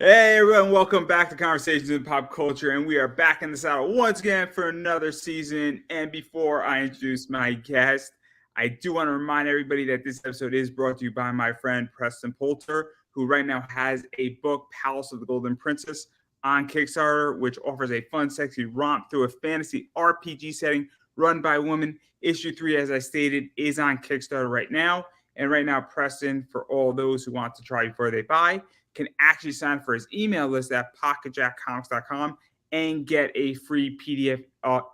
Hey everyone, welcome back to Conversations in Pop Culture, and we are back in the saddle once again for another season. And before I introduce my guest, I do want to remind everybody that this episode is brought to you by my friend Preston Poulter, who right now has a book, Palace of the Golden Princess, on Kickstarter, which offers a fun, sexy romp through a fantasy RPG setting run by a woman. Issue 3, as I stated, is on Kickstarter right now. And right now, Preston, for all those who want to try before they buy, can actually sign for his email list at pocketjackcomics.com and get a free PDF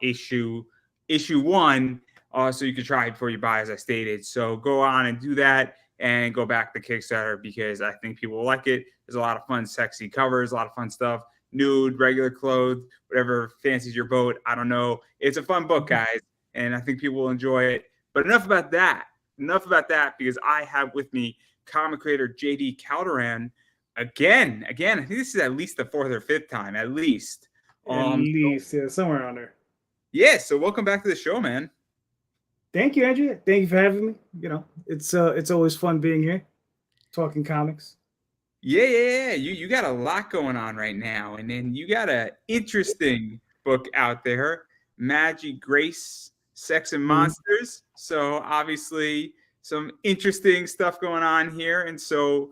issue 1, so you can try it before you buy, as I stated. So go on and do that and go back to Kickstarter because I think people will like it. There's a lot of fun, sexy covers, a lot of fun stuff, nude, regular clothes, whatever fancies your boat. I don't know. It's a fun book, guys, and I think people will enjoy it. But enough about that. Because I have with me comic creator JD Calderon. Again, I think this is at least the 4th or 5th time, at least. Yeah, somewhere around there. Yeah, so welcome back to the show, man. Thank you, Andrew. Thank you for having me. It's always fun being here, talking comics. Yeah. You got a lot going on right now, and then you got an interesting book out there, Magic, Grace, Sex and Monsters. So obviously some interesting stuff going on here, and so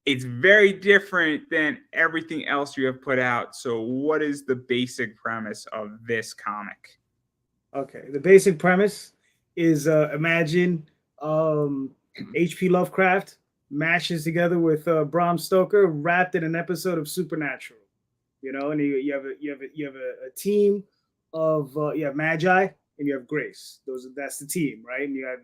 it's very different than everything else you have put out. So what is the basic premise of this comic? Okay, the basic premise is imagine H.P. Lovecraft mashes together with Bram Stoker, wrapped in an episode of Supernatural. And you have a team of you have Magi and you have Grace. That's the team, right? And you have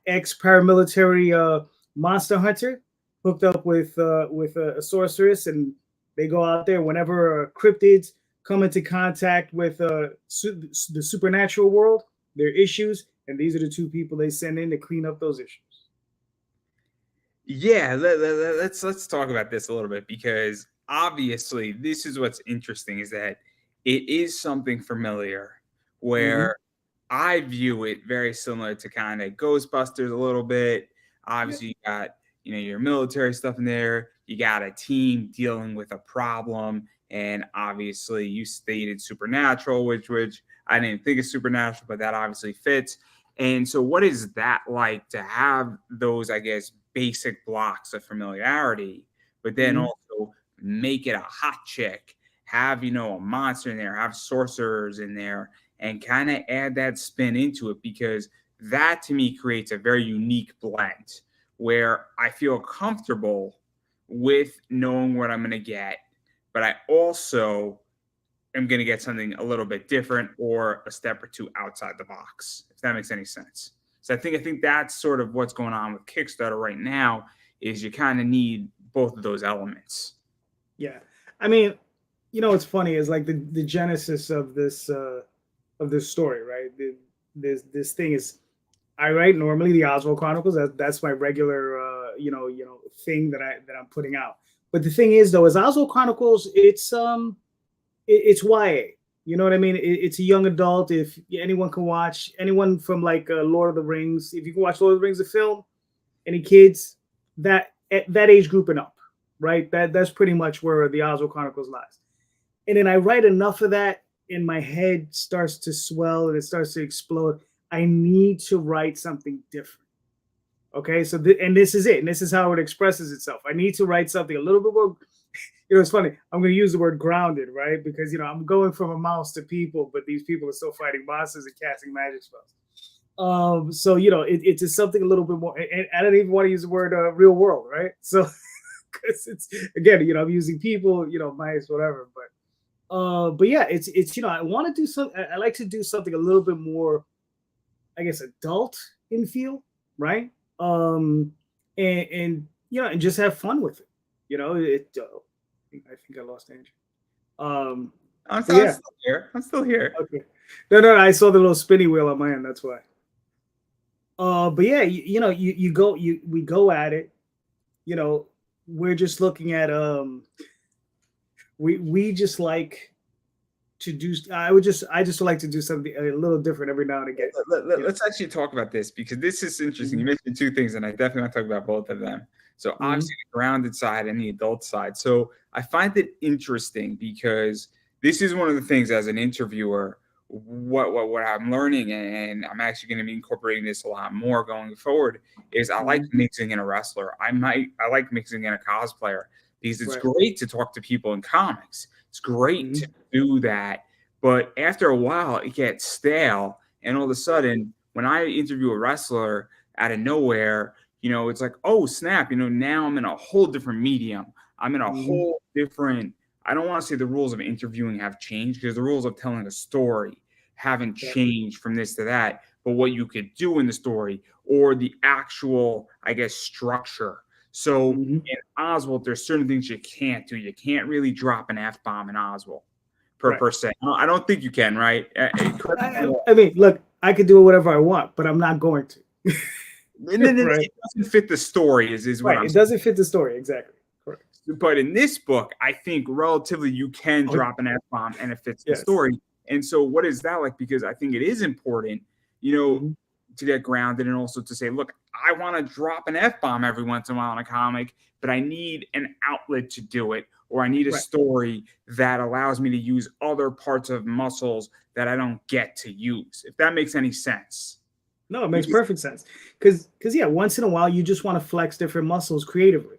ex paramilitary monster hunter hooked up with a sorceress, and they go out there whenever cryptids come into contact with the supernatural world, their issues, and these are the two people they send in to clean up those issues. Yeah, let's talk about this a little bit, because obviously this is what's interesting, is that it is something familiar where I view it very similar to kind of Ghostbusters a little bit. Obviously, you got your military stuff in there. You got a team dealing with a problem, and obviously you stated supernatural, which I didn't think of supernatural, but that obviously fits. And so what is that like to have those, I guess, basic blocks of familiarity, but then also make it a hot chick, have, a monster in there, have sorcerers in there, and kind of add that spin into it, because that to me creates a very unique blend where I feel comfortable with knowing what I'm going to get, but I also am going to get something a little bit different or a step or two outside the box, if that makes any sense. So I think that's sort of what's going on with Kickstarter right now, is you kind of need both of those elements. Yeah. I mean, what's funny is like the genesis of this story, right? This thing is, I write normally the Oswald Chronicles. That's my regular thing that I'm putting out. But the thing is, though, as Oswald Chronicles, it's YA. You know what I mean? It's a young adult. If anyone can watch, anyone from like Lord of the Rings, if you can watch Lord of the Rings, the film, any kids that age group and up, right? That's pretty much where the Oswald Chronicles lies. And then I write enough of that, and my head starts to swell and it starts to explode. I need to write something different. Okay, so this is it, and this is how it expresses itself. I need to write something a little bit more. It's funny. I'm going to use the word grounded, right? Because I'm going from a mouse to people, but these people are still fighting monsters and casting magic spells. So it's something a little bit more. And I don't even want to use the word real world, right? So because it's, again, I'm using people, mice, whatever. But yeah, it's I want to do something. I like to do something a little bit more, I guess, adult in feel, right? And and just have fun with it. I think I lost Andrew. I'm still here. Okay. No, I saw the little spinny wheel on my end. That's why. But yeah, we go at it. We're just looking at we just like to do. I just like to do something a little different every now and again. Let's actually talk about this, because this is interesting. You mentioned two things, and I definitely want to talk about both of them. So Mm-hmm. obviously the grounded side and the adult side. So I find it interesting because this is one of the things as an interviewer, what I'm learning, and I'm actually going to be incorporating this a lot more going forward, is I like Mm-hmm. mixing in a wrestler. I like mixing in a cosplayer because it's Right. great to talk to people in comics. It's great to Mm-hmm. do that, but after a while it gets stale, and all of a Right. sudden when I interview a wrestler out of nowhere, it's like, oh snap, now I'm in a whole different medium. I'm in a Mm-hmm. whole different. I don't want to say the rules of interviewing have changed because the rules of telling a story haven't Right. changed from this to that, but what you could do in the story or the actual, I guess, structure. So Mm-hmm. in Oswald, there's certain things you can't do. You can't really drop an F bomb in Oswald Right. per se. I don't think you can, right? Correct me if I'm wrong. I mean, look, I could do whatever I want, but I'm not going to. No, Right. it doesn't fit the story, is what Right. I'm It saying. doesn't fit the story exactly. Correct. But in this book, I think relatively you can Oh, drop an F bomb and it fits the yes. story. And so, what is that like? Because I think it is important, you know, Mm-hmm. to get grounded and also to say, look, I want to drop an F bomb every once in a while in a comic, but I need an outlet to do it, or I need a Right. story that allows me to use other parts of muscles that I don't get to use, if that makes any sense. No, it makes Because, perfect sense. Because yeah, once in a while you just want to flex different muscles creatively,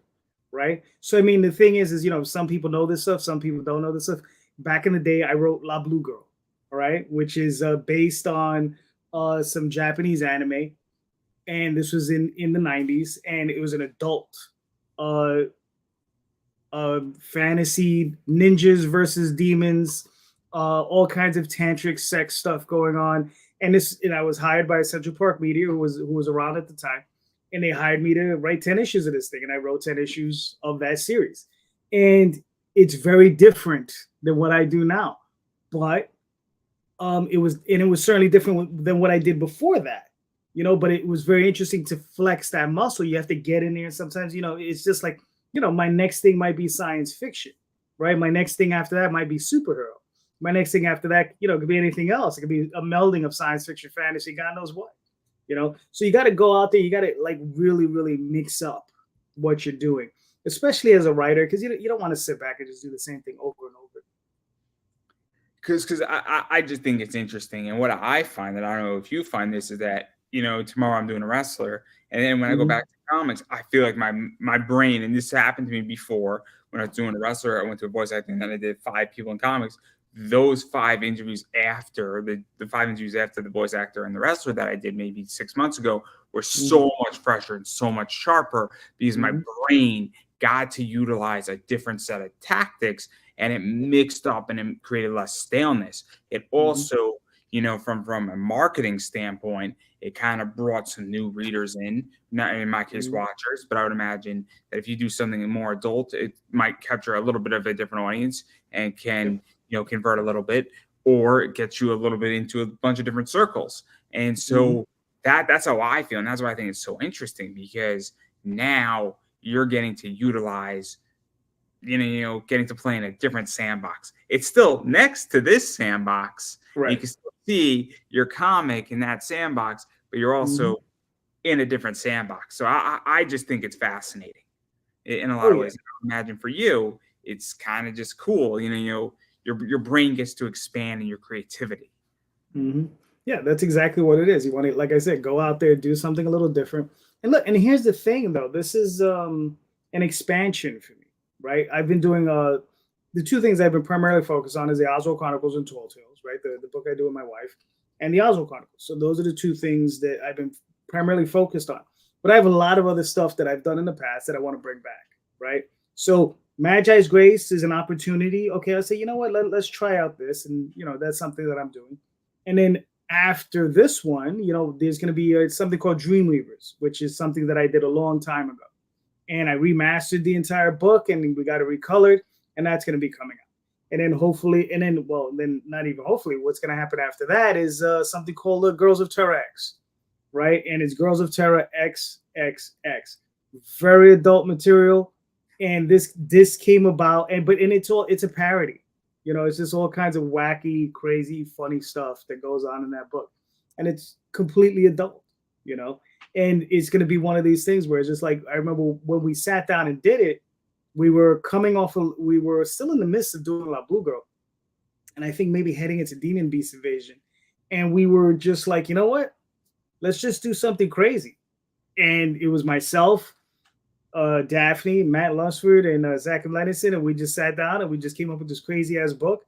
right? So I mean, the thing is some people know this stuff, some people don't know this stuff. Back in the day, I wrote La Blue Girl, all right, which is based on some Japanese anime, and this was in the '90s, and it was an adult uh, fantasy ninjas versus demons, all kinds of tantric sex stuff going on. And I was hired by Central Park Media, who was around at the time, and they hired me to write 10 issues of this thing, and I wrote 10 issues of that series, and it's very different than what I do now, but it was certainly different than what I did before that. But it was very interesting to flex that muscle. You have to get in there, and sometimes it's just like my next thing might be science fiction, right? My next thing after that might be superhero. My next thing after that, could be anything else. It could be a melding of science fiction, fantasy, God knows what. So you got to go out there. You got to like really, really mix up what you're doing, especially as a writer, because you don't want to sit back and just do the same thing over and over. because I just think it's interesting. And what I find, that I don't know if you find this, is that, tomorrow I'm doing a wrestler. And then when I go Mm-hmm. back to comics, I feel like my brain, and this happened to me before when I was doing a wrestler, I went to a voice acting, and then I did 5 people in comics. Those 5 interviews after the 5 interviews after the voice actor and the wrestler that I did maybe 6 months ago were Mm-hmm. so much fresher and so much sharper because my Mm-hmm. brain got to utilize a different set of tactics, and it mixed up and it created less staleness. It Mm-hmm. also, from a marketing standpoint, it kind of brought some new readers in, not in my case Mm-hmm. watchers, but I would imagine that if you do something more adult, it might capture a little bit of a different audience and Yeah. can, convert a little bit, or it gets you a little bit into a bunch of different circles. And Mm-hmm. so that's how I feel. And that's why I think it's so interesting, because now you're getting to utilize, getting to play in a different sandbox. It's still next to this sandbox. You Right. can still see your comic in that sandbox, but you're Mm-hmm. also in a different sandbox. So I just think it's fascinating in a Oh lot of yeah. ways. I imagine for you, it's kind of just cool. Your brain gets to expand in your creativity. Hmm. Yeah, that's exactly what it is. You want to, like I said, go out there, do something a little different. And look, and here's the thing though, this is an expansion for me, right? I've been doing the two things I've been primarily focused on is the Oswald Chronicles and Tall Tales, right? The book I do with my wife, and the Oswald Chronicles. So those are the two things that I've been primarily focused on. But I have a lot of other stuff that I've done in the past that I want to bring back, right? So Magi's Grace is an opportunity. Okay, I'll say, you know what, let's try out this. And, that's something that I'm doing. And then after this one, there's going to be something called Dreamweavers, which is something that I did a long time ago. And I remastered the entire book and we got it recolored, and that's going to be coming out. And then hopefully, then not even hopefully, what's going to happen after that is something called Girls of Terra X, right? And it's Girls of Terra XXX, very adult material. And this came about, and it's a parody. It's just all kinds of wacky, crazy, funny stuff that goes on in that book, and it's completely adult. You know, And it's going to be one of these things where it's just like, I remember when we sat down and did it, we were coming off of, we were still in the midst of doing La Blue Girl. And I think maybe heading into Demon Beast Invasion. And we were just like, you know what? Let's just do something crazy. And it was myself, Daphne, Matt Lunsford, and Zach and Lenison, and we just sat down and we just came up with this crazy ass book,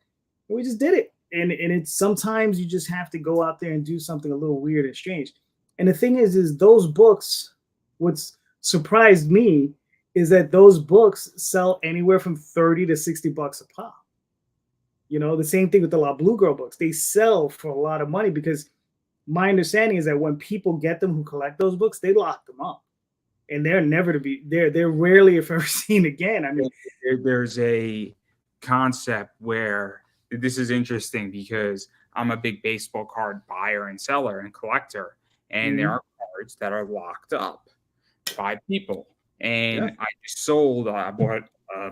and we just did it. And it's sometimes you just have to go out there and do something a little weird and strange. And the thing is those books. What's surprised me is that those books sell anywhere from $30 to $60 a pop. You know, the same thing with the La Blue Girl books. They sell for a lot of money because my understanding is that when people get them who collect those books, they lock them up and they're never to be there. They're rarely, if ever, seen again. I mean, there's a concept where this is interesting because I'm a big baseball card buyer and seller and collector, and there are cards that are locked up by people. And I just sold, I bought a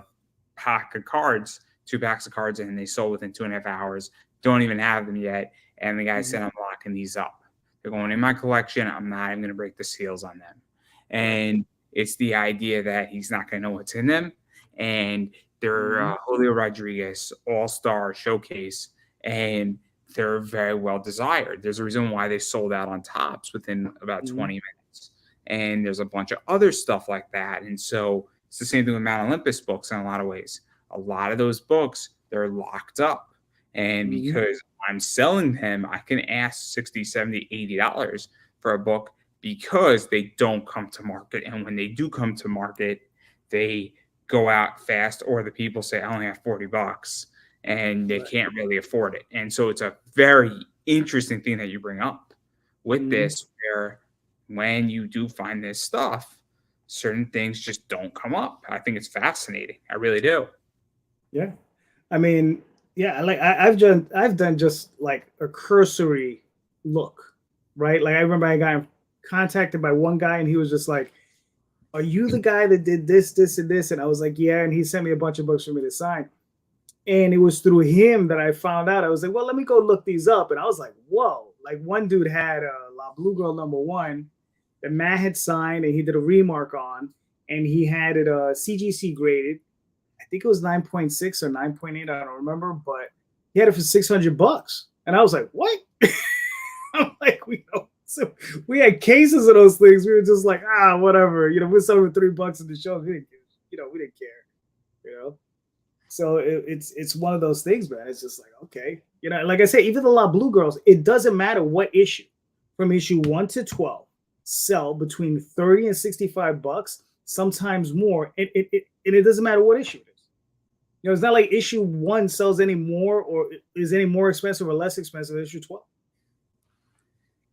pack of cards, 2 packs of cards, and they sold within 2.5 hours. Don't even have them yet. And the guy said, I'm locking these up. They're going in my collection. I'm not even going to break the seals on them. And it's the idea that he's not going to know what's in them. And they're Julio Rodriguez All-Star Showcase, and they're very well desired. There's a reason why they sold out on Topps within about 20 minutes. And there's a bunch of other stuff like that. And so it's the same thing with Mount Olympus books in a lot of ways. A lot of those books, they're locked up. And because I'm selling them, I can ask $60, $70, $80 for a book because they don't come to market. And when they do come to market, they go out fast, or the people say, I only have $40 and they can't really afford it. And so it's a very interesting thing that you bring up with this, where when you do find this stuff, certain things just don't come up. I think it's fascinating. I really do. Yeah. I mean, yeah, like I've done just like a cursory look, right? Like I remember I got contacted by one guy and he was just like, are you the guy that did this, this, and this? And I was like, yeah. And he sent me a bunch of books for me to sign. And it was through him that I found out. I was like, well, let me go look these up. And I was like, whoa. Like one dude had La Blue Girl #1 that Matt had signed and he did a remark on. And he had it CGC graded. I think it was 9.6 or 9.8. I don't remember. But he had it for $600. And I was like, what? I'm like, so we had cases of those things. We were just like, whatever. You know, we're selling for $3 in the show. We didn't care. You know. So it's one of those things, man. It's just like, okay, you know, like I said, even the La Blue Girls, it doesn't matter what issue, from issue 1 to 12, sell between $30 and $65, sometimes more, and it doesn't matter what issue it is. You know, it's not like issue 1 sells any more or is any more expensive or less expensive than issue 12.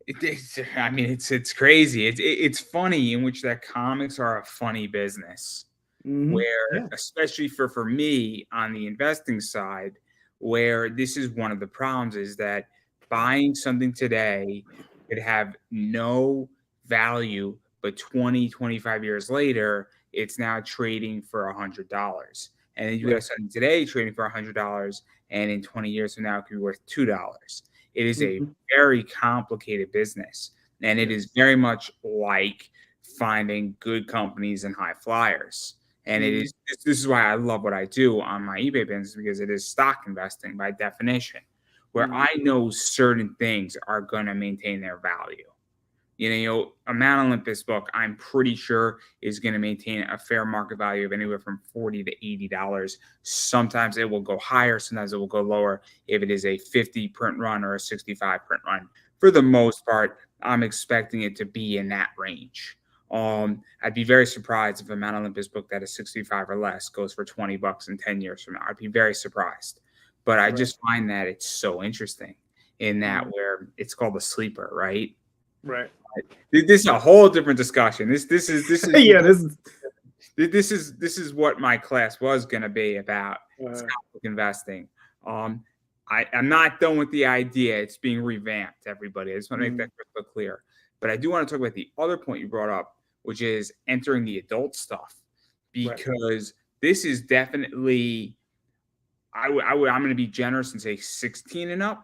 It's crazy. It's funny in which that comics are a funny business. Where, especially for me on the investing side, where this is one of the problems is that buying something today could have no value, but 20, 25 years later, it's now trading for $100. And then you have something today trading for $100, and in 20 years from now, it could be worth $2. It is a very complicated business, and it is very much like finding good companies and high flyers. And this is why I love what I do on my eBay business, because it is stock investing by definition, where I know certain things are going to maintain their value. You know, a Mount Olympus book, I'm pretty sure is going to maintain a fair market value of anywhere from $40 to $80. Sometimes it will go higher. Sometimes it will go lower if it is a 50 print run or a 65 print run. For the most part, I'm expecting it to be in that range. I'd be very surprised if a Mount Olympus book that is 65 or less goes for $20 in 10 years from now. I'd be very surprised. But I just find that it's so interesting in that where it's called a sleeper, right? Right. This is a whole different discussion. This is yeah, this is what my class was going to be about stock investing. I'm not done with the idea. It's being revamped, everybody. I just want to make that crystal clear. But I do want to talk about the other point you brought up, which is entering the adult stuff, because this is definitely, I'm going to be generous and say 16 and up,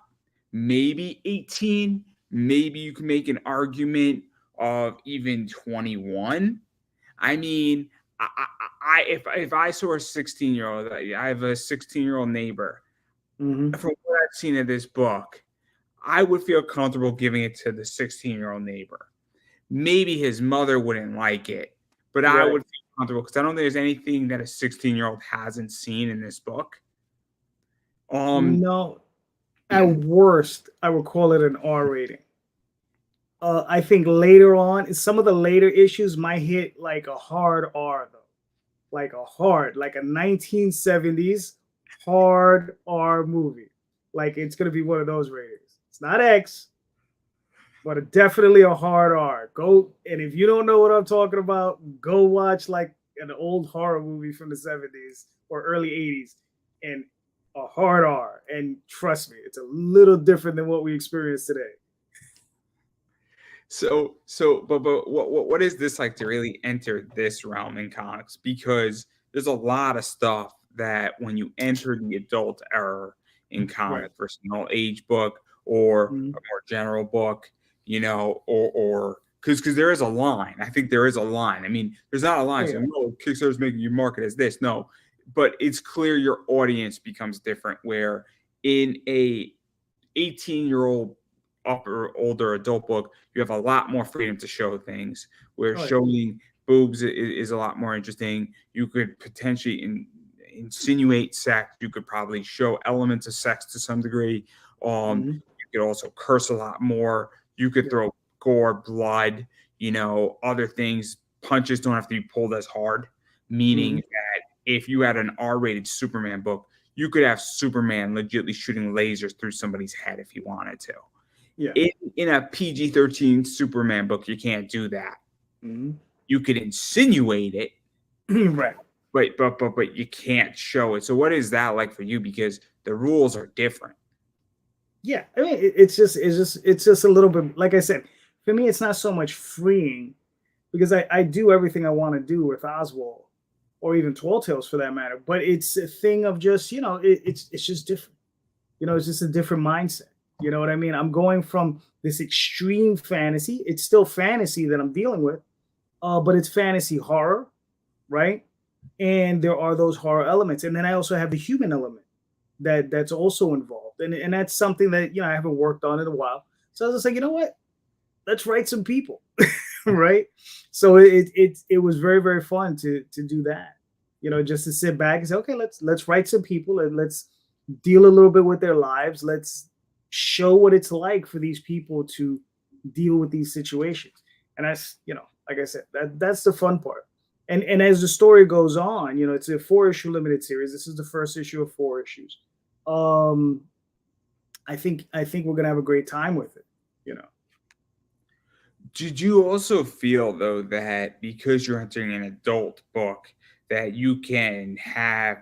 maybe 18. Maybe you can make an argument of even 21. I mean, if I saw a 16-year-old, I have a 16-year-old neighbor. Mm-hmm. From what I've seen of this book, I would feel comfortable giving it to the 16-year-old neighbor. Maybe his mother wouldn't like it, but I Right. would feel comfortable because I don't think there's anything that a 16-year-old hasn't seen in this book. No, at worst, I would call it an R rating. I think later on, some of the later issues might hit like a hard R though, like a 1970s hard R movie. Like it's gonna be one of those ratings. It's not X, but definitely a hard R. Go, and if you don't know what I'm talking about, go watch like an old horror movie from the 70s or early 80s and a hard R. And trust me, it's a little different than what we experience today. But what is this like to really enter this realm in comics? Because there's a lot of stuff that when you enter the adult era in Right. comics versus an old age book or Mm-hmm. a more general book, or because there is a line. I think there is a line. I mean, there's not a Oh line yeah. saying, "No, Kickstarter's making you market as this." No, but it's clear your audience becomes different. Where in a 18-year-old upper older adult book, you have a lot more freedom to show things. Where Oh yeah. showing boobs is a lot more interesting. You could potentially insinuate sex. You could probably show elements of sex to some degree. Mm-hmm. You could also curse a lot more. You could Yeah. throw gore, blood, other things. Punches don't have to be pulled as hard, meaning Mm-hmm. that if you had an R-rated Superman book, you could have Superman legitimately shooting lasers through somebody's head if he wanted to. Yeah. In a PG-13 Superman book, you can't do that. Mm-hmm. You could insinuate it, Right. but you can't show it. So what is that like for you? Because the rules are different. Yeah. I mean, it's just a little bit. Like I said, for me, it's not so much freeing because I do everything I want to do with Oswald or even Tall Tales for that matter. But it's a thing of just it's just different. It's just a different mindset. You know what I mean? I'm going from this extreme fantasy. It's still fantasy that I'm dealing with, but it's fantasy horror, right? And there are those horror elements, and then I also have the human element that's also involved, and that's something that I haven't worked on in a while. So I was just like, you know what? Let's write some people, right? So it was very very fun to do that. Just to sit back and say, okay, let's write some people and let's deal a little bit with their lives. Let's show what it's like for these people to deal with these situations. And that's, like I said, that's the fun part. And as the story goes on, it's a 4-issue limited series. This is the first issue of 4 issues. Um, I think we're gonna have a great time with it. Did you also feel though that because you're entering an adult book that you can have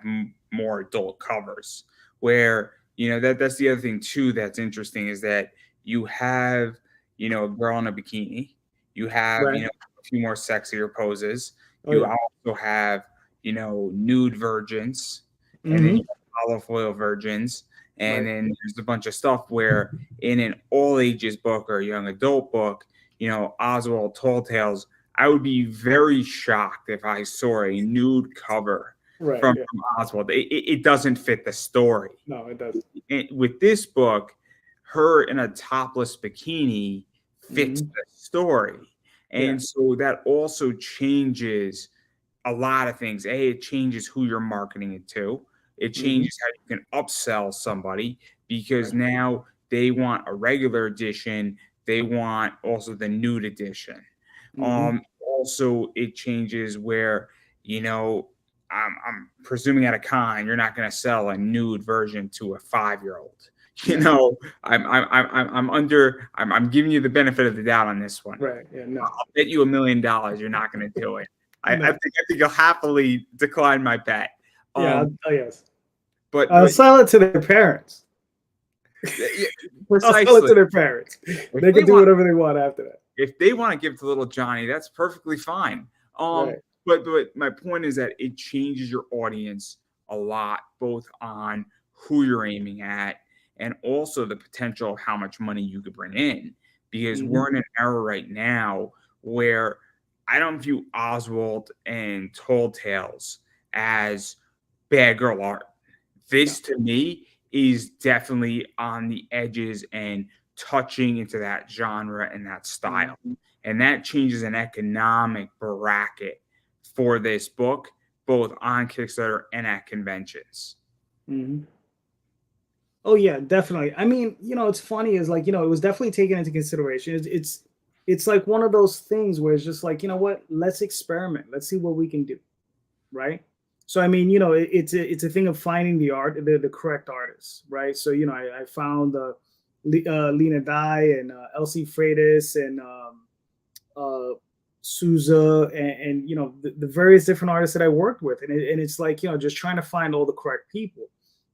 more adult covers where that's the other thing too that's interesting is that you have a girl in a bikini, you have Right. a few more sexier poses, Oh you yeah. also have nude virgins, and then you Mm-hmm. have olive oil virgins, and Right. then there's a bunch of stuff where in an all ages book or a young adult book, Oswald Tall Tales, I would be very shocked if I saw a nude cover Right. from Yeah. Oswald. It doesn't fit the story. No, it doesn't. With this book, her in a topless bikini fits Mm-hmm. the story. Yeah. And so that also changes a lot of things. It changes who you're marketing it to. It Mm-hmm. changes how you can upsell somebody because Right. now they want a regular edition. They want also the nude edition. Mm-hmm. Also, it changes where I'm presuming at a con you're not going to sell a nude version to a 5-year-old. You No. know, I'm giving you the benefit of the doubt on this one. Right. Yeah. No. I'll bet you $1 million you're not going to do it. I No. think you'll happily decline my bet. Yeah. Um, Oh yes. but I'll sell it to their parents. yeah, I'll sell it precisely. to their parents. If They they can do want, whatever they want after that. if they want to give to little Johnny, that's perfectly fine. Right. But my point is that it changes your audience a lot, both on who you're aiming at and also the potential of how much money you could bring in. Because Mm-hmm. we're in an era right now where I don't view Oswald and Tall Tales as bad girl art. No. This to me is definitely on the edges and touching into that genre and that style. Mhm. And that changes an economic bracket for this book, both on Kickstarter and at conventions. Mhm. Oh yeah, definitely. I mean, it's funny is like, it was definitely taken into consideration. It's like one of those things where it's just like, you know what? Let's experiment. Let's see what we can do, right? So I mean, it's a thing of finding the correct artists, right? So I found Lena Dye and Elsie Freitas and uh, Souza and the various different artists that I worked with, and it's like just trying to find all the correct people.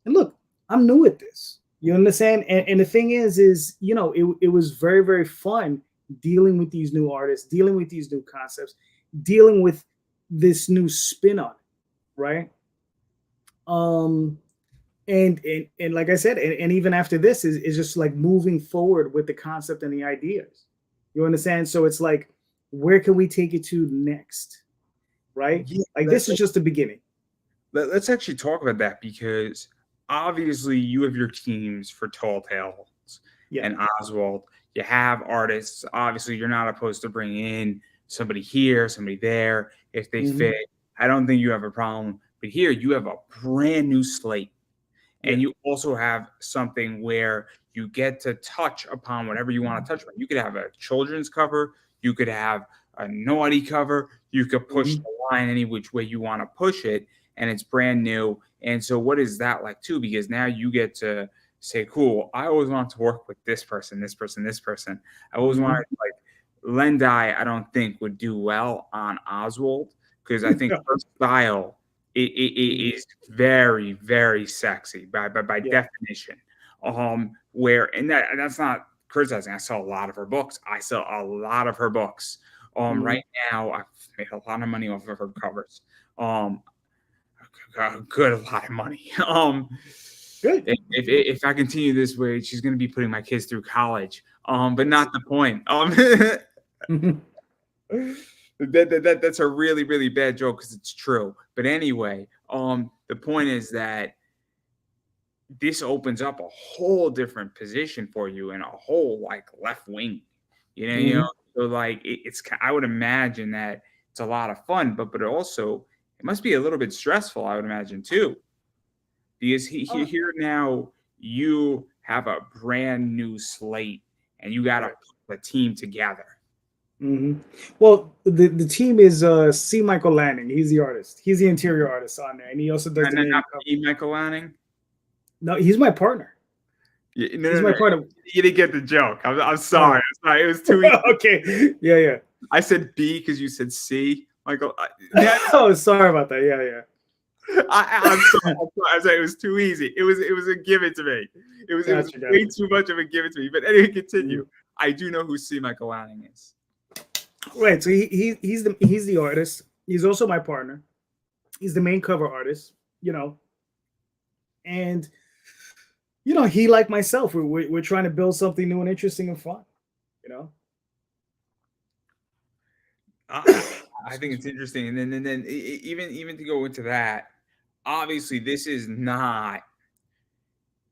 And look, I'm new at this. You understand? And the thing is it was very very fun dealing with these new artists, dealing with these new concepts, dealing with this new spin on it, right? Um, and like I said, and even after this is just like moving forward with the concept and the ideas. You understand? So it's like, where can we take it to next? Right? Yeah, Like this is just the beginning. let's actually talk about that because obviously you have your teams for Tall Tales Yeah. and Oswald. You have artists. Obviously, you're not opposed to bringing in somebody here, somebody there if they Hmm. fit. I don't think you have a problem. But here you have a brand new slate. Yeah. And you also have something where you get to touch upon whatever you want to touch upon. You could have a children's cover, you could have a naughty cover, you could push Hmm. the line any which way you want to push it, and it's brand new. And so, what is that like too? Because now you get to say, "Cool, I always wanted to work with this person, this person, this person. I always Hmm. wanted like Lendai. I don't think would do well on Oswald because I think her style it is very very sexy by Yeah. definition. Where and that's not criticizing. I sell a lot of her books. I sell a lot of her books. Hmm. Right now I've made a lot of money off of her covers. Um, a good a lot of money. Good. If I continue this way, she's going to be putting my kids through college. But Yes. not the point. Hmm. That's a really really bad joke because it's true. But anyway, the point is that this opens up a whole different position for you and a whole like left wing. You know. Hmm. So like it's I would imagine that it's a lot of fun, but also it must be a little bit stressful. I would imagine too, because here now you have a brand new slate and you got to Right. put the team together. Hmm. Well, the team is C. Michael Lanning. He's the artist. He's the interior artist on there, and he also does And the then main not cover. Michael Lanning. No, he's my partner. No, He's no, my no. partner. You didn't get the joke. I'm sorry. Oh, I'm sorry. It was too easy. okay. Yeah, yeah. I said B because you said C, Michael. That's Oh, sorry about that. Yeah, yeah. I'm sorry. I'm sorry. It was too easy. It was a given to me. It was Gotcha, way gotcha. too much of a given to me. But anyway, Mhm. continue. I do know who C. Michael Lanning is. Right. So he's the artist. He's also my partner. He's the main cover artist. You know, and he like myself. We're trying to build something new and interesting and fun. You know. I, I think Excuse it's me. interesting, and then even to go into that, obviously this is not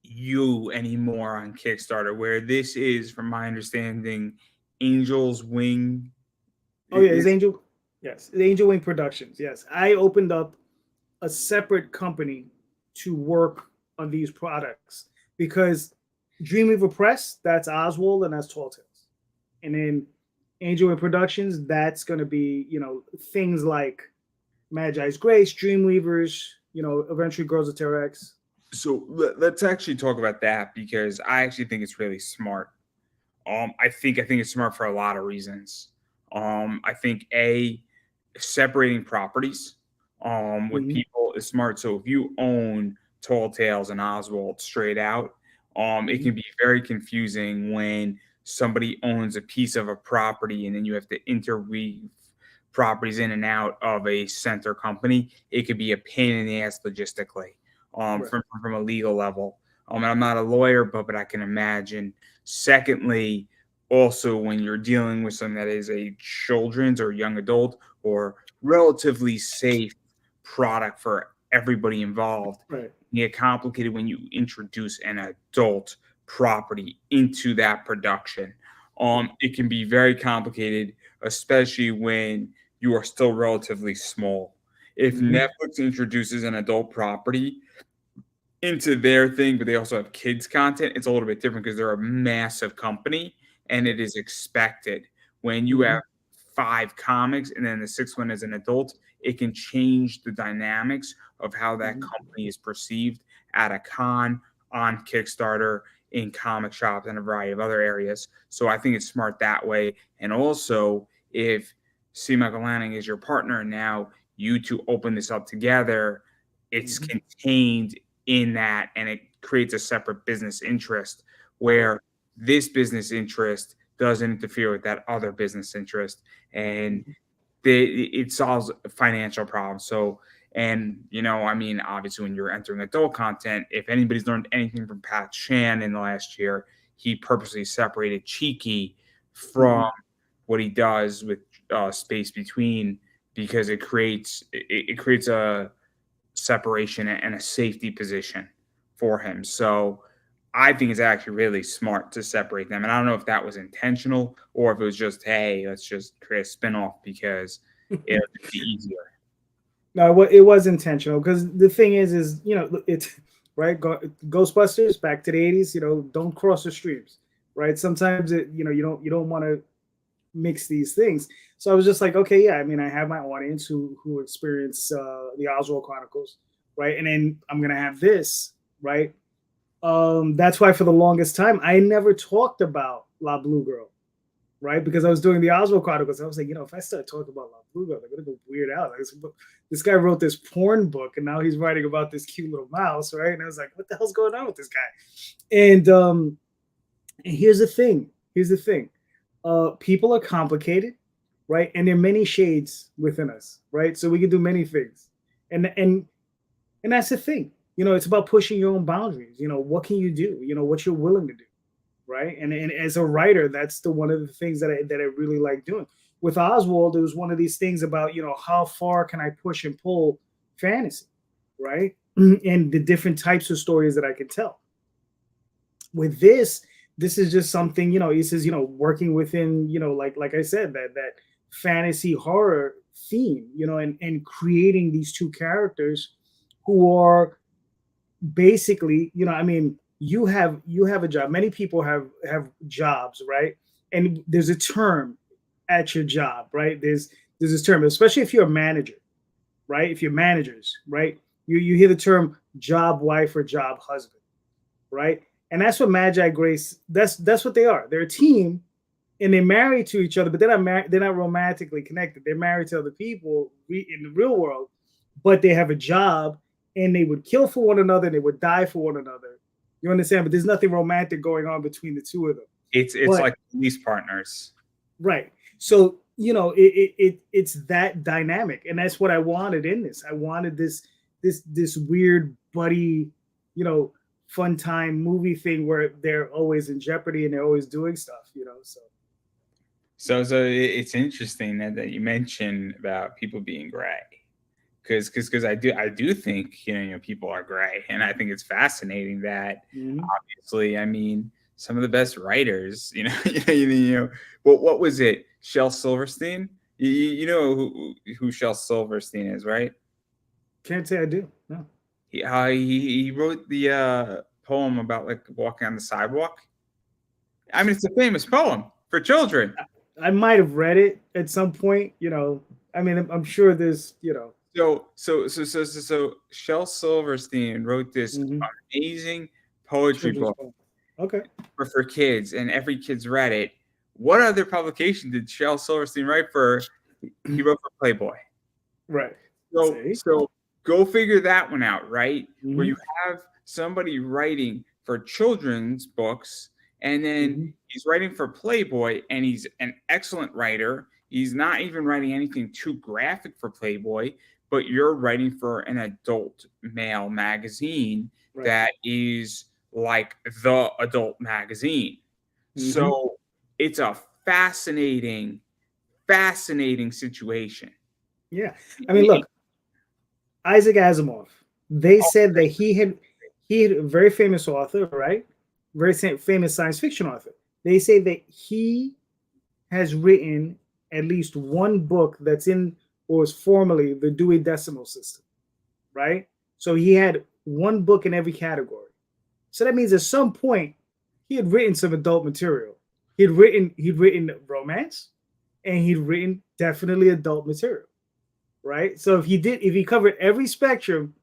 you anymore on Kickstarter, where this is, from my understanding, Angel's Wing. Oh yeah, Is his Angel. Yes, the Angel Wing Productions. Yes, I opened up a separate company to work on these products because Dreamweaver Press, that's Oswald and that's Tall Tales. And then Angel Wing Productions, that's going to be, things like Magi's Grace, Dreamweavers, eventually Girls of Terror X. so let's actually talk about that because I actually think it's really smart. I think it's smart for a lot of reasons. I think separating properties with Mm-hmm. people is smart. So if you own Tall Tales and Oswald straight out, it Mm-hmm. can be very confusing when somebody owns a piece of a property and then you have to interweave properties in and out of a center company. It could be a pain in the ass logistically, Right. from a legal level. And I'm not a lawyer, but I can imagine. Secondly, also when you're dealing with something that is a children's or young adult or relatively safe product for everybody involved, Right. it can get complicated when you introduce an adult property into that production. Right. It can be very complicated, especially when you are still relatively small. If Hmm. Netflix introduces an adult property into their thing, but they also have kids content, it's a little bit different because they're a massive company and it is expected. When you Hmm. have 5 comics and then the sixth one is an adult, it can change the dynamics of how that Hmm. company is perceived at a con, on Kickstarter, in comic shops, and a variety of other areas. So I think it's smart that way. And also, if C. Michael Lanning is your partner and now you two open this up together, it's Hmm. contained in that and it creates a separate business interest Right. where this business interest doesn't interfere with that other business interest and Hmm. it solves financial problems. So, and I mean, obviously, when you're entering adult content, if anybody's learned anything from Pat Chan in the last year, he purposely separated Cheeky from Hmm. what he does with Space Between because it creates a separation and a safety position for him. So I think it's actually really smart to separate them. And I don't know if that was intentional or if it was just, hey, let's just create a spinoff because it'll just be easier. No, it was intentional because the thing is it's right. Ghostbusters back to the '80s. Don't cross the streams, right? Sometimes you don't want to mix these things. So I was just like, okay, yeah. I mean, I have my audience who experience the Oswald Chronicles, right? And then I'm gonna have this, right? That's why for the longest time I never talked about La Blue Girl, right? Because I was doing the Oswald Chronicles. I was like, if I start talking about La Blue Girl, they're gonna go weird out. Like, this guy wrote this porn book, and now he's writing about this cute little mouse, right? And I was like, what the hell's going on with this guy? And here's the thing. Here's the thing. People are complicated, right? And there are many shades within us, right? So we can do many things, and that's the thing. It's about pushing your own boundaries. What can you do? What you're willing to do, right? And as a writer, that's the one of the things that I really like doing. With Oswald, it was one of these things about how far can I push and pull fantasy, right? And the different types of stories that I can tell. With this is just something he says working within like I said that fantasy horror theme, and creating these two characters who are basically, I mean, you have a job. Many people have jobs, right? And there's a term at your job, right? There's this term, especially if you're a manager, right? If you're managers, right? You hear the term job wife or job husband, right? And that's what Magi Grace. That's what they are. They're a team, and they're married to each other, but they're not romantically connected. They're married to other people in the real world, but they have a job, and they would kill for one another, and they would die for one another. You understand? But there's nothing romantic going on between the two of them. It's But like police partners. right, so it's that dynamic, and that's what I wanted in this. I wanted this weird buddy, you know, fun time movie thing where they're always in jeopardy and they're always doing stuff. So So it's interesting that you mentioned about people being gray. Because I do think people are gray, and I think it's fascinating that mhm. obviously, I mean, some of the best writers, what was it? Shel Silverstein. You know who Shel Silverstein is, right? Can't say I do. No. He wrote the poem about like walking on the sidewalk. I mean, it's a famous poem for children. I might have read it at some point. I mean, I'm sure there's. So Shel Silverstein wrote this Mhm. amazing poetry Children's book poem. Okay. for kids, and every kid's read it. What other publication did Shel Silverstein write for? He wrote for Playboy. Right. See. So go figure that one out, right? Where Hmm. you have somebody writing for children's books, and then Hmm. he's writing for Playboy, and he's an excellent writer. He's not even writing anything too graphic for Playboy, but you're writing for an adult male magazine Right. that is like the adult magazine. Hmm. So it's a fascinating, fascinating situation. Yeah. I mean, look, Isaac Asimov. They Oh, said that he had a very famous author, right? Very famous science fiction author. They say that he has written at least one book that's in or is formerly the Dewey Decimal System, right? So he had one book in every category. So that means at some point he had written some adult material. He'd written romance, and he'd written definitely adult material, right? So if he covered every spectrum,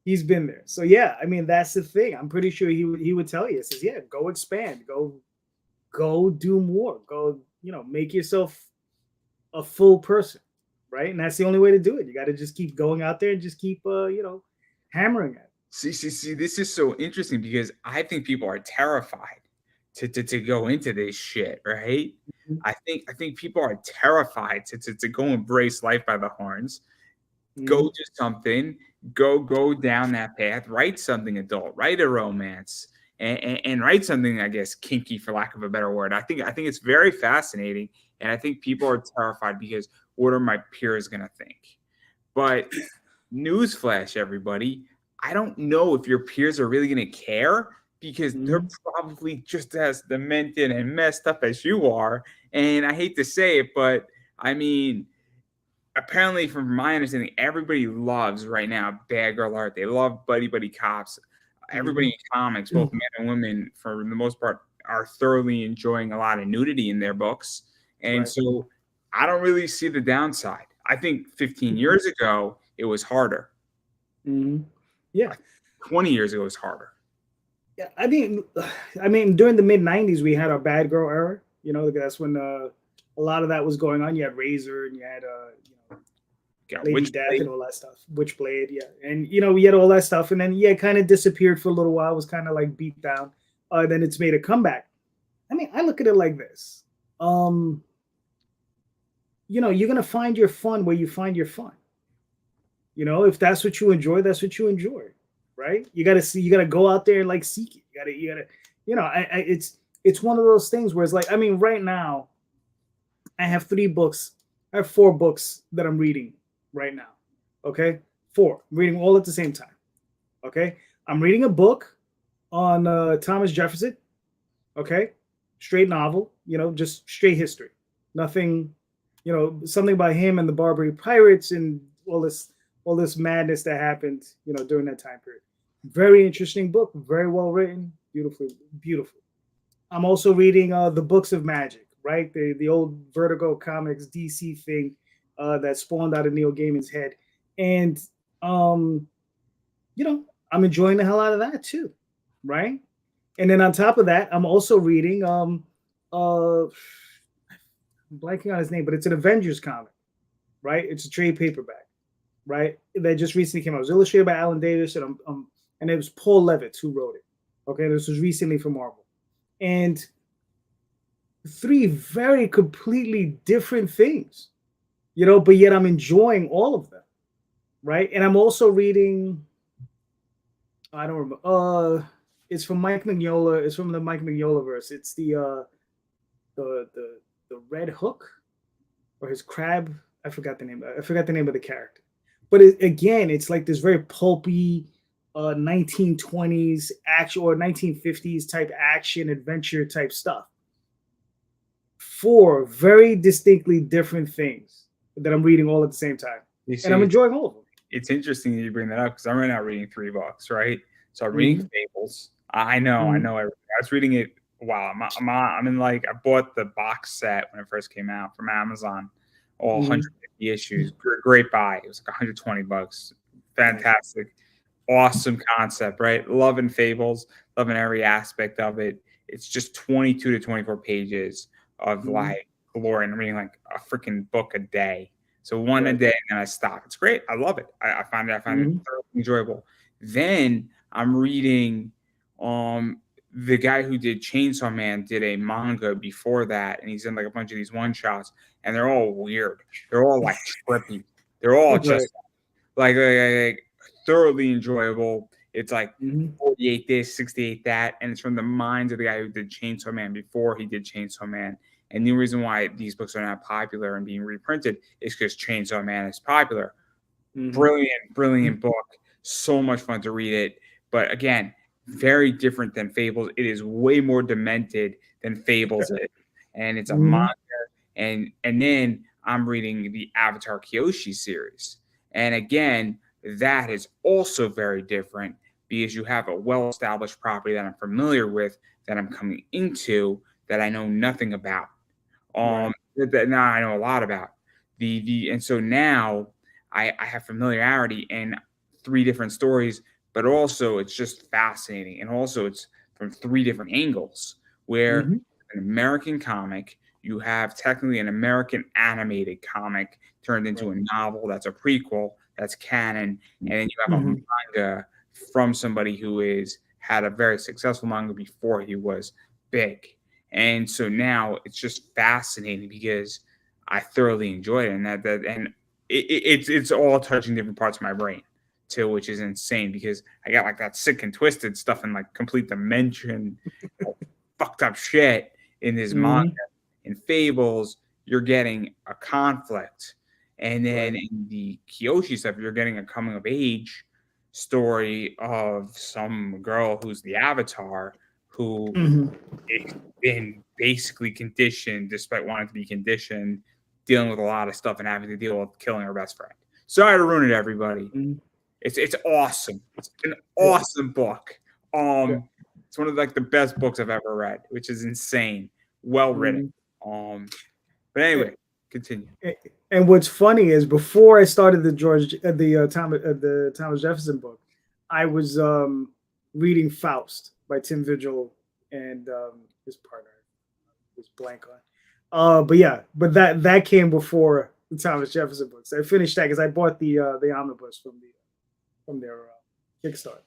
he's been there. So yeah, I mean that's the thing. I'm pretty sure he would tell you. He says, yeah, go expand, go do more, go make yourself a full person, right? And that's the only way to do it. You got to just keep going out there and just keep hammering it. see, this is so interesting because I think people are terrified to go into this shit, right? Mhm. I think people are terrified to go embrace life by the horns, go Mhm. do something, go down that path, write something adult, write a romance, and write something, I guess, kinky for lack of a better word. I think it's very fascinating, and I think people are terrified because what are my peers gonna think? But newsflash, everybody, I don't know if your peers are really gonna care because they're Mhm. probably just as demented and messed up as you are. And I hate to say it, but I mean, apparently, from my understanding, everybody loves right now Bad Girl Art. They love Buddy Buddy Cops. Everybody Mhm. in comics, both Mhm. men and women, for the most part, are thoroughly enjoying a lot of nudity in their books. And Right. so I don't really see the downside. I think 15 Mhm. years ago, it was harder. Mhm. Yeah. 20 years ago, it was harder. Yeah. I mean, during the mid '90s, we had our bad girl era. That's when a lot of that was going on. You had Razor, and you had Got Lady Death Witchblade. and all that stuff. Witchblade, yeah, and we had all that stuff, and then yeah, it kind of disappeared for a little while. It was kind of like beat down. Then it's made a comeback. I mean, I look at it like this. Um, you're gonna find your fun where you find your fun. If that's what you enjoy, that's what you enjoy, right? You gotta go out there and like seek it. You gotta, it's one of those things where it's like, I mean, right now I have 3 books. I have 4 books that I'm reading right now. Okay, 4. I'm reading all at the same time. Okay, I'm reading a book on Thomas Jefferson. Okay, straight novel. Just straight history. Nothing. Something by him and the Barbary Pirates and all this madness that happened. During that time period. Very interesting book. Very well written. Beautifully, beautiful. I'm also reading the Books of Magic, right? The old Vertigo Comics DC thing that spawned out of Neil Gaiman's head, and um, I'm enjoying the hell out of that too, right? And then on top of that, I'm also reading I'm blanking on his name, but it's an Avengers comic, right? It's a trade paperback, right? That just recently came out. It was illustrated by Alan Davis, and it was Paul Levitz who wrote it. Okay, this was recently for Marvel, and 3 very completely different things, but yet I'm enjoying all of them, right? And I'm also reading, I don't remember, it's from Mike Mignola, it's from the Mike Mignola verse. It's the Red Hook or his crab. I forgot the name of the character. But again, it's like this very pulpy 1920s action or 1950s type action adventure type stuff. 4 very distinctly different things that I'm reading all at the same time, You and I'm see, enjoying all of them. it's interesting that you bring that up because I'm right now reading 3 books, right? So I'm reading Mm-hmm. Fables. I Mm-hmm. know everything. I was reading it. Wow, I'm in like I bought the box set when it first came out from Amazon, all Mm-hmm. 150 issues. Great buy. It was like $120. Nice. Fantastic, awesome concept, right? Loving Fables, loving every aspect of it. It's just 22 to 24 pages of Mm-hmm. like glory, and I'm reading like a freaking book a day. So one a Right. day, and then I stop. It's great. I love it. I find it Mm-hmm. thoroughly enjoyable. Then I'm reading the guy who did Chainsaw Man did a manga before that, and he's in like a bunch of these one shots, and they're all weird. They're all like trippy. They're all Right. just like thoroughly enjoyable. It's like Mhm. 48 this, 68 that, and it's from the minds of the guy who did Chainsaw Man before he did Chainsaw Man. And the reason why these books are not popular and being reprinted is because Chainsaw Man is popular. Mhm. Brilliant, brilliant book. So much fun to read it. But again, very different than Fables. It is way more demented than Fables is. And it's a Mhm. manga. And then I'm reading the Avatar Kyoshi series. And again, that is also very different because you have a well-established property that I'm familiar with, that I'm coming into, that I know nothing about. Right. That now I know a lot about. And so now I have familiarity in three different stories, but also it's just fascinating. And also it's from three different angles where Mhm. an American comic, you have technically an American animated comic turned into Right. a novel that's a prequel, that's canon, and then you have a Mhm. manga from somebody who is had a very successful manga before he was big. And so now it's just fascinating because I thoroughly enjoyed it, and it's all touching different parts of my brain too, which is insane because I got like that sick and twisted stuff and like complete dimension, fucked up shit in this manga. Mhm. In Fables, you're getting a conflict, and then Right. in the Kyoshi stuff, you're getting a coming of age story of some girl who's the Avatar who Mhm. it's been basically conditioned, despite wanting to be conditioned, dealing with a lot of stuff and having to deal with killing her best friend. Sorry to ruin it, everybody. Mhm. It's awesome. It's an Yeah. awesome book. Yeah. It's one of like the best books I've ever read, which is insane. Well written. Mhm. Um, but anyway, continue. And what's funny is before I started the Thomas Jefferson book, I was reading Faust by Tim Vigil and his partner was blank on. But yeah, but that came before the Thomas Jefferson books. I finished that because I bought the omnibus from their Kickstarter.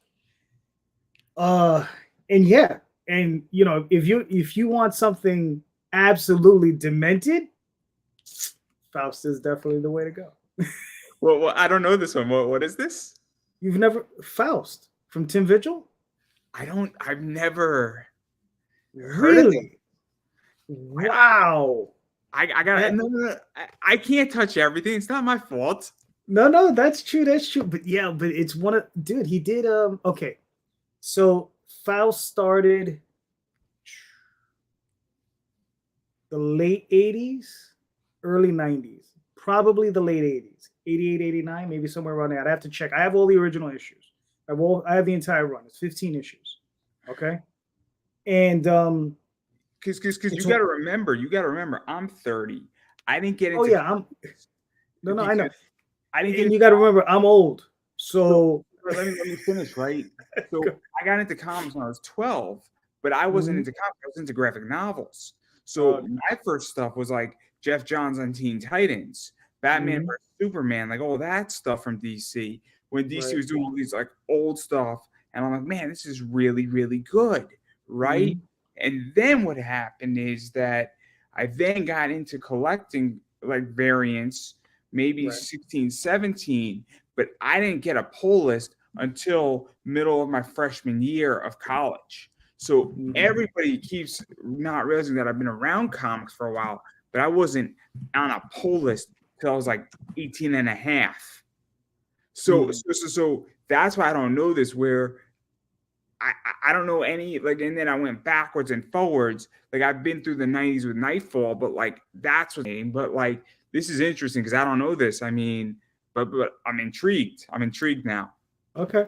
Uh, and yeah, and if you want something absolutely demented, Faust is definitely the way to go. Well, I don't know this one. What is this? You've never Faust from Tim Vigil? I don't. I've never heard of it. Really? Wow. I got That no. I can't touch everything. It's not my fault. no, that's true. That's true. But yeah, but it's one of dude, he did okay. So Faust started the late 80s, early 90s, probably the late 80s, 88, 89, maybe somewhere around there. I'd have to check. I have all the original issues. I have the entire run. It's 15 issues. Okay. And Because it's you gotta remember, I'm 30. I didn't get oh into yeah, I'm no, no, I know. because I didn't get And into you got to remember, I'm old. so So let me finish, right? So I got into comics when I was 12, but I wasn't Mhm. into comics, I was into graphic novels. So uh, my first stuff was like Jeff Johns on Teen Titans, Batman mhm, vs Superman, like all that stuff from DC. When DC right. was doing all these like old stuff, and I'm like, man, this is really, really good, right? Mhm, And then what happened is that I then got into collecting like variants, maybe right. 16, 17, but I didn't get a pull list until middle of my freshman year of college. So Mhm, everybody keeps not realizing that I've been around comics for a while, but I wasn't on a pull list till I was like 18 and a half. mhm, So that's why I don't know this, where I don't know any like, and then I went backwards and forwards. Like I've been through the 90s with Nightfall, but like that's what but like this is interesting because I don't know this. I mean, but I'm intrigued. I'm intrigued now. okay.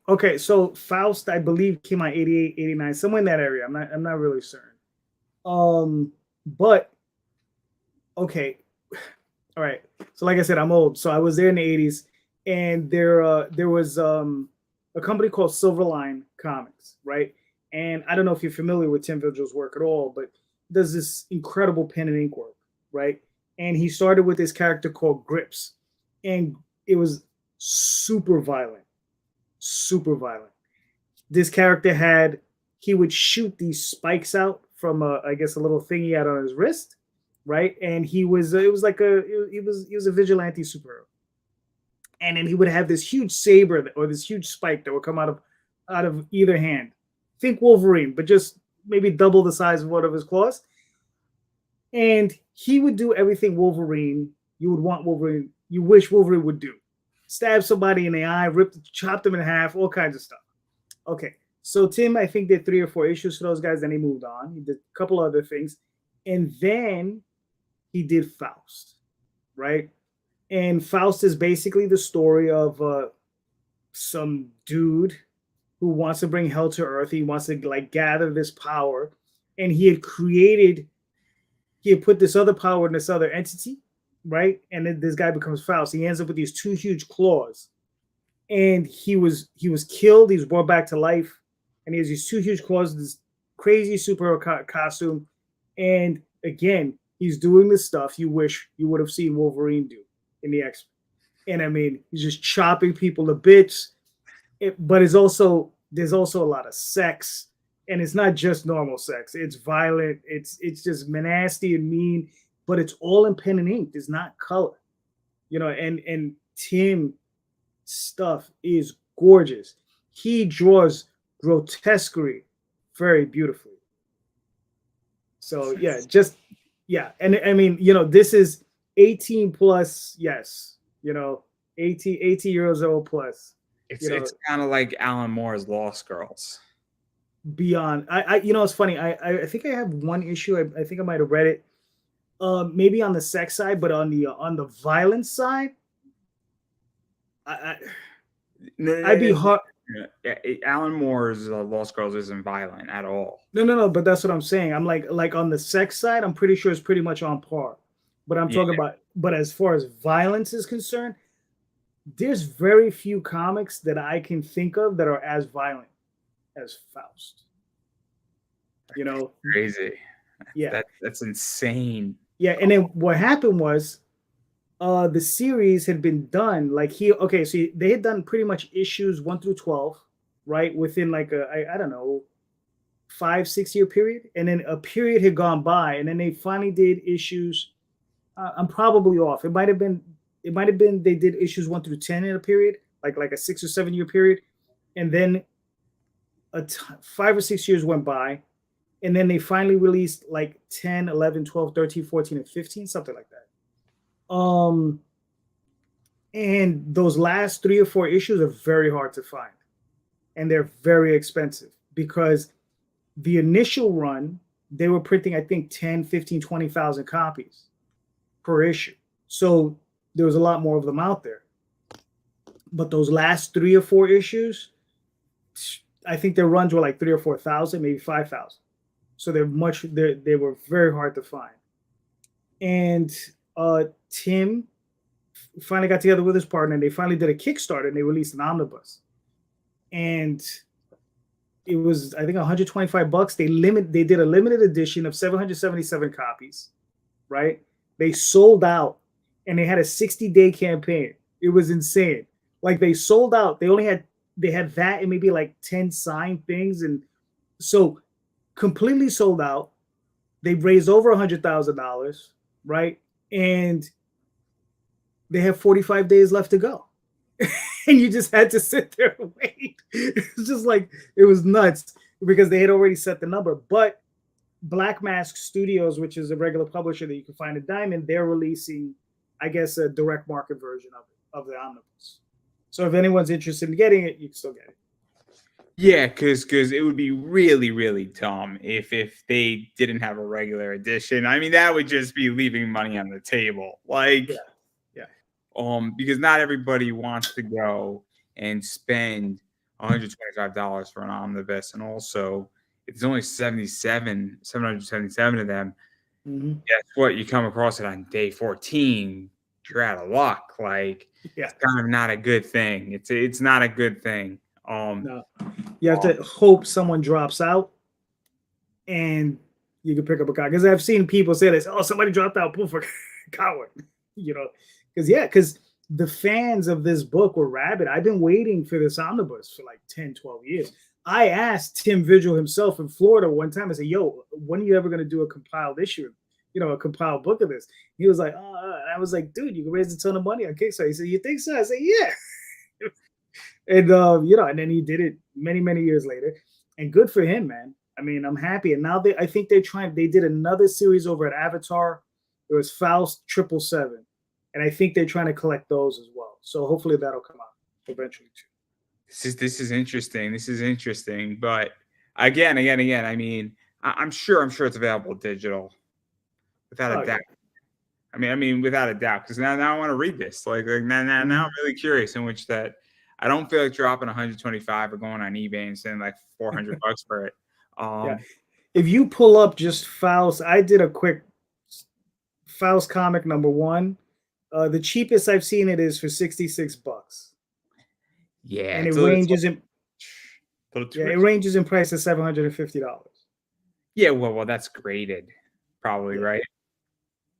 Okay, so Faust, I believe, came out 88, 89, somewhere in that area. I'm not really certain. But okay, all right. So like I said, I'm old. So I was there in the 80s, and there was a company called Silverline Comics, right? And I don't know if you're familiar with Tim Vigil's work at all, but he does this incredible pen and ink work, right? And he started with this character called Grips, and it was super violent, super violent. This character had he would shoot these spikes out from I guess a little thing he had on his wrist, right? And he was it was like a he was a vigilante superhero. and then he would have this huge saber or this huge spike that would come out of either hand. Think Wolverine, but just maybe double the size of one of his claws. And he would do everything Wolverine you would want Wolverine, you wish Wolverine would do. Stab somebody in the eye, chop them in half, all kinds of stuff. Okay, so Tim, I think, did 3 or 4 issues for those guys. Then he moved on. He did a couple other things, and then he did Faust, right? And Faust is basically the story of some dude who wants to bring hell to earth. He wants to like gather this power, and he had put this other power in this other entity, right? And then this guy becomes Faust. He ends up with these 2 huge claws, and he was killed. He was brought back to life, and he has these 2 huge claws, this crazy superhero costume, and again, he's doing the stuff you wish you would have seen Wolverine do in the X-Men. And I mean, he's just chopping people to bits. But there's also a lot of sex, and it's not just normal sex. It's violent. It's just nasty and mean, but it's all in pen and ink. It's not color, And Tim stuff is gorgeous. He draws grotesquerie very beautifully. So and I mean, this is 18 plus, yes, 18 years old plus. It's kind of like Alan Moore's Lost Girls. Beyond, it's funny. I think I have one issue. I think I might have read it. Maybe on the sex side, but on the violence side, I'd be hard. Yeah, Alan Moore's Lost Girls isn't violent at all. No. But that's what I'm saying. I'm like on the sex side, I'm pretty sure it's pretty much on par. But I'm talking about. But as far as violence is concerned, there's very few comics that I can think of that are as violent as Faust. Crazy. Yeah, that's insane. Yeah, and then what happened was, the series had been done so they had done pretty much issues 1 through 12, right, within like I don't know, 5-6 year period, and then a period had gone by, and then they finally did issues. I'm probably off. It might have been they did issues 1 through 10 in a period, like a 6 or 7 year period, and then 5 or 6 years went by, and then they finally released like 10, 11, 12, 13, 14, and 15, something like that. And those last 3 or 4 issues are very hard to find, and they're very expensive because the initial run, they were printing, I think, 10, 15, 20,000 copies per issue. So there was a lot more of them out there. But those last 3 or 4 issues, I think their runs were like 3,000 or 4,000, maybe 5,000. So they were very hard to find. And Tim finally got together with his partner, and they finally did a Kickstarter, and they released an omnibus. And it was, I think, $125. They did a limited edition of 777 copies, right? They sold out, and they had a 60-day campaign. It was insane. Like, they sold out. They had that and maybe like 10 signed things, and so completely sold out. They raised over $100,000, right? And they have 45 days left to go. And you just had to sit there and wait. It's just like, it was nuts because they had already set the number. But Black Mask Studios, which is a regular publisher that you can find at Diamond, they're releasing, I guess, a direct market version of the omnibus. So if anyone's interested in getting it, you can still get it. Yeah, because it would be really, really dumb if they didn't have a regular edition. I mean, that would just be leaving money on the table. Like, yeah. Because not everybody wants to go and spend $125 for an omnibus, and also if there's only 777 of them, guess what? You come across it on day 14, you're out of luck. Like, it's kind of not a good thing. It's not a good thing. No, you have to hope someone drops out, and you can pick up a copy. Because I've seen people say this: "Oh, somebody dropped out, poof, for coward," because the fans of this book were rabid. I've been waiting for this omnibus for like 10, 12 years. I asked Tim Vigil himself in Florida one time. I said, "Yo, when are you ever going to do a compiled issue?" a compiled book of this. He was like, and I was like, dude, you can raise a ton of money on Kickstarter. He said, you think so? I said, yeah. And and then he did it many years later, and good for him, man. I mean, I'm happy. And now I think they did another series over at Avatar. It was Faust 777, and I think they're trying to collect those as well. So hopefully that'll come out eventually too. This is interesting. This is interesting. But again. I mean, I'm sure it's available digital without Oh a doubt. yeah. I mean, without a doubt. Because now I want to read this. Now I'm really curious. In which that I don't feel like dropping 125 or going on eBay and spending like $400 for it. Yeah. Um, If you pull up just Faust, I did a quick Faust comic #1. The cheapest I've seen it is for $66, yeah, and it it's a ranges in little yeah, too it expensive. ranges in price to $750. Yeah, well, that's graded, probably, Yeah, right?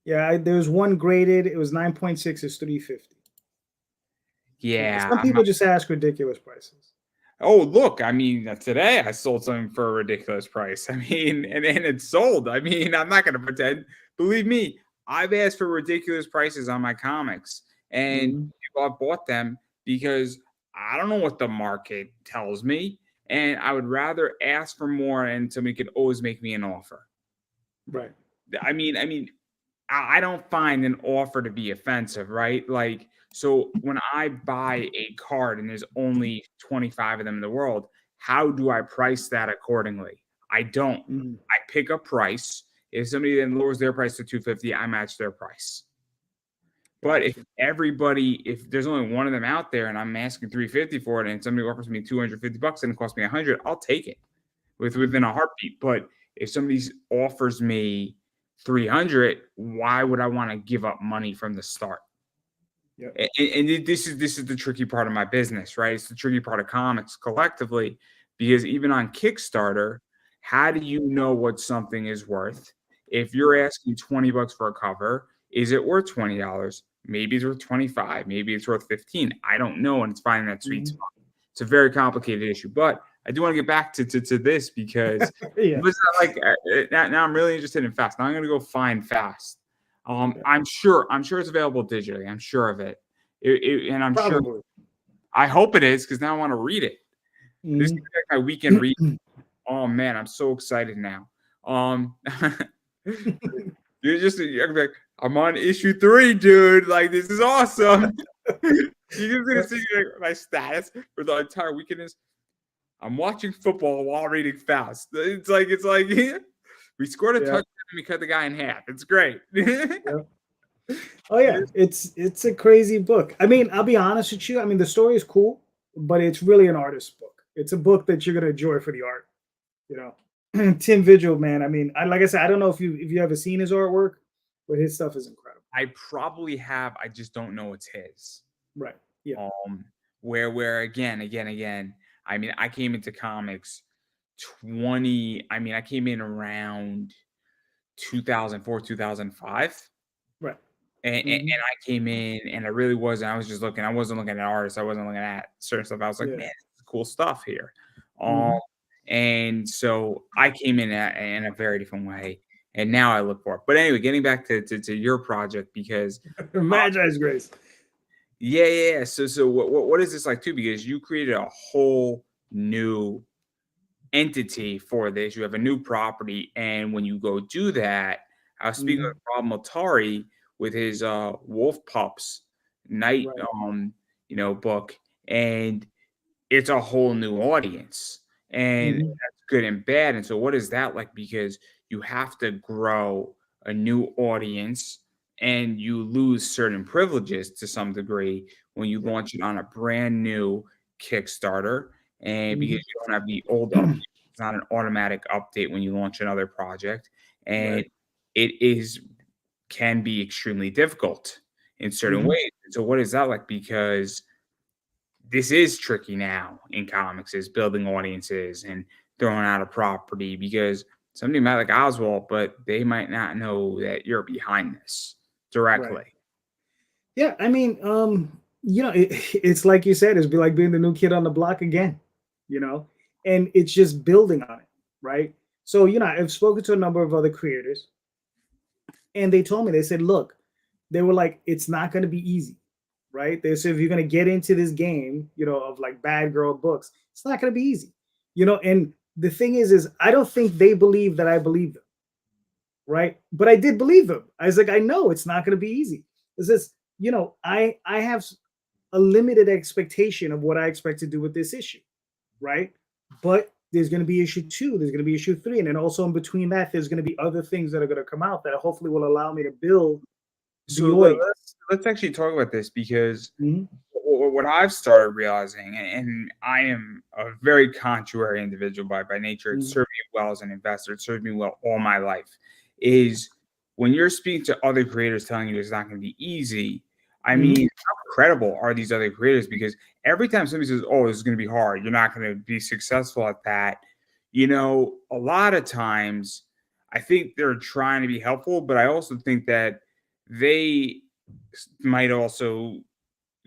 yeah. There's one graded. It was 9.6. It's 350. Yeah, Some people just ask ridiculous prices. oh, look, I mean, today I sold something for a ridiculous price. I mean, and it's sold. I mean, I'm not going to pretend. Believe me, I've asked for ridiculous prices on my comics, and Mhm. people have bought them because I don't know what the market tells me, and I would rather ask for more, and somebody could always make me an offer. Right. I don't find an offer to be offensive, right? Like, so when I buy a card and there's only 25 of them in the world, how do I price that accordingly? I don't. Mhm. I pick a price. If somebody then lowers their price to 250, I match their price. But Gotcha. if there's only one of them out there and I'm asking 350 for it and somebody offers me $250 and it costs me 100, I'll take it within a heartbeat. But if somebody offers me 300, why would I want to give up money from the start? Yep. And this is the tricky part of my business, right? It's the tricky part of comics collectively, because even on Kickstarter, how do you know what something is worth? If you're Right. asking $20 for a cover, is it worth $20? Maybe it's worth 25, maybe it's worth 15. I don't know, and it's finding that sweet Mhm. spot. It's a very complicated issue, but I do want to get back to this because Yeah. now I'm really interested in Fast. Now I'm going to go find Fast. Yeah. I'm sure it's available digitally. I'm sure of it. And I'm sure. Probably. I hope it is because now I want to read it. This is Mhm. like my weekend read. Oh man, I'm so excited now. Um, you're like, I'm on issue 3, dude. Like this is awesome. You're just gonna see like, my status for the entire weekend is I'm watching football while reading Faust. It's like we scored a Yeah. touchdown and we cut the guy in half. It's great. Yeah. Oh yeah, it's a crazy book. I mean, I'll be honest with you. I mean, the story is cool, but it's really an artist's book. It's a book that you're gonna enjoy for the art. You know, Tim Vigil, man. I mean, like I said, I don't know if you ever seen his artwork, but his stuff is incredible. I probably have. I just don't know it's his. Right. Yeah. Um, where again. I mean, I came into comics 20. I mean, I came in around 2004, 2005. Right. And Hmm. I came in and I really wasn't. I was just looking. I wasn't looking at artists. I wasn't looking at certain stuff. I was like, Yeah. man, this is cool stuff here. Um, Hmm. and so I came in a very different way. And now I look for it. But anyway, getting back to your project because Magi's Grace. yeah. So what is this like too? Because you created a whole new entity for this. You have a new property, and when you go do that, I was speaking Hmm. with Rob Motari with his Wolf Pups Night Right. book, and it's a whole new audience, and Hmm. that's good and bad. And so, what is that like? Because you have to grow a new audience, and you lose certain privileges to some degree when you Right. launch it on a brand new Kickstarter, and because Hmm. you don't have the old update, it's not an automatic update when you launch another project, and Right. it is can be extremely difficult in certain Hmm. ways. So, what is that like? Because this is tricky now in comics is building audiences and throwing out a property because somebody might like Oswald, but they might not know that you're behind this Right. directly. Yeah. I mean, it's like you said, it's be like being the new kid on the block again. You know, and it's just building on it, right? So I've spoken to a number of other creators, And they told me, they said, look, they were like, it's not going to be easy, right? They said, if you're going to get into this game, of like bad girl books, it's not going to be easy, And the thing is I don't think they believe that I believe them, right? But I did believe them. I was like, I know it's not going to be easy. It's just, I have a limited expectation of what I expect to do with this issue, right? But there's going to be issue 2, there's going to be issue 3, and then also in between that, there's going to be other things that are going to come out that hopefully will allow me to build So the audience. let's actually talk about this because Mhm, what I've started realizing, and I am a very contrary individual by nature. It mhm, served me well as an investor. It served me well all my life. Is when you're speaking to other creators telling you it's not going to be easy. I mhm, mean, how credible are these other creators? Because every time somebody says, "Oh, this is going to be hard," you're not going to be successful at that. A lot of times, I think they're trying to be helpful, but I also think that they might also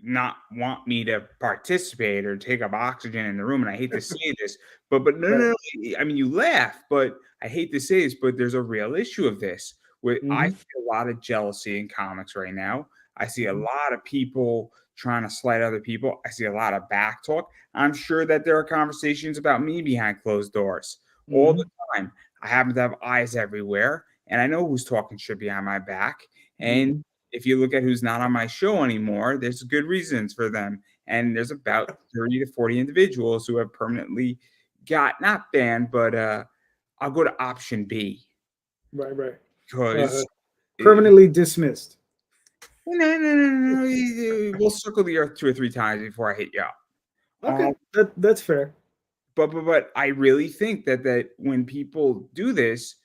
not want me to participate or take up oxygen in the room. And I hate to say this, but no, right. no, no. I mean, you laugh, but I hate to say this, but there's a real issue of this where I Mhm, see a lot of jealousy in comics right now. I see a mhm, lot of people trying to slight other people. I see a lot of back talk. I'm sure that there are conversations about me behind closed doors all the mhm, time. I happen to have eyes everywhere, and I know who's talking shit behind my back. And mhm. if you look at who's not on my show anymore, there's good reasons for them. And there's about 30 to 40 individuals who have permanently got not banned, but I'll go to option B Right, right. Uh, because it, permanently dismissed. no, no, no, no, we'll circle the earth 2 or 3 times before I hit you up. Okay, Um, that's fair. but I really think that when people do this,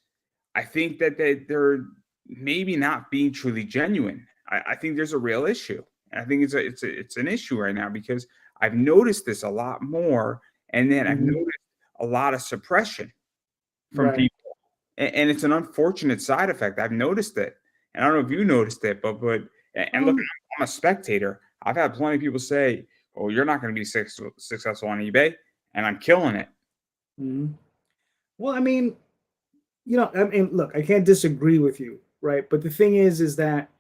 I think that they're maybe not being truly genuine. I think there's a real issue. And I think it's an issue right now because I've noticed this a lot more, and then I've Mhm, noticed a lot of suppression from right. people, and it's an unfortunate side effect. I've noticed it, and I don't know if you noticed it, but look, Um, I'm a spectator. I've had plenty of people say, "Oh, you're not going to be successful on eBay," and I'm killing it. mhm. Well, I mean, look, I can't disagree with you, right? But the thing is that,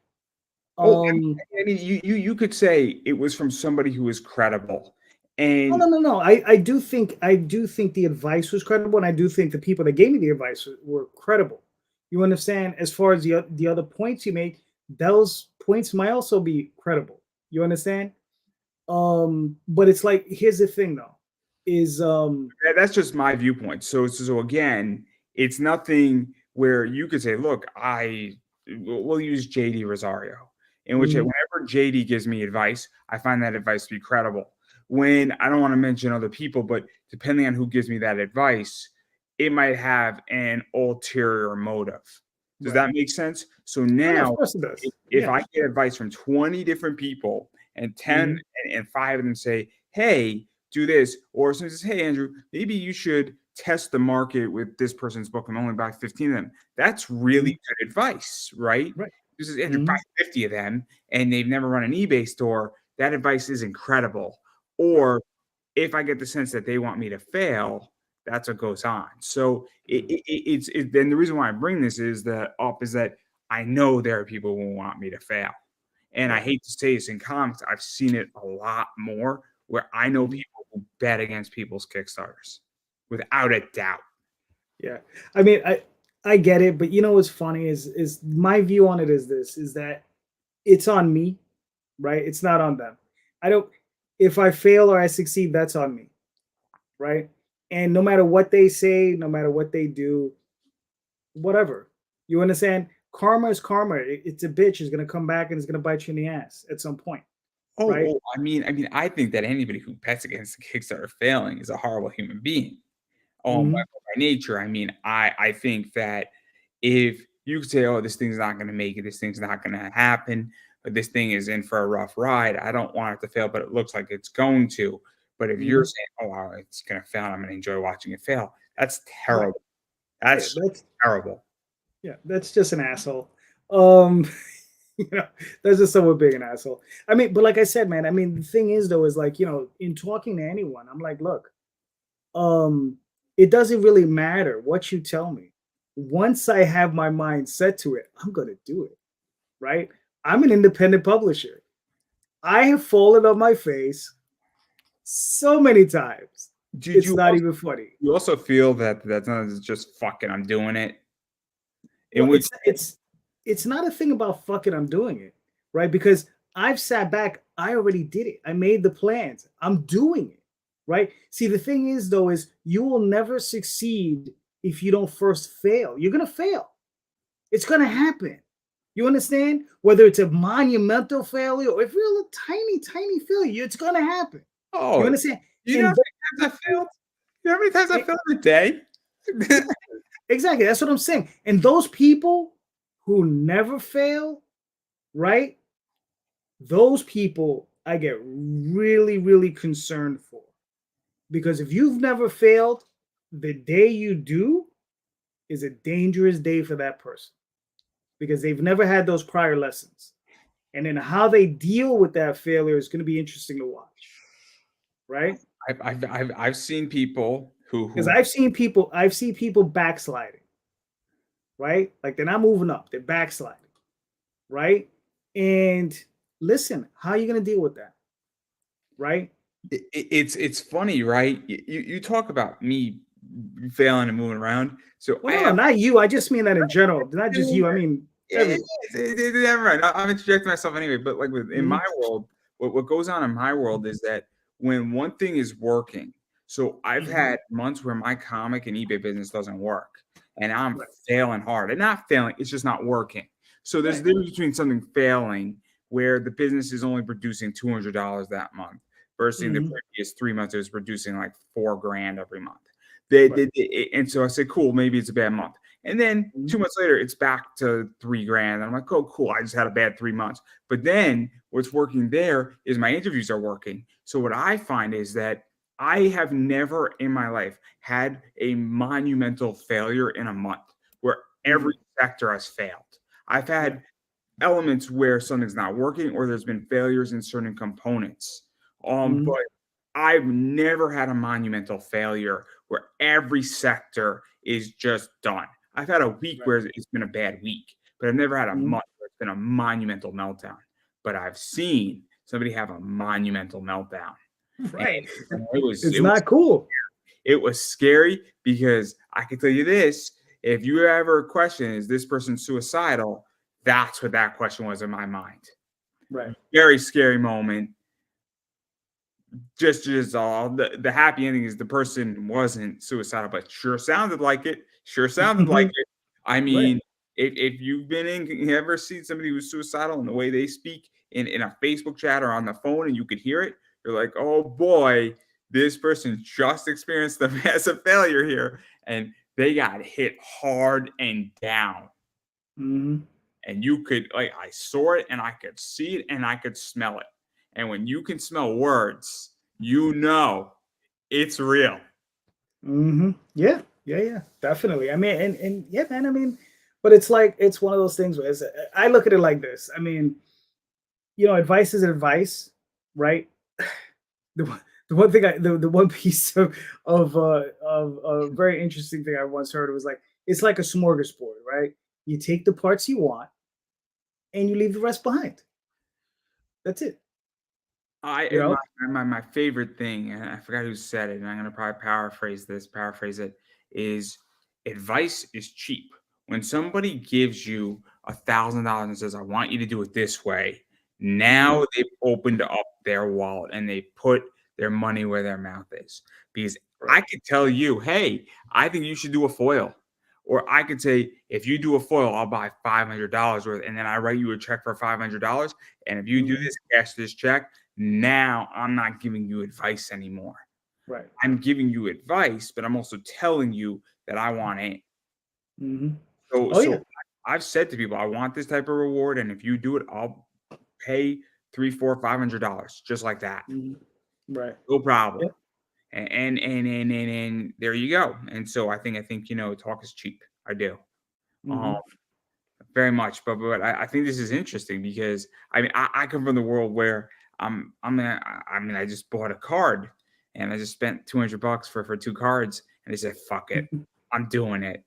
Oh, um, I mean, you could say it was from somebody who is credible, no, no, and no, no. I do think the advice was credible, and I do think the people that gave me the advice were credible. You understand? As far as the other points you made, those points might also be credible. You understand? But it's like, here's the thing though, is that's just my viewpoint. So again, it's nothing where you could say, "Look, we'll use JD Rosario," in which mhm, whenever JD gives me advice, I find that advice to be credible. When I don't want to mention other people, but depending on who gives me that advice, it might have an ulterior motive. Does right. that make sense? So No, no, of now, course it does. if Yeah. I get advice from 20 different people and 10 Mhm, and 5 of them say, "Hey, do this," or someone says, "Hey, Andrew, maybe you should test the market with this person's book and only buy 15 of them." That's really mhm, good advice, right? right. This is Andrew, buy Mhm, 50 of them and they've never run an eBay store. That advice is incredible. right. Or if I get the sense that they want me to fail, that's what goes on. So Mhm, then the reason why I bring this is that I know there are people who want me to fail. And I right. hate to say this in comics, I've seen it a lot more where I know Mhm. people who bet against people's Kickstarters without a doubt. Yeah. I mean, I get it, but what's funny is my view on it is this, is that it's on me, right? It's not on them. I don't If I fail or I succeed, that's on me, right? And no matter what they say, no matter what they do, whatever. You understand? Karma is karma. It's a bitch. It's gonna come back and it's gonna bite you in the ass at some point, right? I think that anybody who bets against the Kickstarter failing is a horrible human being. Hmm. By nature, I think that if you could say, "Oh, this thing's not gonna make it, this thing's not gonna happen, but this thing is in for a rough ride. I don't want it to fail, but it looks like it's going to." But if you're Hmm. saying, "Oh, wow, it's gonna fail, and I'm gonna enjoy watching it fail," that's Right. terrible. Yeah. That's terrible. That's just an asshole. Um, you know, that's just someone being an asshole. I mean, but like I said, man, I mean, the thing is though, is like, in talking to anyone, I'm like, look, um, it doesn't really matter what you tell me. once I have my mind set to it, I'm going to do it, right? I'm an independent publisher. I have fallen on my face so many times. Did It's not even funny. you also feel that that's not just fucking I'm doing it? In Well, which it's not a thing about fucking I'm doing it, right? Because I've sat back, I already did it. I made the plans. I'm doing it, right? See, the thing is though is you will never succeed if you don't first fail. You're going to fail. It's going to happen. You understand? Whether it's a monumental failure or if you're a tiny failure, it's going to happen. You oh, understand? you know how And many times I failed? You know how many times I failed in a day? exactly. That's what I'm saying. And those people who never fail, right? Those people I get really concerned for. Because if you've never failed, the day you do is a dangerous day for that person because they've never had those prior lessons. And then how they deal with that failure is going to be interesting to watch, right? I've seen people Because who I've seen people backsliding, right? Like they're not moving up, they're backsliding, right? And listen, how are you going to deal with that, right? it's funny, right? You talk about me failing and moving around. So Well, I no, have not you. I just mean that in general, not just you. I mean yeah, everyone. never mind. I'm interjecting myself anyway, but like in Mhm. my world, what goes on in my world is that when one thing is working, so I've Mhm. had months where my comic and eBay business doesn't work, and I'm Right, failing hard, and not failing, it's just not working. So there's a right. difference between something failing where the business is only producing $200 that month versus the Mhm. previous 3 months it was producing like 4 grand every month. Right. And so I said, cool, maybe it's a bad month. And then Mhm. 2 months later, it's back to 3 grand. And I'm like, oh, cool. I just had a bad 3 months. But then what's working there is my interviews are working. So what I find is that I have never in my life had a monumental failure in a month where every Mhm. sector has failed. I've had Right. elements where something's not working or there's been failures in certain components. But Mhm. I've never had a monumental failure where every sector is just done. I've had a week Right. where it's been a bad week, but I've never had a Mhm. month where it's been a monumental meltdown. But I've seen somebody have a monumental meltdown, and Right. it was It's it was not cool. it was scary because I can tell you this: if you ever question is this person suicidal, that's what that question was in my mind. Right. Very scary moment. Just all the happy ending is the person wasn't suicidal, but sure sounded like it. Sure sounded like it. I Right. mean, if you've been in, you ever seen somebody who's suicidal and the way they speak in a Facebook chat or on the phone, and you could hear it, you're like, oh boy, this person just experienced a massive failure here, and they got hit hard and down. Mhm. And you could like I saw it and I could see it and I could smell it. And when you can smell words, you know it's real. Yeah. Yeah. Definitely. I mean, and yeah, man. I mean, but it's like it's one of those things where I look at it like this. I mean, advice is advice, right? The one thing the one piece of a very interesting thing I once heard was like it's like a smorgasbord, right? You take the parts you want and you leave the rest behind. That's it. I You know? my favorite thing, and I forgot who said it, and I'm gonna probably paraphrase it, is advice is cheap. When somebody gives you $1,000 and says, I want you to do it this way, Mhm. now they've opened up their wallet and they put their money where their mouth is. Because I Right. could tell you, hey, I think you should do a foil. Or I could say, if you do a foil, I'll buy $500 worth, and then I write you a check for $500. And if you do Mhm. this, cash this check, now I'm not giving you advice anymore. Right. I'm giving you advice, but I'm also telling you that I want in. Mhm. So Oh, yeah. so I've said to people, I want this type of reward, and if you do it, I'll pay 3, 4, $500 just like that. Mhm. Right. No problem. Yeah. And there you go. And so I think talk is cheap. I do. Um, Mhm. very much. But I think this is interesting because I mean I come from the world where I just bought a card and I just spent $200 for 2 cards and I said fuck it, Mhm. I'm doing it.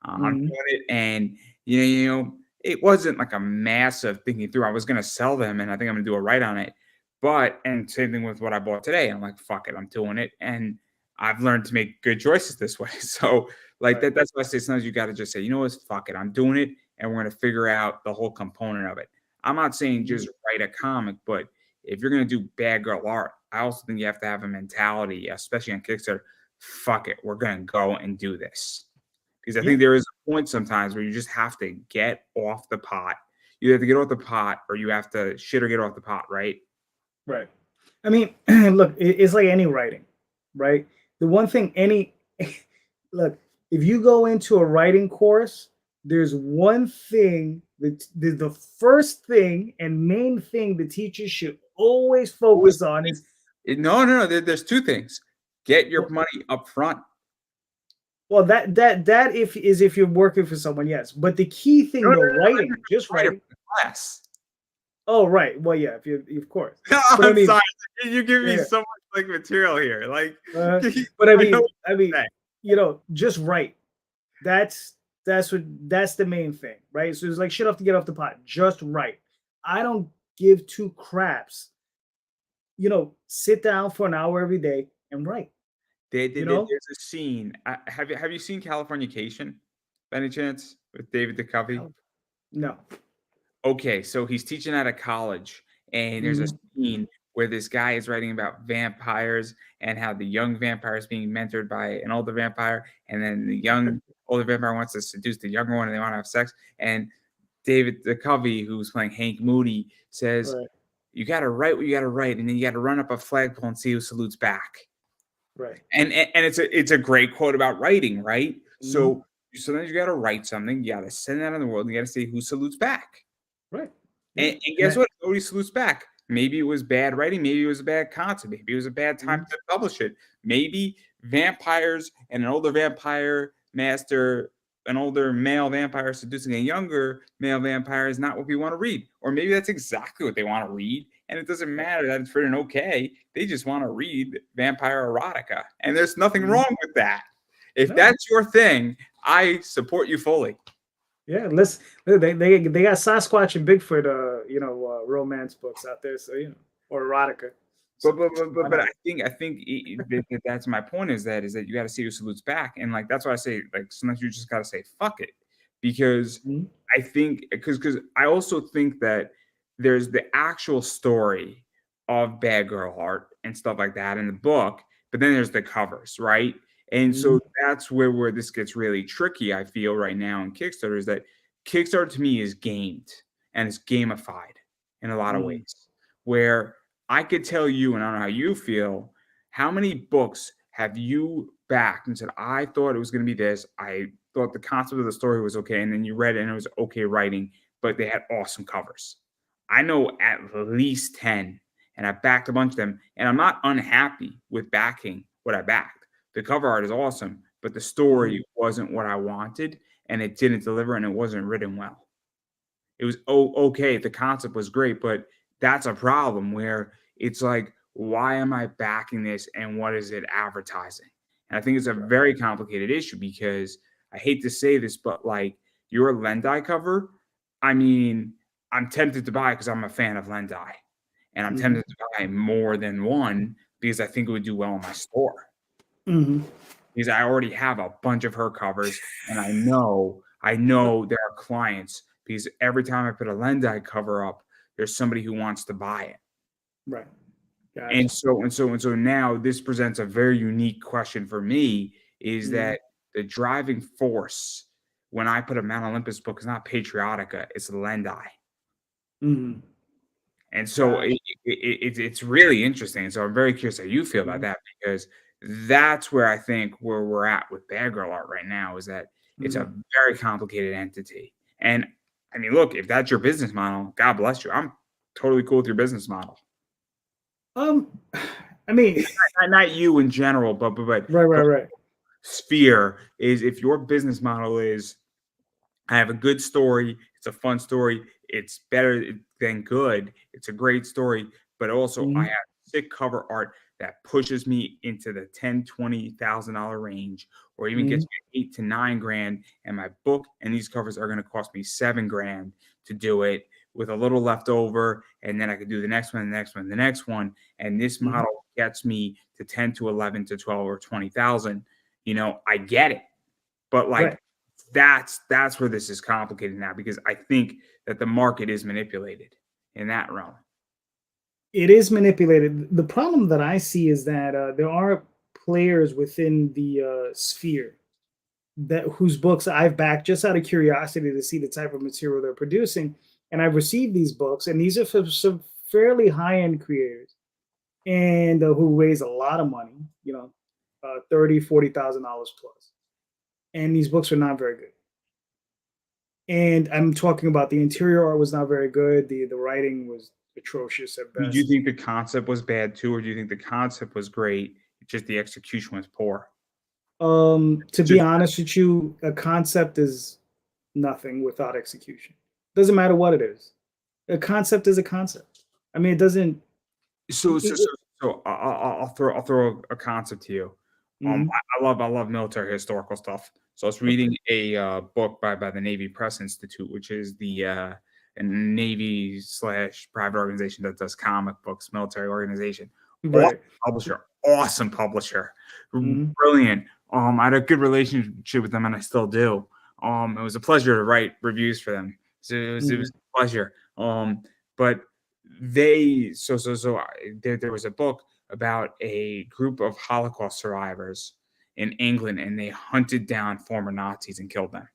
I'm Mhm. doing it, and it wasn't like a massive thinking through. I was gonna sell them, and I think I'm gonna do a write on it. But and same thing with what I bought today. I'm like, fuck it, I'm doing it, and I've learned to make good choices this way. So like Right. that's why I say sometimes you got to just say, you know what, fuck it, I'm doing it, and we're gonna figure out the whole component of it. I'm not saying Mhm. just write a comic, but if you're gonna do bad girl art, I also think you have to have a mentality, especially on Kickstarter. Fuck it, we're gonna go and do this. Because I Yeah. think there is a point sometimes where you just have to get off the pot. You have to get off the pot, or you have to shit or get off the pot, right? Right. I mean, look, it's like any writing, right? The one thing any look, if you go into a writing course, there's one thing that the first thing and main thing the teacher should always Always, focus on is no, no, no. There's two things. Get your well, money up front. well that if you're working for someone, yes. But the key No, thing no, though, no, no, writing, you're just a writer writing. for the class. Oh, right. Well, yeah, if you of course. No, But I I'm mean, sorry. You give me yeah. so much like material here. Like, Uh, but I know what I mean, you're saying. just write. That's that's the main thing, right? So it's like shit off to get off the pot. Just write. I don't give two craps. Sit down for an hour every day and write. You know? There's a scene. Have you seen Californication by any chance with David Duchovny? Hell, no. Okay, so he's teaching at a college, and there's a Mhm. scene where this guy is writing about vampires and how the young vampire is being mentored by an older vampire, and then the young older vampire wants to seduce the younger one, and they want to have sex. And David Duchovny, who's playing Hank Moody, says, Right. "You got to write what you got to write, and then you got to run up a flagpole and see who salutes back." Right. And it's a great quote about writing, right? Mhm. So sometimes you got to write something, you got to send that in the world, and you got to see who salutes back. Right. Yeah. And And guess that what? Nobody salutes back. Maybe it was bad writing. Maybe it was a bad concept. Maybe it was a bad time mhm. to publish it. Maybe vampires and an older vampire master, an older male vampire seducing a younger male vampire is not what we want to read. Or maybe that's exactly what they want to read. And it doesn't matter that it's written okay. They just want to read vampire erotica. And there's nothing Mhm. wrong with that. If No. that's your thing, I support you fully. Yeah, they got Sasquatch and Bigfoot romance books out there, so or erotica. But So but but why but but not? I think that's my point is that you gotta see who salutes back, and, like, that's why I say, like, sometimes you just gotta say, "Fuck it," because Mhm. I think because I also think that there's the actual story of Bad Girl Art and stuff like that in the book, but then there's the covers, right? And so Mhm. that's where this gets really tricky, I feel, right now in Kickstarter, is that Kickstarter to me is gamed, and it's gamified in a lot of Mhm. ways, where I could tell you, and I don't know how you feel, how many books have you backed and said, I thought it was going to be this. I thought the concept of the story was okay. And then you read it and it was okay writing, but they had awesome covers. I know at least 10, and I backed a bunch of them. And I'm not unhappy with backing what I backed. The cover art is awesome, but the Mhm. story wasn't what I wanted, and it didn't deliver, and it wasn't written well. It was okay. The concept was great, but that's a problem where it's like, why am I backing this and what is it advertising? And I think it's a Right. very complicated issue because I hate to say this, but like your Lendai cover, I mean, I'm tempted to buy because I'm a fan of Lendai, and I'm Mhm. tempted to buy more than one because I think it would do well in my store Mhm. because I already have a bunch of her covers, and I know there are clients because every time I put a Lendai cover up, there's somebody who wants to buy it. Right. And Gotcha. so now this presents a very unique question for me is Mhm. that the driving force when I put a Mount Olympus book is not Patriotica, it's Lendai. Mhm. And so Gotcha. it's really interesting. So I'm very curious how you feel about Mhm. that because that's where I think where we're at with Bad Girl Art right now is that it's a Mhm. very complicated entity. And I mean, look, if that's your business model, God bless you. I'm totally cool with your business model. Um, I mean, Not you in general, but right, right, the right. sphere is if your business model is I have a good story. It's a fun story. It's better than good. It's a great story, but also I Mhm. have sick cover art that pushes me into the 10, $20,000 range, or even gets Mhm. me 8 to 9 grand, and my book and these covers are going to cost me 7 grand to do it with a little left over, and then I could do the next one, the next one, the next one, and this Mhm. model gets me to 10 to 11 to 12 or 20,000. I get it, but Right. like that's where this is complicated now, because I think that the market is manipulated in that realm. It is manipulated. The problem that I see is that there are players within the sphere that whose books I've backed just out of curiosity to see the type of material they're producing, and I've received these books, and these are for some fairly high end creators and who raise a lot of money, 30, $40,000 plus, and these books are not very good. And I'm talking about the interior art was not very good. The writing was atrocious at Do you best. think the concept was bad too, or do you think the concept was great, just the execution was poor? To be Just honest with you, a concept is nothing without execution. Doesn't matter what it is. A concept is a concept. I mean, it doesn't. so so so so I'll throw a concept to you. Mhm. I love military historical stuff. So I was Okay. reading a book by the Navy Press Institute, which is the a Navy slash private organization that does comic books, military organization. Awesome Right. awesome publisher, Mhm. brilliant. I had a good relationship with them, and I still do. It was a pleasure to write reviews for them. So it was Mhm. a pleasure. But they so there was a book about a group of Holocaust survivors in England, and they hunted down former Nazis and killed them.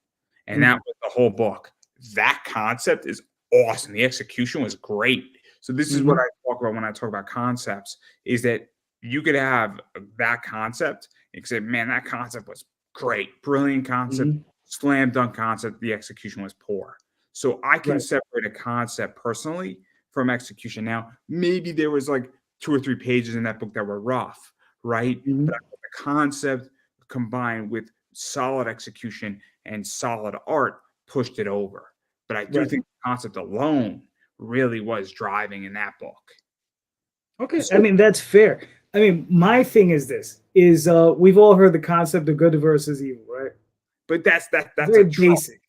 And that Mhm. was the whole book. That concept is awesome. The execution was great. So this is what Mhm. I talk about when I talk about concepts, is that you could have that concept and say, man, that concept was great, brilliant concept, Mhm. slam dunk concept. The execution was poor. So I can Right. separate a concept personally from execution. Now, maybe there was like 2 or 3 pages in that book that were rough, right? But Mhm. the concept combined with solid execution and solid art pushed it over. But I do Right. think the concept alone really was driving in that book. Okay. I So, mean, that's fair. I mean, my thing is this: is we've all heard the concept of good versus evil, right? but that's a Very trope. basic.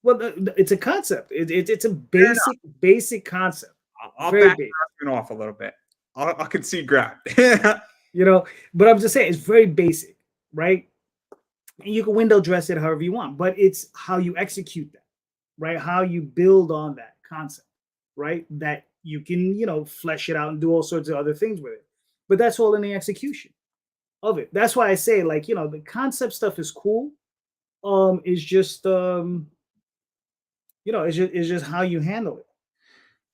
Well, it's a concept. It's a Fair enough. basic concept. I'll Very back basic. your argument off a little bit. I'll concede ground. You know, but I'm just saying it's very basic, right? And you can window dress it however you want, but it's how you execute that, right? How you build on that concept, right? That you can, flesh it out and do all sorts of other things with it. But that's all in the execution of it. That's why I say, like, the concept stuff is cool. Is just it's just how you handle it.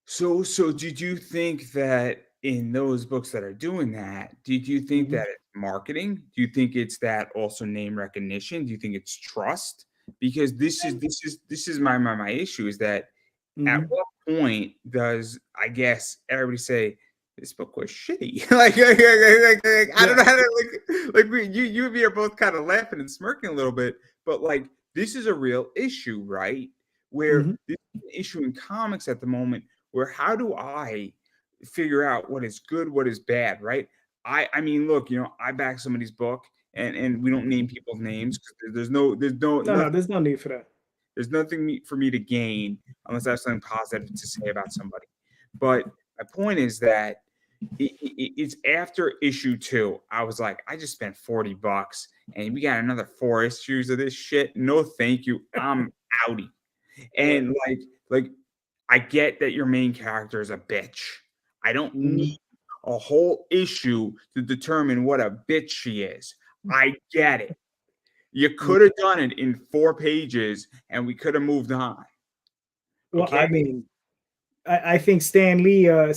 So did you think that in those books that are doing that, did you think Mhm. that it's marketing? Do you think it's that also name recognition? Do you think it's trust? Because this is my issue, is that at Mhm. what point does, I guess, everybody say this book was shitty? Like, I don't Yeah. know how to, you and me are both kind of laughing and smirking a little bit, but like this is a real issue, right? Where Mhm. this is an issue in comics at the moment, where how do I figure out what is good, what is bad, right? I mean, look, I back somebody's book, and we don't name people's names because there's no No, no, nothing there's no need for that. there's nothing for me to gain unless I have something positive to say about somebody. But my point is that it's after issue 2. I was like, I just spent $40 and we got another 4 issues of this shit. No, thank you. I'm outie. Right. And like I get that your main character is a bitch. I don't Mhm. need a whole issue to determine what a bitch she is. I get it. You Mhm. could have done it in 4 pages and we could have moved on. Well, Okay. I mean, I think Stan Lee, I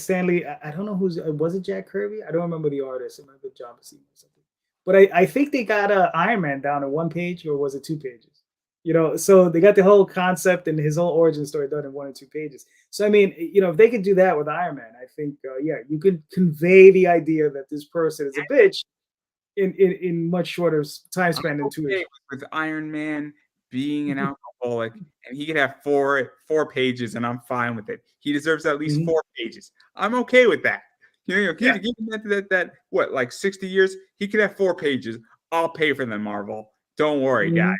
don't know who's was it Jack Kirby? I don't remember the artist. It might have been John Buscema or something. But I think they got Iron Man down in 1 page, or was it 2 pages? So they got the whole concept and his whole origin story done in 1 or 2 pages. So I mean, if they could do that with Iron Man, I think yeah, you could convey the idea that this person is a bitch in much shorter time I'm span than two okay issues. with Iron Man being an alcoholic, and he could have four pages, and I'm fine with it. He deserves at least Mhm. 4 pages. I'm okay with that. Give, Yeah. give him that what, like 60 years. He could have 4 pages. I'll pay for them, Marvel. Don't worry, guys.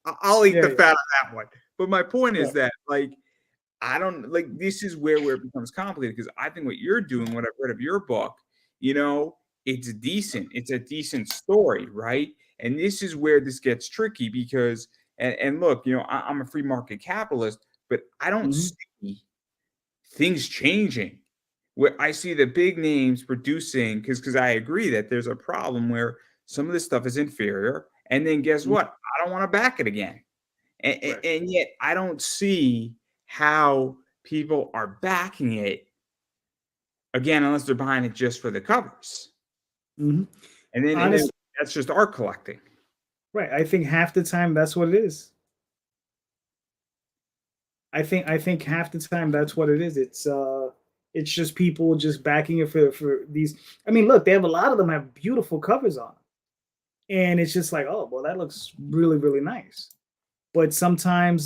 Hmm. I'll eat Yeah. the Yeah. fat on that one. But my point is Right. that, like, I don't like, this is where it becomes complicated, because I think what you're doing, what I've read of your book, you know, it's decent. It's a decent story, right? And this is where this gets tricky because, and look, I'm a free market capitalist, but I don't Hmm. see things changing. Where I see the big names producing, because I agree that there's a problem where some of this stuff is inferior, and then guess what? I don't want to back it again. And, and, Right. and yet I don't see how people are backing it again unless they're buying it just for the covers. Hmm. And then Honest. that's just art collecting. Right. I think half the time that's what it is. I think half the time that's what it is. It's just people just backing it for these. I mean, look, they have a lot of them have beautiful covers on, and it's just like, oh, well, that looks really really nice. But sometimes,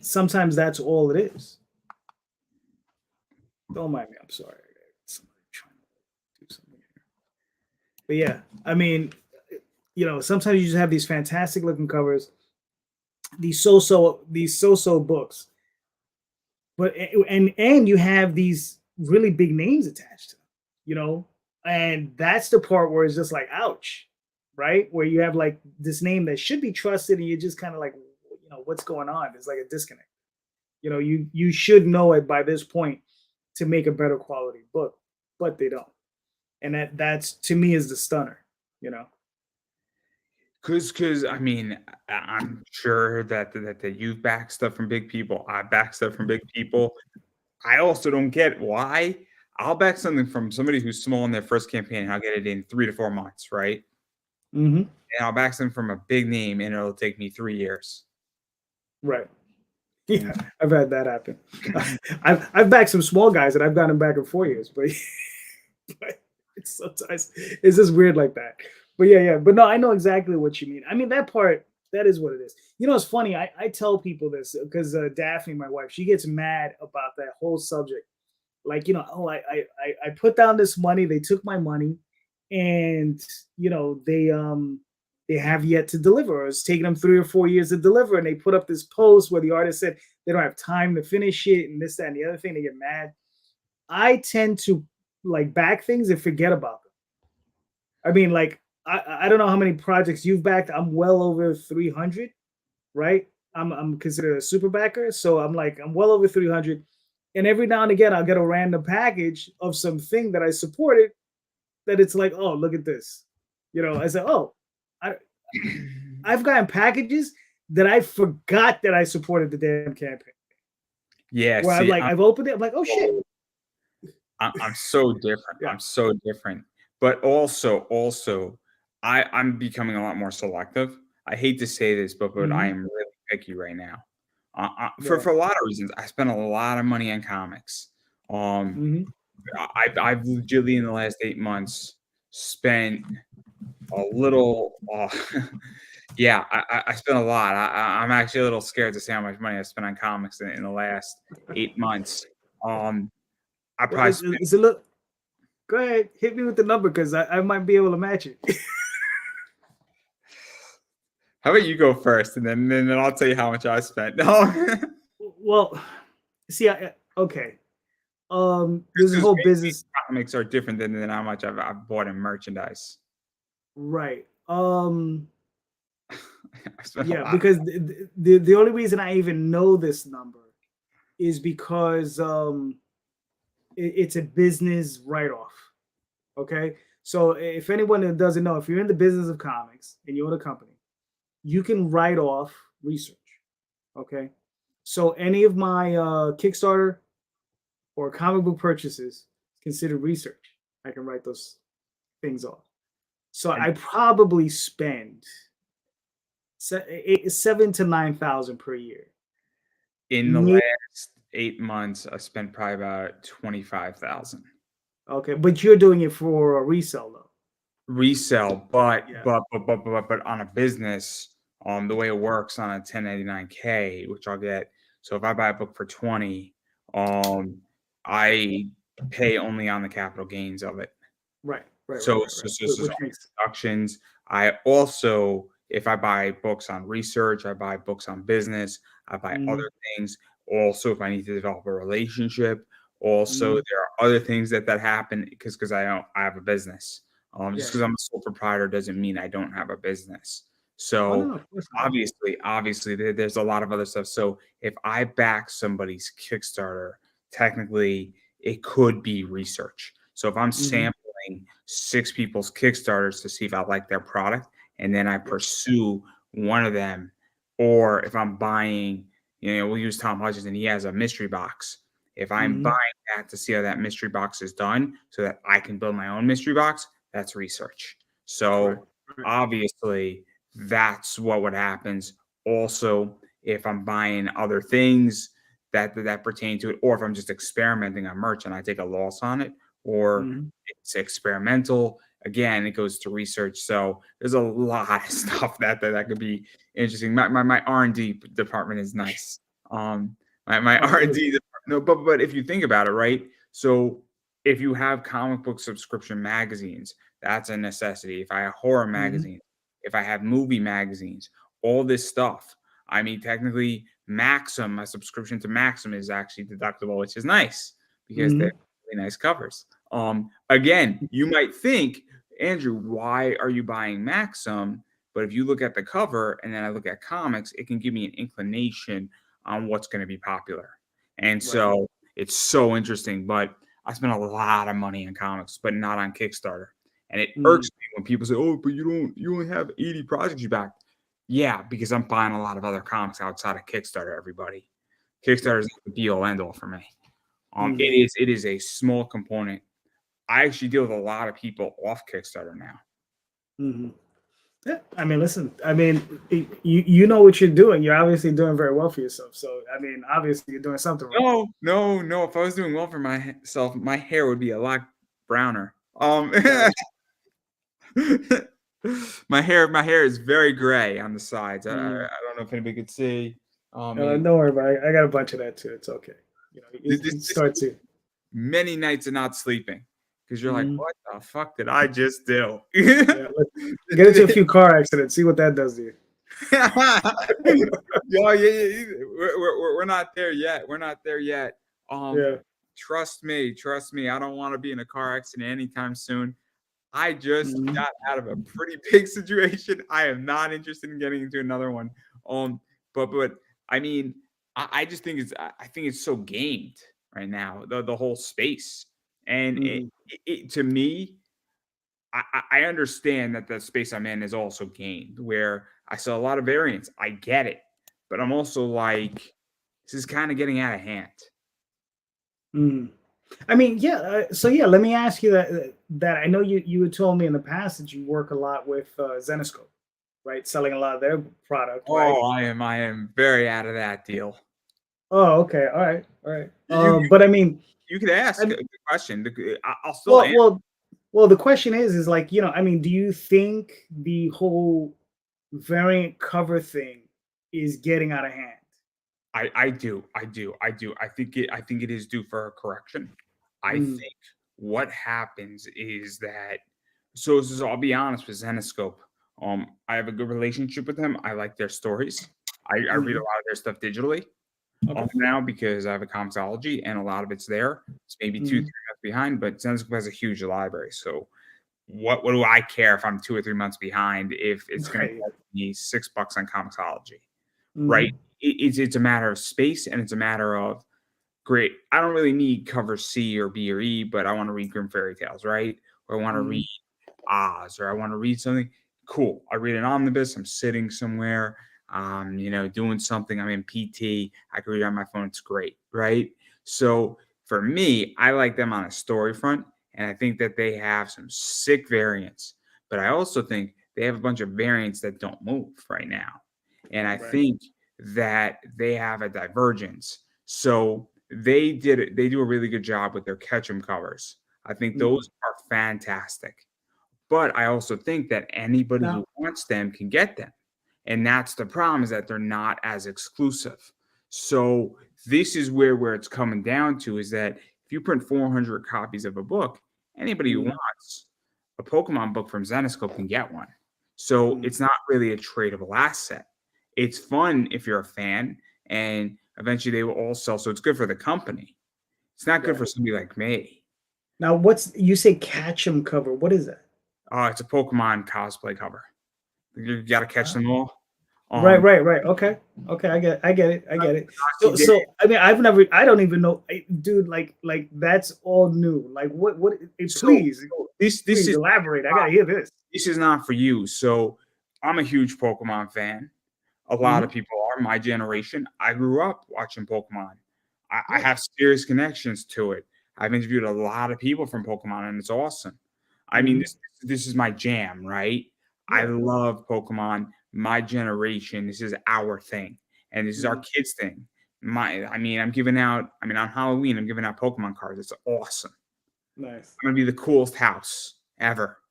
sometimes that's all it is. Don't mind me. I'm sorry. Somebody trying to do something here. But yeah, I mean, sometimes you just have these fantastic looking covers, these so-so books, but and you have these really big names attached to them, you know, and that's the part where it's just like, ouch, right? Where you have like this name that should be trusted, and you're just kind of like, what's going on? There's like a disconnect. You should know it by this point to make a better quality book, but they don't, and that's to me is the stunner, you know. Because I mean, I'm sure that you've backed stuff from big people. I back stuff from big people. I also don't get why. I'll back something from somebody who's small in their first campaign, and I'll get it in 3 to 4 months, right? Hmm. And I'll back something from a big name, and it'll take me 3 years. Right. You Yeah, know, I've had that happen. I've backed some small guys that I've gotten back in 4 years, but, but it's just weird like that. But yeah, yeah. But no, I know exactly what you mean. I mean, that part, that is what it is. It's funny. I tell people this because Daphne, my wife, she gets mad about that whole subject. Like, oh, I put down this money. They took my money, and they have yet to deliver. It's taken them 3 or 4 years to deliver, and they put up this post where the artist said they don't have time to finish it, and this, that, and the other thing. They get mad. I tend to like back things and forget about them. I mean, like, I don't know how many projects you've backed. I'm well over 300, right? I'm considered a super backer, so I'm well over 300. And every now and again, I'll get a random package of something that I supported. That it's like, oh, look at this. I said, oh, I I've gotten packages that I forgot that I supported the damn campaign. yeah. Where I'm See, like, I've opened it, I'm like, oh shit. I'm so different. Yeah. I'm so different. But also, I'm becoming a lot more selective. I hate to say this, but I Hmm. am really picky right now. For Right. a lot of reasons. I spent a lot of money on comics. Um, Hmm. I've legitimately in the last 8 months spent a little. Yeah, I spent a lot. I'm actually a little scared to say how much money I spent on comics in the last 8 months. Um, I Well, probably spent. it's a look. Go ahead, hit me with the number because I might be able to match it. How about you go first, and then I'll tell you how much I spent. No, Well, see, okay. There's this because whole business, comics are different than how much I've bought in merchandise. right? I spent a Yeah, lot. because the only reason I even know this number is because it's a business write off. Okay, so if anyone that doesn't know, if you're in the business of comics and you own a company, you can write off research. Okay, so any of my Kickstarter or comic book purchases considered research. I can write those things off. So And I probably spend 7 to 9 thousand per year. in the Me- last 8 months, I spent probably about 25,000 Okay, but you're doing it for a resale though. resell. But Yeah. but but but on a business, the way it works on a 1099K, which I'll get. So if I buy a book for 20, I pay only on the capital gains of it. Right, right, right, So right, so right. so so so Which makes deductions. I also, if I buy books on research, I buy books on business, I buy mhm, other things. Also, if I need to develop a relationship, also mhm. there are other things that happen because I have a business. Just Yeah, because yeah. I'm a sole proprietor doesn't mean I don't have a business. Oh, no, So no, of course not. obviously there's a lot of other stuff. So if I back somebody's Kickstarter, technically it could be research. So if I'm Mhm. sampling 6 people's Kickstarters to see if I like their product, and then I Yeah. pursue one of them, or if I'm buying, we'll use Tom Hutchins and he has a mystery box. If I'm Mhm. buying that to see how that mystery box is done so that I can build my own mystery box, that's research. Right, So right. obviously that's what would happens. Also, if I'm buying other things that pertain to it, or if I'm just experimenting on merch and I take a loss on it, or Mhm. it's experimental. Again, it goes to research. So there's a lot of stuff that could be interesting. My R&D department is nice. My Oh, really? R&D no, but if you think about it, right? So if you have comic book subscription magazines, that's a necessity. If I have horror Mhm. magazines, if I have movie magazines, all this stuff. I mean, technically, Maxim, my subscription to Maxim is actually deductible, which is nice because they're Mhm. really nice covers. Again, you might think, Andrew, why are you buying Maxim? But if you look at the cover and then I look at comics, it can give me an inclination on what's going to be popular. And Right. so it's so interesting. But I spent a lot of money on comics, but not on Kickstarter. And it Mhm. irks me when people say, "Oh, but you only have 80 projects you backed." Yeah, because I'm buying a lot of other comics outside of Kickstarter, everybody. Kickstarter Right. is not the be all end all for me. Mhm. It is a small component. I actually deal with a lot of people off Kickstarter now. Mhm. Yeah. I mean, listen. I mean, you know what you're doing. You're obviously doing very well for yourself. So, I mean, obviously, you're doing something right. No, no, no. If I was doing well for myself, my hair would be a lot browner. Gotcha. My hair is very gray on the sides. Mm. I don't know if anybody could see. Don't worry about it. I got a bunch of that too. It's okay. This It starts here. many nights of not sleeping because you're like, Mhm. what the fuck did I just do? Yeah. Get into a few car accidents. See what that does to you. Yeah, yeah. We're not there yet. We're not there yet. Um, Yeah. trust me. I don't want to be in a car accident anytime soon. I just Mhm. got out of a pretty big situation. I am not interested in getting into another one. Um, but I mean, I just think I think it's so gamed right now, the whole space. And Mhm. to me, I understand that the space I'm in is also gamed, where I saw a lot of variants. I get it, but I'm also like, this is kind of getting out of hand. Mhm. I mean, yeah. So yeah, let me ask you that I know you had told me in the past that you work a lot with Zenoscope, right? Selling a lot of their product, right? Oh, I am very out of that deal. Oh, okay. All right. All right. You But I mean, you could I ask a mean, good question. I'll still well, answer. well, well. The question is like, I mean, do you think the whole variant cover thing is getting out of hand? I do. I think it is due for a correction. I Mm, think what happens is that I'll be honest with Zenoscope. I have a good relationship with them. I like their stories. I read a hmm. lot of their stuff digitally Okay. now because I have a comiXology and a lot of it's there. It's maybe two, 3 Mm, months behind, but Zenoscope has a huge library. So what do I care if I'm 2 or 3 months behind if it's going to right. cost me $6 on comiXology, right? Hmm. It's a matter of space and it's a matter of great. I don't really need cover C or B or E, but I want to read Grim Fairy Tales, right? Or I want to Hmm. read Oz, or I want to read something cool. I read an omnibus. I'm sitting somewhere, doing something. I'm in PT. I can read on my phone. It's great, right? So for me, I like them on a story front, and I think that they have some sick variants. But I also think they have a bunch of variants that don't move right now, and I Right. think that they have a divergence. So they do a really good job with their Ketchum covers. I think Hmm. those are fantastic. But I also think that anybody who Now, wants them can get them. And that's the problem, is that they're not as exclusive. So this is where it's coming down to is that if you print 400 copies of a book, anybody who Mm, wants a Pokemon book from Zenescope can get one. So mm, it's not really a tradable asset. It's fun if you're a fan, and eventually they will all sell. So it's good for the company. It's not good right. for somebody like me. Now, what's you say catch 'em cover? What is that? It's a Pokemon cosplay cover. You got to catch them all. Right, Um, right, right. Okay. Okay, I get it. I get it. So Nazi Day. so I mean, I don't even know, dude, like that's all new. Like So, please, so this please is elaborate. I gotta hear this. not for you. So I'm a huge Pokemon fan. A lot Hmm. of people are my generation. I grew up watching Pokemon. I Right. have serious connections to it. I've interviewed a lot of people from Pokemon, and it's awesome. I mean, Hmm. this is my jam, right? I Yeah. love Pokemon. My generation. This is our thing, and this is our Hmm. kids' thing. I mean, I'm giving out. I mean, on Halloween, I'm giving out Pokemon cards. It's awesome. Nice. I'm gonna be the coolest house ever.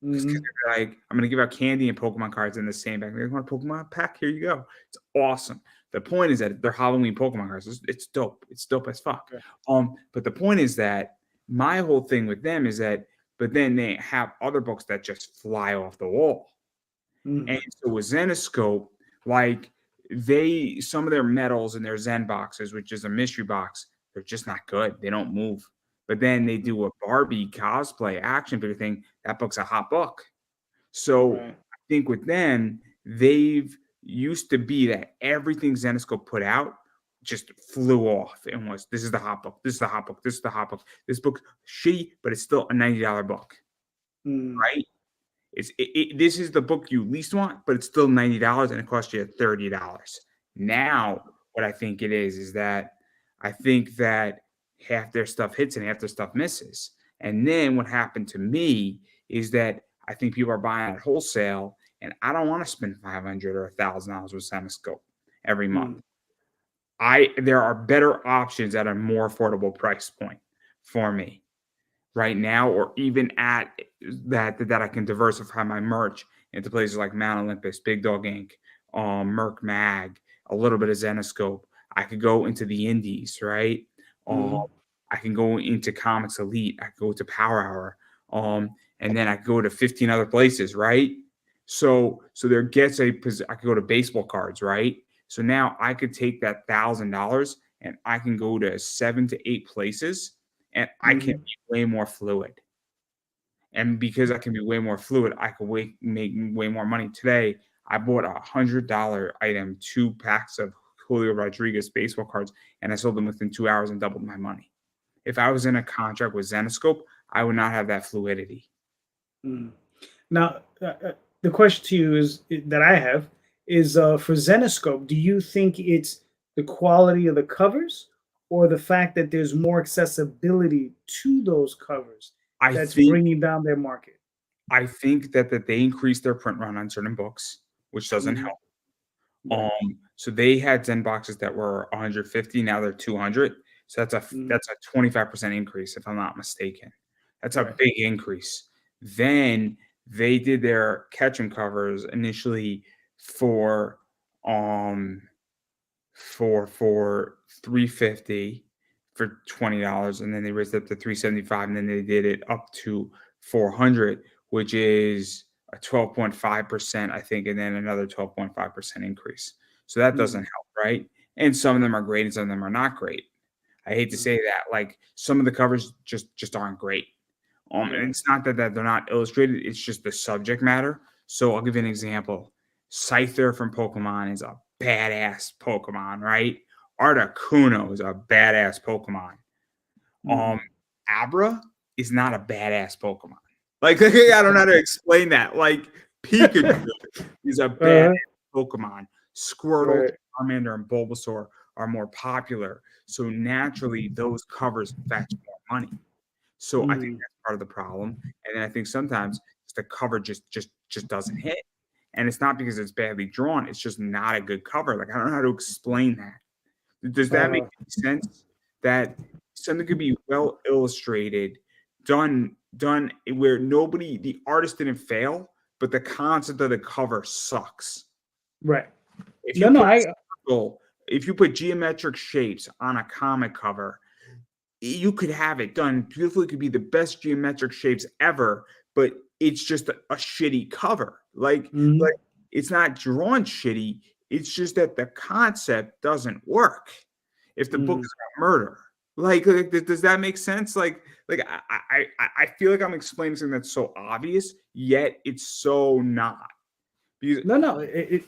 Because Hmm. like, I'm gonna give out candy and Pokemon cards in the same bag. You want a Pokemon pack? Here you go. It's awesome. The point is that they're Halloween Pokemon cards. It's dope. It's dope as fuck. Okay. But the point is that my whole thing with them is that, but then they have other books that just fly off the wall. Mm. And so with Zenoscope, like some of their medals in their Zen boxes, which is a mystery box, they're just not good. They don't move. But then they do a Barbie cosplay action figure thing. That book's a hot book. So Right. I think with them, they've used to be that everything Zenoscope put out just flew off and was this is the hot book, this is the hot book, this is the hot book. This book's shitty, but it's still a $90 book, Mm. right? This is the book you least want, but it's still $90 and it costs you $30. Now, what I think it is that I think that half their stuff hits and half their stuff misses. And then what happened to me is that I think people are buying at wholesale, and I don't want to spend 500 or $1,000 with Cinescope every month. Mm. There are better options at a more affordable price point for me right now, or even at that I can diversify my merch into places like Mount Olympus, Big Dog Inc., Merc Mag, a little bit of Zenoscope. I could go into the indies, right? Um, Mm. I can go into Comics Elite. I could go to Power Hour, and then I could go to 15 other places, right? So there gets a. I could go to baseball cards, right? So now I could take that $1,000 and I can go to 7 to 8 places, and I can Mm. be way more fluid. And because I can be way more fluid, I can make way more money. Today, I bought $100 item, 2 packs of Julio Rodriguez baseball cards, and I sold them within 2 hours and doubled my money. If I was in a contract with Zenoscope, I would not have that fluidity. Mm. Now, the question to you that I have is for Zenoscope. Do you think it's the quality of the covers, or the fact that there's more accessibility to those covers I that's think bringing down their market? that they increased their print run on certain books, which doesn't Hmm. help. Right. So they had Zen boxes that were 150, now they're 200. So Mm. that's a 25% increase if I'm not mistaken. That's a Right. big increase. Then they did their catch and covers initially for um for 350 for $20, and then they raised it up to 375, and then they did it up to 400, which is a 12.5%, I think, and then another 12.5% increase. So that doesn't Mm. help, right? And some of them are great and some of them are not great. I hate to Mm. say that. Like some of the covers just aren't great. And Right. it's not that they're not illustrated, it's just the subject matter. So I'll give you an example. Scyther from Pokemon is a badass Pokemon, right? Articuno is a badass Pokemon. Mm. Um, Abra is not a badass Pokemon. Like I don't know how to explain that. Like Pikachu is a badass Uh, Pokemon. Squirtle, right. Charmander, and Bulbasaur are more popular. So naturally, those covers fetch more money. So I think Mm. that's part of the problem. And then I think sometimes the cover just doesn't hit. And it's not because it's badly drawn, it's just not a good cover. Like I don't know how to explain that. Does that make Uh, any sense? That something could be well illustrated, done where the artist didn't fail, but the concept of the cover sucks. right. If No, you no, put I. a circle if you put geometric shapes on a comic cover, you could have it done beautifully. It could be the best geometric shapes ever, but it's just a shitty cover. Mhm. Like it's not drawn shitty. It's just that the concept doesn't work. If the book Mhm. is about murder, does that make sense? I feel like I'm explaining something that's so obvious, yet it's so not. Because No, no,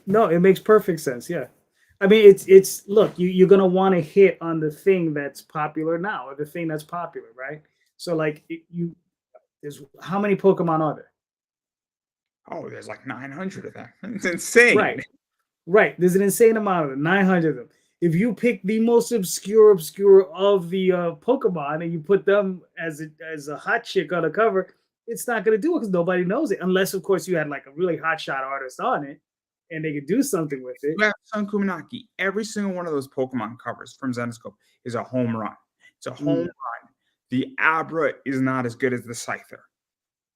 no, it makes perfect sense. Yeah, I mean, it's look, you're gonna want to hit on the thing that's popular now, or the thing that's popular, right? So like you, there's how many Pokemon are there? oh, there's like 900 of them. It's insane. Right, right. There's an insane amount of them, 900 of them. If you pick the most obscure of the Pokemon and you put them as a hot chick on a cover, it's not gonna do it because nobody knows it, unless of course you had like a really hot shot artist on it and they could do something with it. You have Sun Kuminaki. Every single one of those Pokemon covers from Zenoscope is a home run. It's a home Mm, run. The Abra is not as good as the Scyther.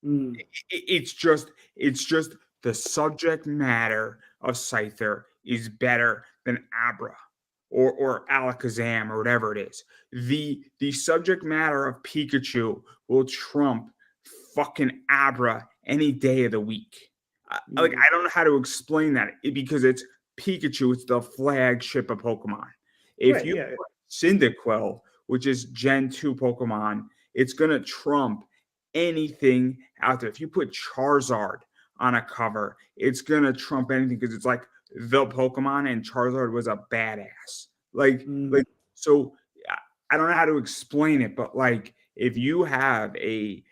mm, It's just the subject matter of Scyther is better than Abra or Alakazam or whatever it is. The subject matter of Pikachu will trump fucking Abra any day of the week. mm. I don't know how to explain that because it's Pikachu. It's the flagship of Pokemon. If Right, you yeah. put Cyndaquil, which is Gen 2 Pokemon, it's gonna trump anything out there. If you put Charizard on a cover, it's gonna trump anything because it's like the Pokemon, and Charizard was a badass. Mm, So I don't know how to explain it, but like if you have a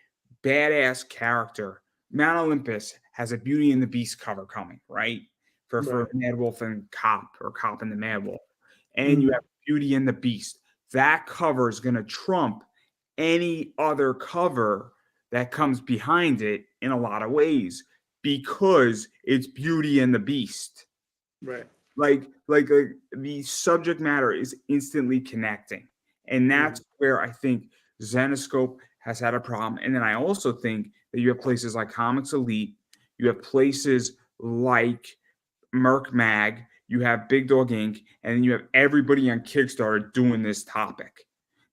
badass character, Mount Olympus has a Beauty and the Beast cover coming, right? For right. Mad Wolf and Cop, or Cop and the Mad Wolf. And you Mm, have Beauty and the Beast. That cover is gonna trump any other cover that comes behind it in a lot of ways because it's Beauty and the Beast. right. The subject matter is instantly connecting, and Mm, that's where I think Zenoscope has had a problem. And then I also think that you have places like Comics Elite, you have places like Merc Mag, you have Big Dog Inc., and then you have everybody on Kickstarter doing this topic.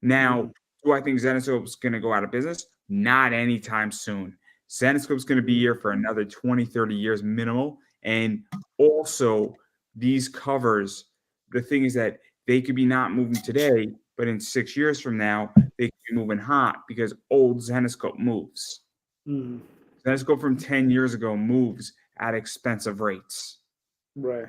Now, mm, do I think Zenoscope is going to go out of business? Not anytime soon. Zenoscope is going to be mm, here for another 20, 30 years minimal. And also, these covers, the thing is that they could be not moving today, but in 6 years from now, they could be moving hot because old Zenoscope moves. mm, Zenoscope from 10 years ago moves at expensive rates right.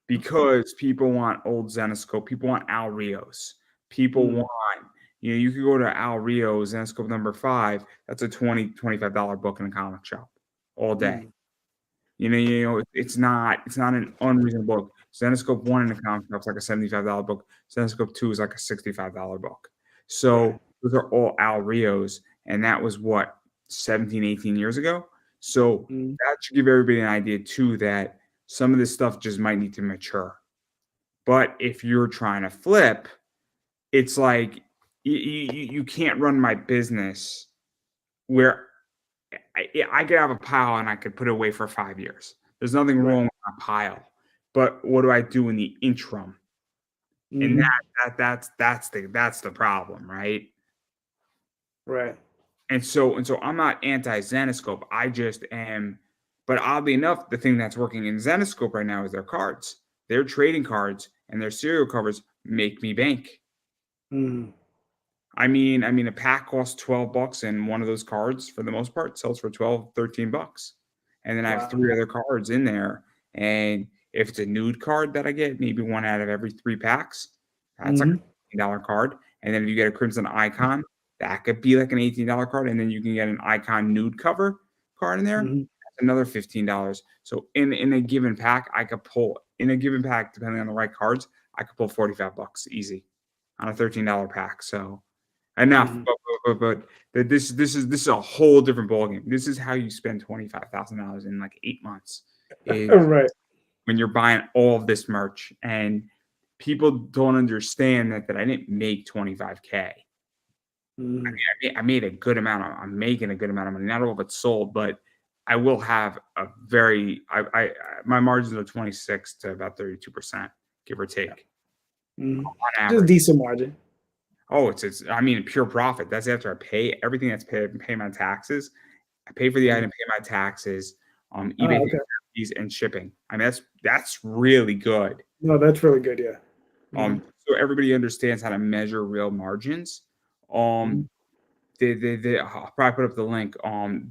because people want old Zenoscope. People want Al Rios. People Mm, want, you could go to Al Rio, Zenoscope number 5. That's a $20, $25 book in a comic shop all day. mm, It's not an unreasonable book. Zenoscope 1 in the comic shop is like a $75 book. Zenoscope 2 is like a $65 book. right. So those are all Al Rios, and that was what, 17, 18 years ago. So Mm, that should give everybody an idea too that some of this stuff just might need to mature. But if you're trying to flip, it's like you can't run my business where I could have a pile and I could put it away for 5 years. There's nothing right. wrong with a pile, but what do I do in the interim? And Hmm. that's the problem, right? Right. And so I'm not anti Zenoscope. I just am. But oddly enough, the thing that's working in Zenoscope right now is their cards. Their trading cards and their serial covers make me bank. Mm, I mean, a pack costs $12, and one of those cards, for the most part, sells for 12, $13. And then I have wow. 3 other cards in there. And if it's a nude card that I get, maybe one out of every 3 packs, that's like Hmm. a $15 card. And then if you get a Crimson Icon, that could be like an $18 card. And then you can get an Icon nude cover card in there. Hmm. That's another $15. So in a given pack, I could pull in a given pack, depending on the right cards, I could pull $45 easy on a $13 pack. So enough, Hmm. but this is a whole different ballgame. This is how you spend $25,000 in like 8 months. Is Right. when you're buying all of this merch, and people don't understand that I didn't make 25K. Mm, I made a good amount. I'm making a good amount of money. Not all of it's sold, but I will have a very. My margins are 26 to about 32%, give or take. Mhm. on Just average. decent margin. Oh, it's I mean, pure profit. That's after I pay everything that's paid, pay my taxes. I pay for the Mhm. item, pay my taxes, eBay Oh, okay. fees, and shipping. I mean, that's really good. No, that's really good. Yeah. Mhm. So everybody understands how to measure real margins. Um, Mhm. I'll probably put up the link.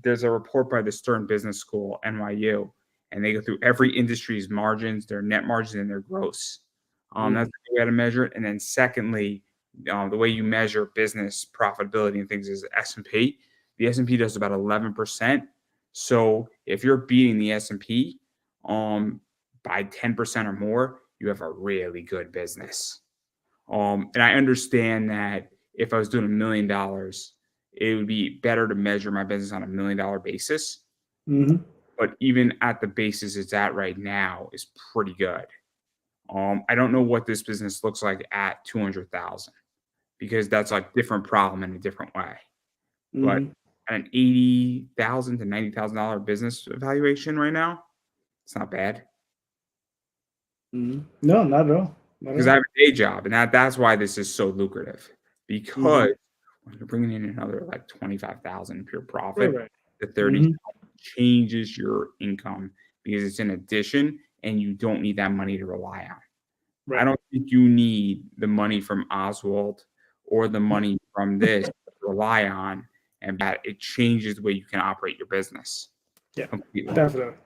There's a report by the Stern Business School, NYU, and they go through every industry's margins, their net margin, and their gross. That's Mhm. the way to measure it. And then secondly, the way you measure business profitability and things is S&P. The S&P does about 11%. So if you're beating the S&P um, by 10% or more, you have a really good business. And I understand that if I was doing $1 million, it would be better to measure my business on $1 million basis. Mhm. But even at the basis it's at right now is pretty good. I don't know what this business looks like at 200,000 because that's like different problem in a different way. But Mhm. an $80,000 to $90,000 business valuation right now, it's not bad Mhm. No, not at all. Not at because I all. have a day job, and that's why this is so lucrative Mhm. because when you're bringing in another like 25,000 in pure Right. profit, Right. the 30 Mhm. changes your income because it's an addition and you don't need that money to rely on. I Right. don't think you need the money from Oswald or the money from this to rely on, and that it changes the way you can operate your business Yeah. completely. Definitely.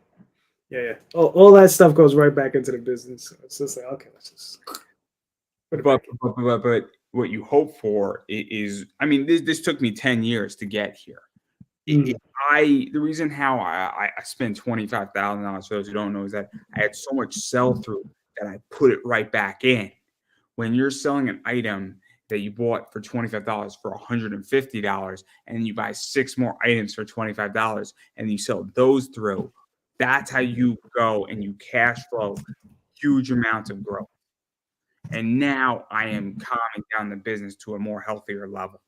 Yeah. Yeah. All that stuff goes right back into the business. So it's just like, okay, let's just put it But back but what you hope for is, I mean, this took me 10 years to get here. in. It Mhm. the reason how I spent $25,000, for those who don't know, is that I had so much sell through that I put it right back in. When you're selling an item that you bought for $25 for $150 and you buy 6 more items for $25 and you sell those through, that's how you go and you cash flow huge amounts of growth. And now I am calming down the business to a more healthier level.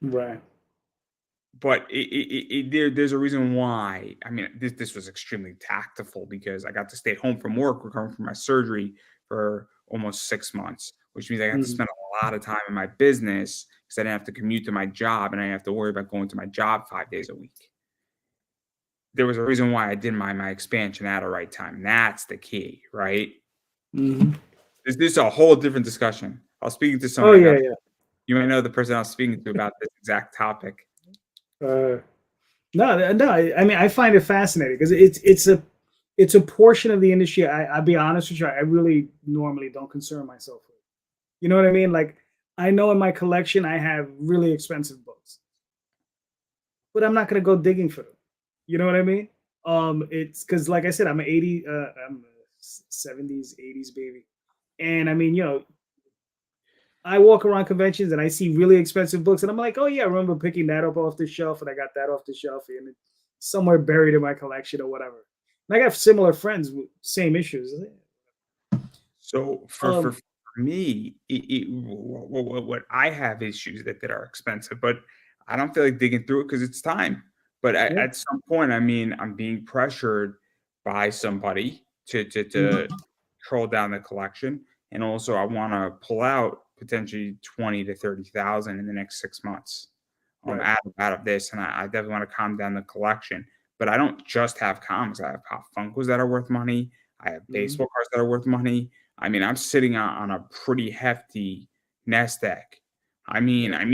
Right. But there's a reason why. I mean, this was extremely tactful because I got to stay home from work, recovering from my surgery for almost 6 months, which means I got to Mhm. spend a lot of time in my business because I didn't have to commute to my job and I didn't have to worry about going to my job 5 days a week. There was a reason why I did my expansion at a right time. That's the key, right? Mhm. This is a whole different discussion. I was speaking to Oh somebody yeah. about. Yeah. You might know the person I was speaking to about this exact topic. Uh, no. I mean, I find it fascinating because it's a portion of the industry. I'll be honest with you. I really normally don't concern myself with. You know what I mean? Like, I know in my collection I have really expensive books, but I'm not gonna go digging for them. You know what I mean? It's because, like I said, I'm a 70s, 80s baby, and I mean, I walk around conventions and I see really expensive books, and I'm like, oh yeah, I remember picking that up off the shelf, and I got that off the shelf, and it's somewhere buried in my collection or whatever. And I got similar friends with same issues. So Um, for me, what I have issues that are expensive, but I don't feel like digging through it because it's time. But yeah. at some point, I mean, I'm being pressured by somebody to Mhm. troll down the collection, and also I want to pull out potentially 20 to 30,000 in the next 6 months. Right. Out of this, and I definitely want to calm down the collection. But I don't just have comics. I have Pop Funkos that are worth money. I have Mhm. baseball cards that are worth money. I mean, I'm sitting on a pretty hefty nest egg. Yeah.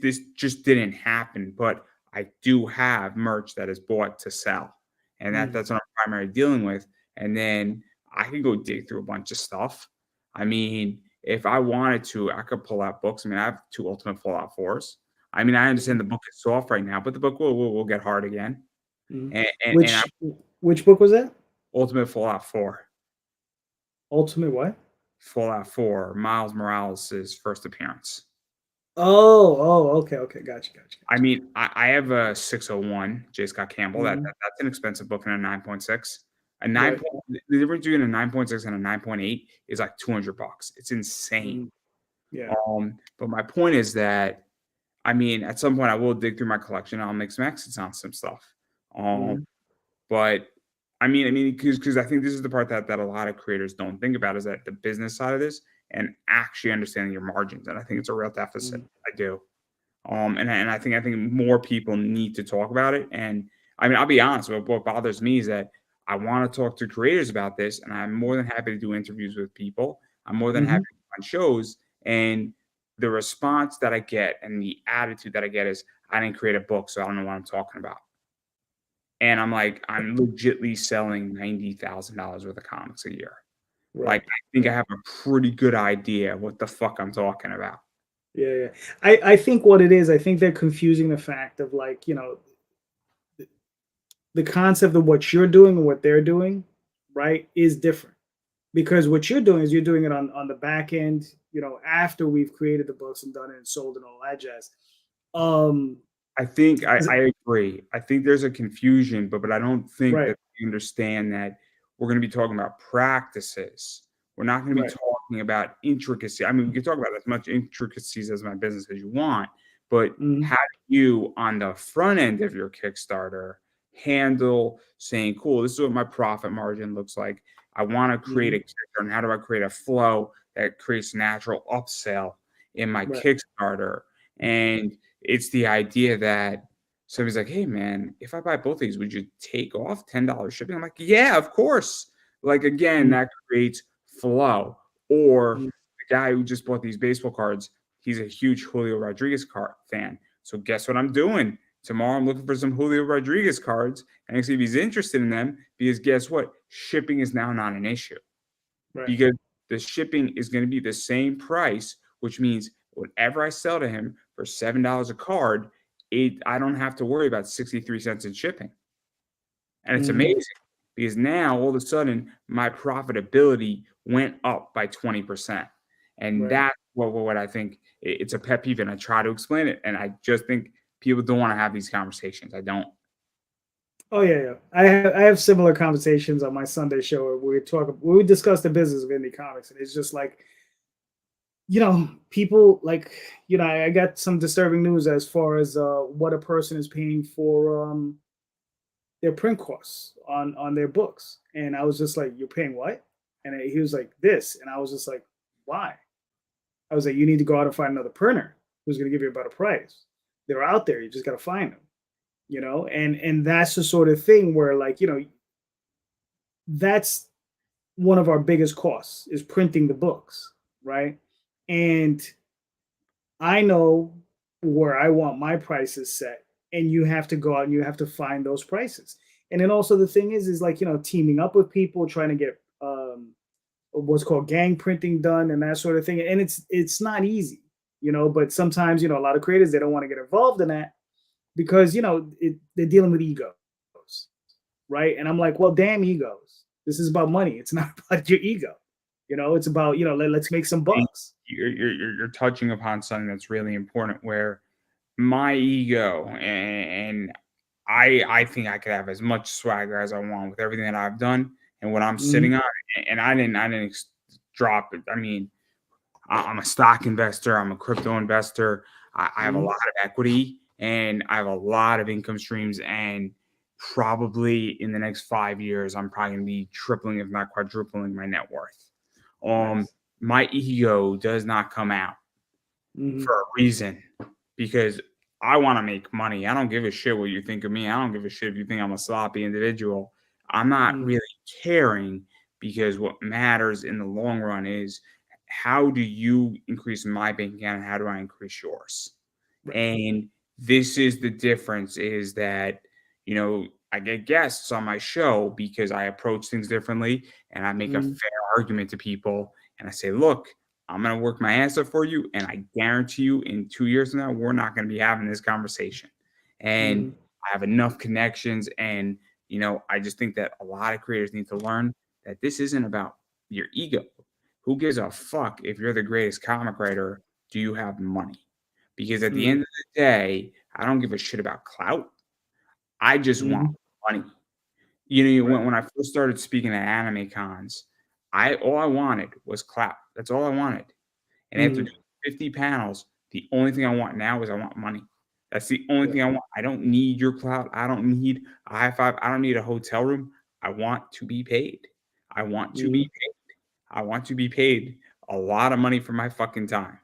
This just didn't happen, but I do have merch that is bought to sell, and Mhm. that's what I'm primarily dealing with. And then I can go dig through a bunch of stuff. I mean, if I wanted to, I could pull out books. I mean, I have 2 Ultimate Fallout 4s. I mean, I understand the book is soft right now, but the book will get hard again. Mhm. And I Which book was that? Ultimate Fallout 4. Ultimate what? Fallout 4, Miles Morales' first appearance. Okay, okay, I gotcha. mean, I have a 601 J. Scott Campbell. Mhm. That's an expensive book and a 9.6. A 9 Right. point The difference between a 9.6 and a 9.8 is like 200 bucks. It's insane. Mhm. Yeah. But my point is that, I mean, at some point I will dig through my collection. I'll make some exits on some stuff. Um, Mhm. but because I think this is the part that a lot of creators don't think about is that the business side of this, and actually understanding your margins. And I think it's a real deficit. Mhm. I do. And I think more people need to talk about it. And I mean, I'll be honest. What bothers me is that I want to talk to creators about this, and I'm more than happy to do interviews with people. I'm more than happy Mhm. to go on shows, and the response that I get and the attitude that I get is, "I didn't create a book, so I don't know what I'm talking about." And I'm like, I'm legitly selling $90,000 worth of comics a year. Like, Right. I think I Right. have a pretty good idea what the fuck I'm talking about. Yeah, yeah. I think what it is, I think they're confusing the fact of like, the concept of what you're doing and what they're doing, right, is different. Because what you're doing is you're doing it on the back end, after we've created the books and done it and sold and all that jazz. Um, I think I 'Cause I agree. I think there's a confusion, but I don't think right, that they understand that we're gonna be talking about practices. We're not gonna be right. talking about intricacy. I mean, we can talk about as much intricacies as my business as you want, but Mhm, how do you, on the front end of your Kickstarter, handle saying, "Cool, this is what my profit margin looks like. I wanna create a mhm, Kickstarter, and how do I create a flow that creates natural upsell in my right. Kickstarter?" And it's the idea that somebody's like, "Hey, man, if I buy both these, would you take off $10 shipping?" I'm like, "Yeah, of course." Like, again, Mhm, that creates flow. Or mhm, the guy who just bought these baseball cards, he's a huge Julio Rodriguez card fan. So guess what I'm doing? Tomorrow I'm looking for some Julio Rodriguez cards and see if he's interested in them because guess what? Shipping is now not an issue right. because the shipping is going to be the same price, which means whatever I sell to him for $7 a card, I don't have to worry about 63 cents in shipping. And it's Mhm, amazing because now all of a sudden my profitability went up by 20%. And right. that's what I think it's a pet peeve. And I try to explain it. And I just think people don't want to have these conversations. I don't. Oh yeah, yeah. I have similar conversations on my Sunday show where we discuss the business of indie comics, and it's just like, people like, I got some disturbing news as far as what a person is paying for their print costs on their books, and I was just like, "You're paying what?" And he was like, "This," and I was just like, "Why?" I was like, "You need to go out and find another printer who's going to give you a better price. They're out there. You just got to find them." And that's the sort of thing where, like, that's one of our biggest costs is printing the books, right? And I know where I want my prices set, and you have to go out and you have to find those prices. And then also the thing is like, teaming up with people, trying to get what's called gang printing done and that sort of thing. And it's not easy, but sometimes, a lot of creators, they don't want to get involved in that because, they're dealing with egos, right? And I'm like, well, damn egos. This is about money. It's not about your ego. It's about, let's make some think bucks. you're touching upon something that's really important where my ego and I think I could have as much swagger as I want with everything that I've done and what I'm Mhm, sitting on, and I didn't drop it. I mean, I'm a stock investor. I'm a crypto investor. I have a mhm, lot of equity and I have a lot of income streams. And probably in the next 5 years, I'm probably going to be tripling, if not quadrupling, my net worth. Um, nice. my ego does not come out Mhm, for a reason because I want to make money. I don't give a shit what you think of me. I don't give a shit if you think I'm a sloppy individual. I'm not mhm, really caring because what matters in the long run is how do you increase my bank account and how do I increase yours? right. And this is the difference is that, I get guests on my show because I approach things differently and I make a Mhm, fair argument to people and I say, look, I'm going to work my ass off for you. And I guarantee you in 2 years from now, we're not going to be having this conversation. And mhm, I have enough connections. And, I just think that a lot of creators need to learn that this isn't about your ego. Who gives a fuck if you're the greatest comic writer? Do you have money? Because at the mhm, end of the day, I don't give a shit about clout. I just want mhm, money. right. When I first started speaking at anime cons, I all I wanted was clout. That's all I wanted. And after doing Mhm, 50 panels, the only thing I want now is I want money. That's the only right. thing I want. I don't need your clout. I don't need a high five. I don't need a hotel room. I want to be paid. I want to be Mhm, paid. I want to be paid a lot of money for my fucking time.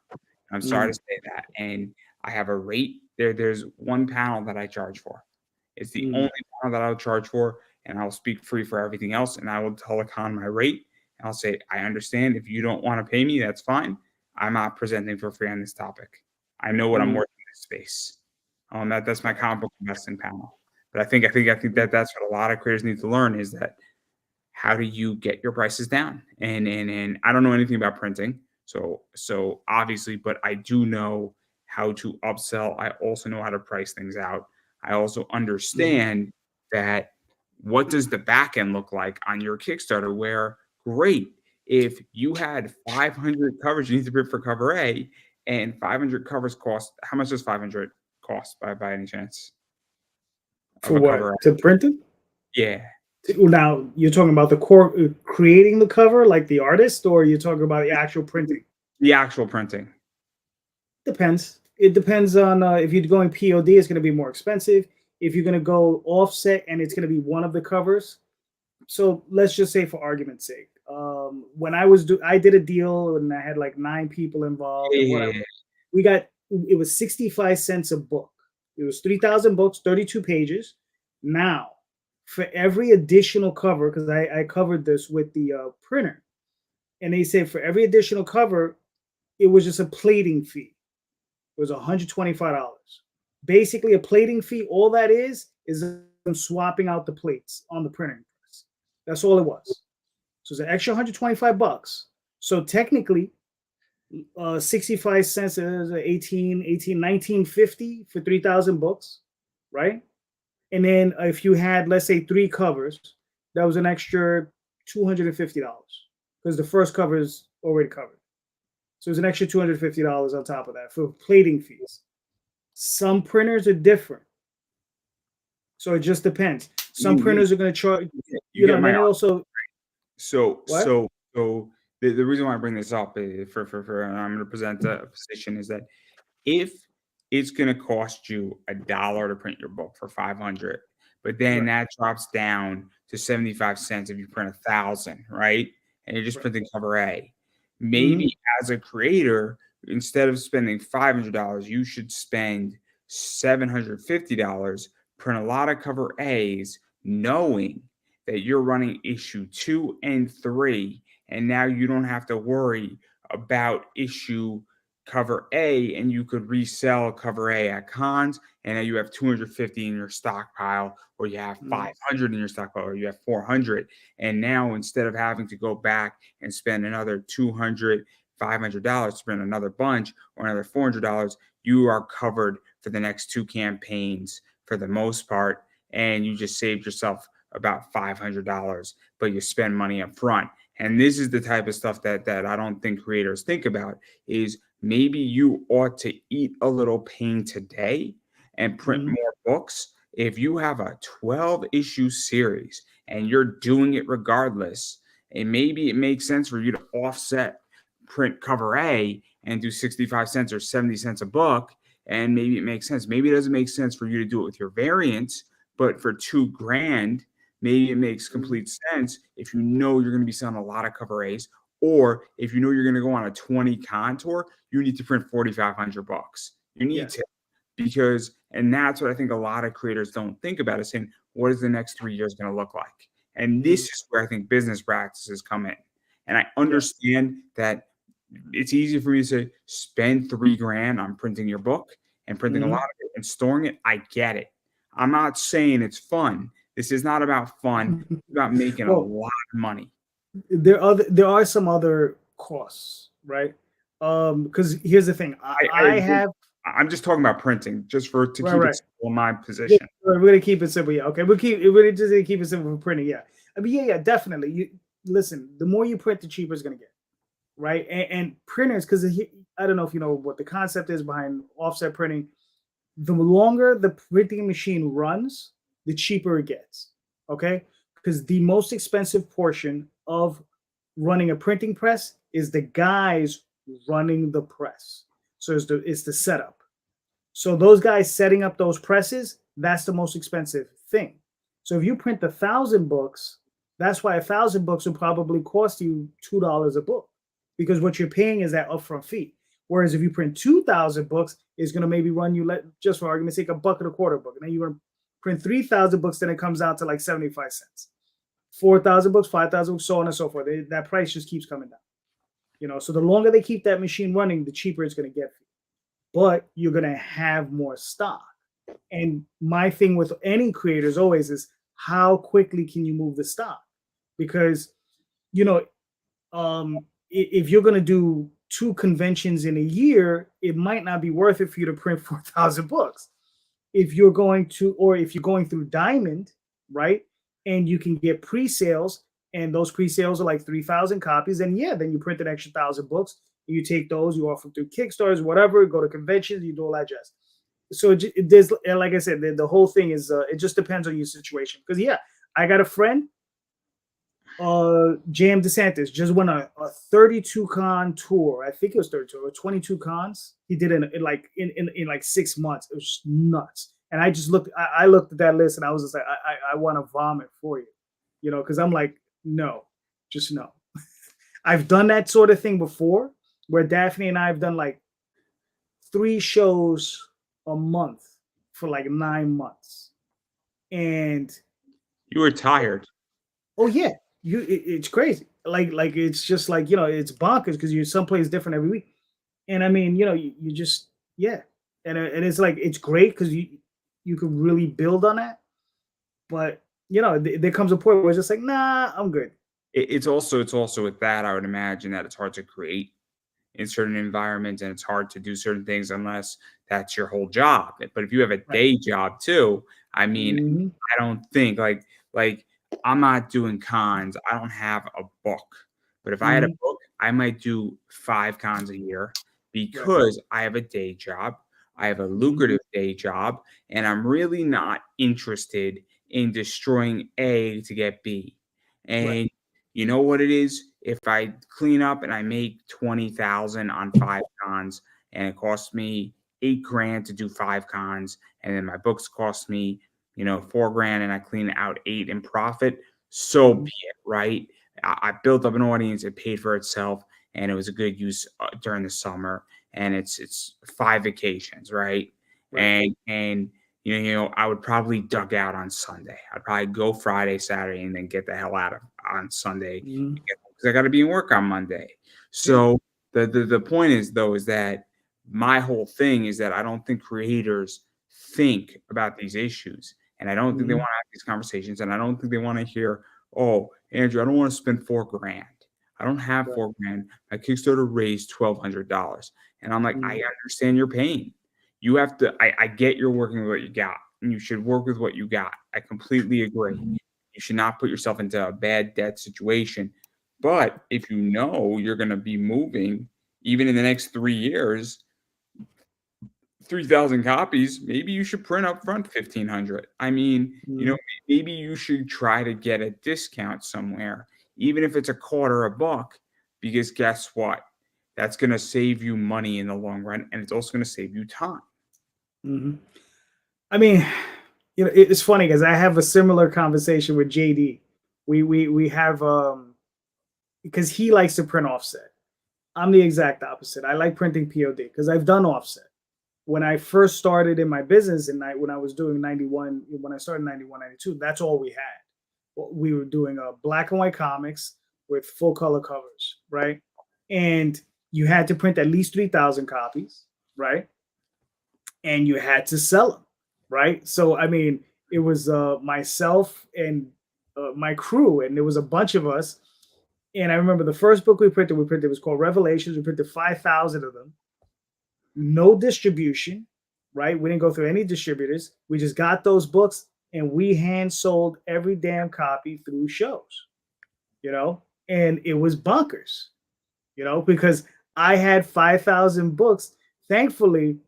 I'm sorry to Mm, say that. And I have a rate. There's one panel that I charge for. It's the only mm, panel that I'll charge for, and I'll speak free for everything else. And I will tell a con my rate. And I'll say, I understand if you don't want to pay me, that's fine. I'm not presenting for free on this topic. I know what I'm mm, worth in this space. That's my got comic book investing panel. But I think you. that that's what a lot of creators need to learn is that how do you get your prices down? And I don't know anything about printing, so obviously, but I do know how to upsell. I also know how to price things out. I also Mhm. understand that what does the back end look like on your Kickstarter? Where great, if you had 500 covers, you need to print for cover A, and 500 covers cost how much does 500 cost by any chance of For a cover A? what? To print it? Yeah, Now you're talking about the core creating the cover, like the artist, or you're talking about the actual printing? the actual printing. Depends. It depends on if you're going POD, it's going to be more expensive. If you're going to go offset and it's going to be one of the covers, so let's just say for argument's sake, when I did a deal and I had like 9 people involved and whatever. Yeah. We got it was 65 cents a book. It was 3,000 books, 32 pages. Now, for every additional cover, because I covered this with the printer, and they said for every additional cover, it was just a plating fee. It was $125. Basically, a plating fee, all that is them swapping out the plates on the printing press. That's all it was. So it's an extra $125. So technically, 65 cents is 1950 for 3,000 books, right? And then if you had, let's say, 3 covers, that was an extra $250 because the first cover is already covered. So it's an extra $250 on top of that for plating fees. Some printers are different. So it just depends. Some You printers are going to charge, you get and my then it also, so what? so so the reason why I bring this up for and I'm going to present a position is that if it's going to cost you $1 to print your book for 500, but then Right, that drops down to 75 cents if you print 1,000, right? And you're just right. printing cover A. Mm-hmm. Maybe as a creator, instead of spending $500, you should spend $750, print a lot of cover A's, knowing that you're running issue 2 and 3, and now you don't have to worry about issue cover A, and you could resell cover A at cons, and now you have 250 in your stockpile, or you have Mm-hmm. 500 in your stockpile, or you have 400. And now instead of having to go back and spend another 200, $500 to print another bunch or another $400, you are covered for the next 2 campaigns for the most part, and you just saved yourself about $500, but you spend money up front. And this is the type of stuff that I don't think creators think about is maybe you ought to eat a little pain today and print Mm-hmm. more books. If you have a 12 issue series and you're doing it regardless, and maybe it makes sense for you to offset print cover A and do 65 cents or 70 cents a book. And maybe it makes sense. Maybe it doesn't make sense for you to do it with your variants, but for 2 grand, maybe it makes Mm-hmm. complete sense if you know you're going to be selling a lot of cover A's, or if you know you're going to go on a 20 contour, you need to print 4,500 bucks. You need Yes. to, because, and that's what I think a lot of creators don't think about is saying, what is the next 3 years going to look like? And this Mm-hmm. is where I think business practices come in. And I Yes. understand that it's easy for me to say, spend 3 grand on printing your book and printing a lot Mm-hmm. of it and storing it. I get it. I'm not saying it's fun. This is not about fun. It's about making a Well, lot of money. there are some other costs, right? Because here's the thing, I I agree. have I'm just talking about printing, just for to right, keep it right. simple in my Yeah, position. we're gonna keep it simple. Yeah, okay. We're just gonna keep it simple for printing. Yeah, I mean, yeah, definitely. You listen. The more you print, the cheaper it's gonna get, right? And printers, because I don't know if you know what the concept is behind offset printing. The longer the printing machine runs, the cheaper it gets. Okay, because the most expensive portion of running a printing press is the guys running the press. So it's the setup. So those guys setting up those presses, that's the most expensive thing. So if you print 1,000 books, that's why 1,000 books will probably cost you $2 a book. because what you're paying is that upfront fee. Whereas if you print 2,000 books, it's going to maybe run you, just for argument's sake, $1.25 a book. And then you print 3,000 books, then it comes out to like 75 cents. 4,000 books, 5,000 books, so on and so forth. That price just keeps coming down. So the longer they keep that machine running, the cheaper it's going to get for you. But you're going to have more stock. And my thing with any creators always is, how quickly can you move the stock? Because, if you're going to do 2 conventions in a year, it might not be worth it for you to print 4,000 books. If you're going through Diamond, right, and you can get pre-sales, and those pre-sales are like 3,000 copies, and then you print an extra 1,000 books. You take those, you offer them through Kickstarters, whatever, go to conventions, you do all that jazz. So there's, like I said, the whole thing is, it just depends on your situation. Because I got a friend, Jam DeSantis, just went a 32 con tour. I think it was 32 or 22 cons. He did in like 6 months. It was just nuts. And I just looked at that list and I was just like, I want to vomit for you, because I'm like, no, just no. I've done that sort of thing before, where Daphne and I have done like 3 shows a month for like 9 months. And you were tired. Oh yeah. It's crazy. Like it's just like, it's bonkers because you're someplace different every week. And I mean, you just, and it's like, it's great because you can really build on that. But there comes a point where it's just like, nah, I'm good. It's also with that, I would imagine that it's hard to create in certain environments, and it's hard to do certain things unless that's your whole job. But if you have a day job too, I mean, I don't think like I'm not doing cons. I don't have a book. But if I had a book, I might do 5 cons a year because I have a day job. I have a lucrative day job, and I'm really not interested in destroying A to get B. And you know what it is? If I clean up and I make 20,000 on 5 cons, and it costs me $8,000 to do 5 cons, and then my books cost me, $4,000, and I clean out 8 in profit, so be it, right? I built up an audience, it paid for itself, and it was a good use during the summer, and it's 5 vacations, right? And I would probably duck out on Sunday. I'd probably go Friday, Saturday, and then get the hell out of on Sunday because I got to be in work on Monday. So the point is that my whole thing is that I don't think creators think about these issues, and I don't think they want to have these conversations, and I don't think they want to hear, "Oh, Andrew, I don't want to spend $4,000. I don't have $4,000. My Kickstarter raised $1,200." And I'm like, I understand your pain. You have to, I get you're working with what you got, and you should work with what you got. I completely agree. You should not put yourself into a bad debt situation. But if you know you're going to be moving, even in the next 3 years, 3,000 copies, maybe you should print up front 1,500. I mean, maybe you should try to get a discount somewhere, even if it's $0.25, because guess what? That's going to save you money in the long run, and it's also going to save you time. I mean, it's funny because I have a similar conversation with JD. We have because he likes to print offset. I'm the exact opposite. I like printing POD because I've done offset. When I first started in my business, and when I was doing 91, when I started 91, 92, that's all we had. We were doing black and white comics with full color covers, right? And you had to print at least 3,000 copies, right? And you had to sell them, right? So, I mean, it was myself and my crew, and there was a bunch of us. And I remember the first book we printed was called Revelations. We printed 5,000 of them. No distribution, right? We didn't go through any distributors. We just got those books, and we hand sold every damn copy through shows, and it was bonkers, because I had 5,000 books. Thankfully,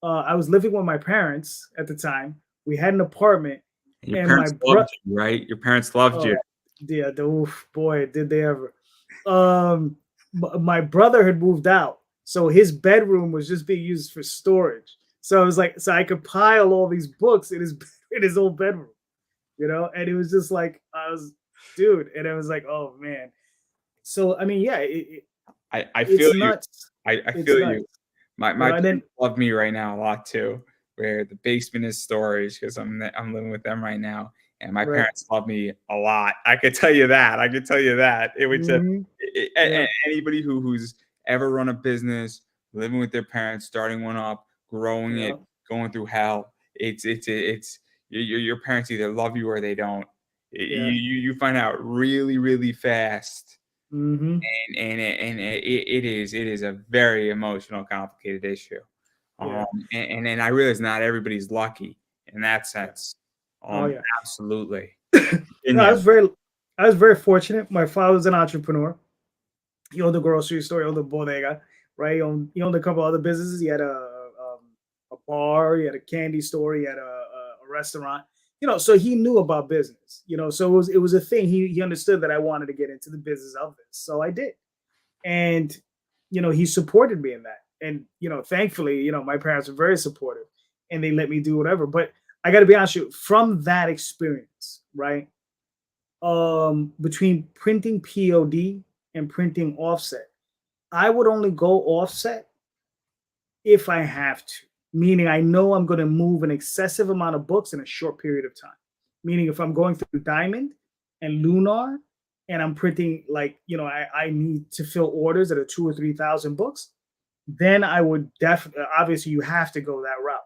I was living with my parents at the time. We had an apartment. And your parents loved you, right? Your parents loved you. Yeah, boy, did they ever. My brother had moved out, so his bedroom was just being used for storage. So it was like, so I could pile all these books in his old bedroom, and it was just like, dude, and it was like, oh man. So I mean, I feel It's you. nuts. I It's feel nuts. you. My And then parents love me right now a lot too, where the basement is storage because I'm living with them right now, and my right. parents love me a lot. I could tell you that. I could tell you that. It would just Hmm. Yeah. anybody who's ever run a business, living with their parents, starting one up, growing Yeah. it, going through hell. It's your parents either love you or they don't. Yeah. You find out really fast, Hmm. it is a very emotional, complicated issue. Yeah. And I realize not everybody's lucky in that Yeah. sense. Oh yeah. Absolutely. No, Continue. I was very fortunate. My father's an entrepreneur. He owned a grocery store, he owned a bodega, right? He owned a couple other businesses. He had a bar, he had a candy store, he had a restaurant. So he knew about business. So it was a thing. He understood that I wanted to get into the business of this, so I did. And he supported me in that. And thankfully, my parents were very supportive, and they let me do whatever. But I got to be honest with you, from that experience, right? Between printing POD and printing offset, I would only go offset if I have to, meaning I know I'm going to move an excessive amount of books in a short period of time. Meaning, if I'm going through Diamond and Lunar and I'm printing, like, I need to fill orders that are 2 or 3 thousand books, then I would definitely, obviously, you have to go that route.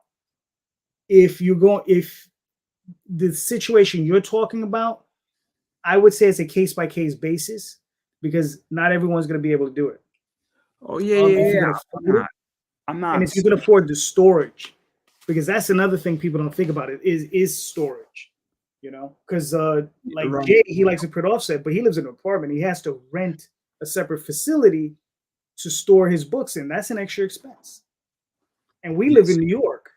If the situation you're talking about, I would say it's a case by case basis because not everyone's going to be able to do it. Oh yeah, If you yeah. can I'm afford it, not. I'm and not. if you can afford the storage, because that's another thing people don't think about, it is storage. Because like Right. Jay, he likes to print offset, but he lives in an apartment. He has to rent a separate facility to store his books in. That's an extra expense. And we live in Yes. New York.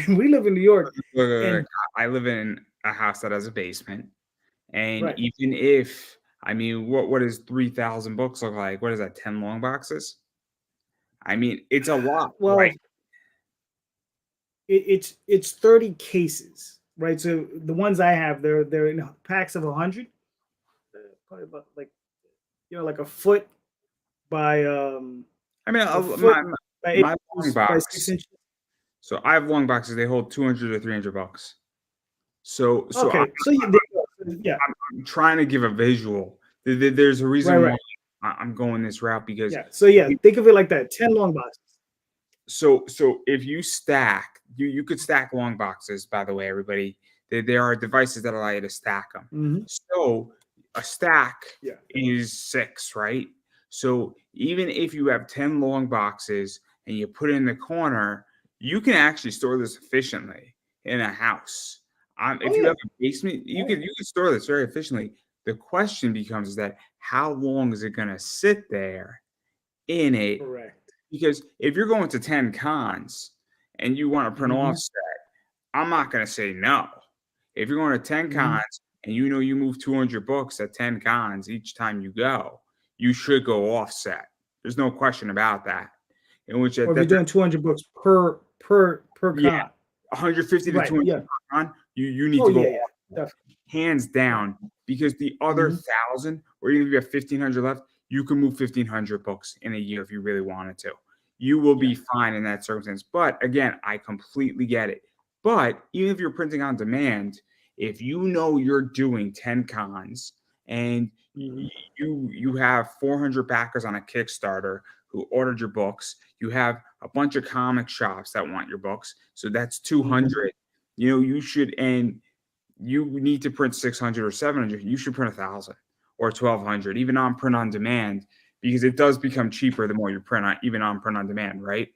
And we live in New York, Look, and I live in a house that has a basement, and right. even if I mean, what is 3,000 books look like? What is that? 10 long boxes? I mean, it's a lot, right? Well, it's 30 cases, right? So the ones I have, they're in packs of 100, probably about like like a foot by I mean, a foot by eight my long inches by six box. inches. So I have long boxes. They hold 200 to 300 bucks. So Okay, so yeah, I'm trying to give a visual. There's a right, reason why right, I'm going this route because yeah. So yeah, think of it like that: 10 long boxes. so if you stack, you could stack long boxes. By the way, everybody, there are devices that allow you to stack them. Hmm. So a stack Yeah. is 6, right? So even if you have 10 long boxes and you put it in the corner, you can actually store this efficiently in a house. Oh If you yeah. have a basement, Oh yeah. you can store this very efficiently. The question becomes is that how long is it going to sit there in it? Correct. Because if you're going to 10 cons and you want to print Hmm. offset, I'm not going to say no. If you're going to 10 Hmm. cons and you know you move 200 books at 10 cons each time you go, you should go offset. There's no question about that. In which Or if you're that's doing 200 books per yeah, con, 150 to right? 200 Yeah. per con, you need Oh to go yeah, yeah, offset, definitely. hands Yeah. down, because the other Hmm. 1,000 or even if you have 1,500 left, you can move 1,500 books in a year if you really wanted to. You will Yeah. be fine in that circumstance. But again, I completely get it. But even if you're printing on demand, if you know you're doing 10 cons and Hmm. you have 400 backers on a Kickstarter who ordered your books, you have a bunch of comic shops that want your books, so that's Hmm. 200. You should, and you need to print 600 or 700, you should print 1,000 or 1,200, even on print on demand, because it does become cheaper the more you print on, even on print on demand, right?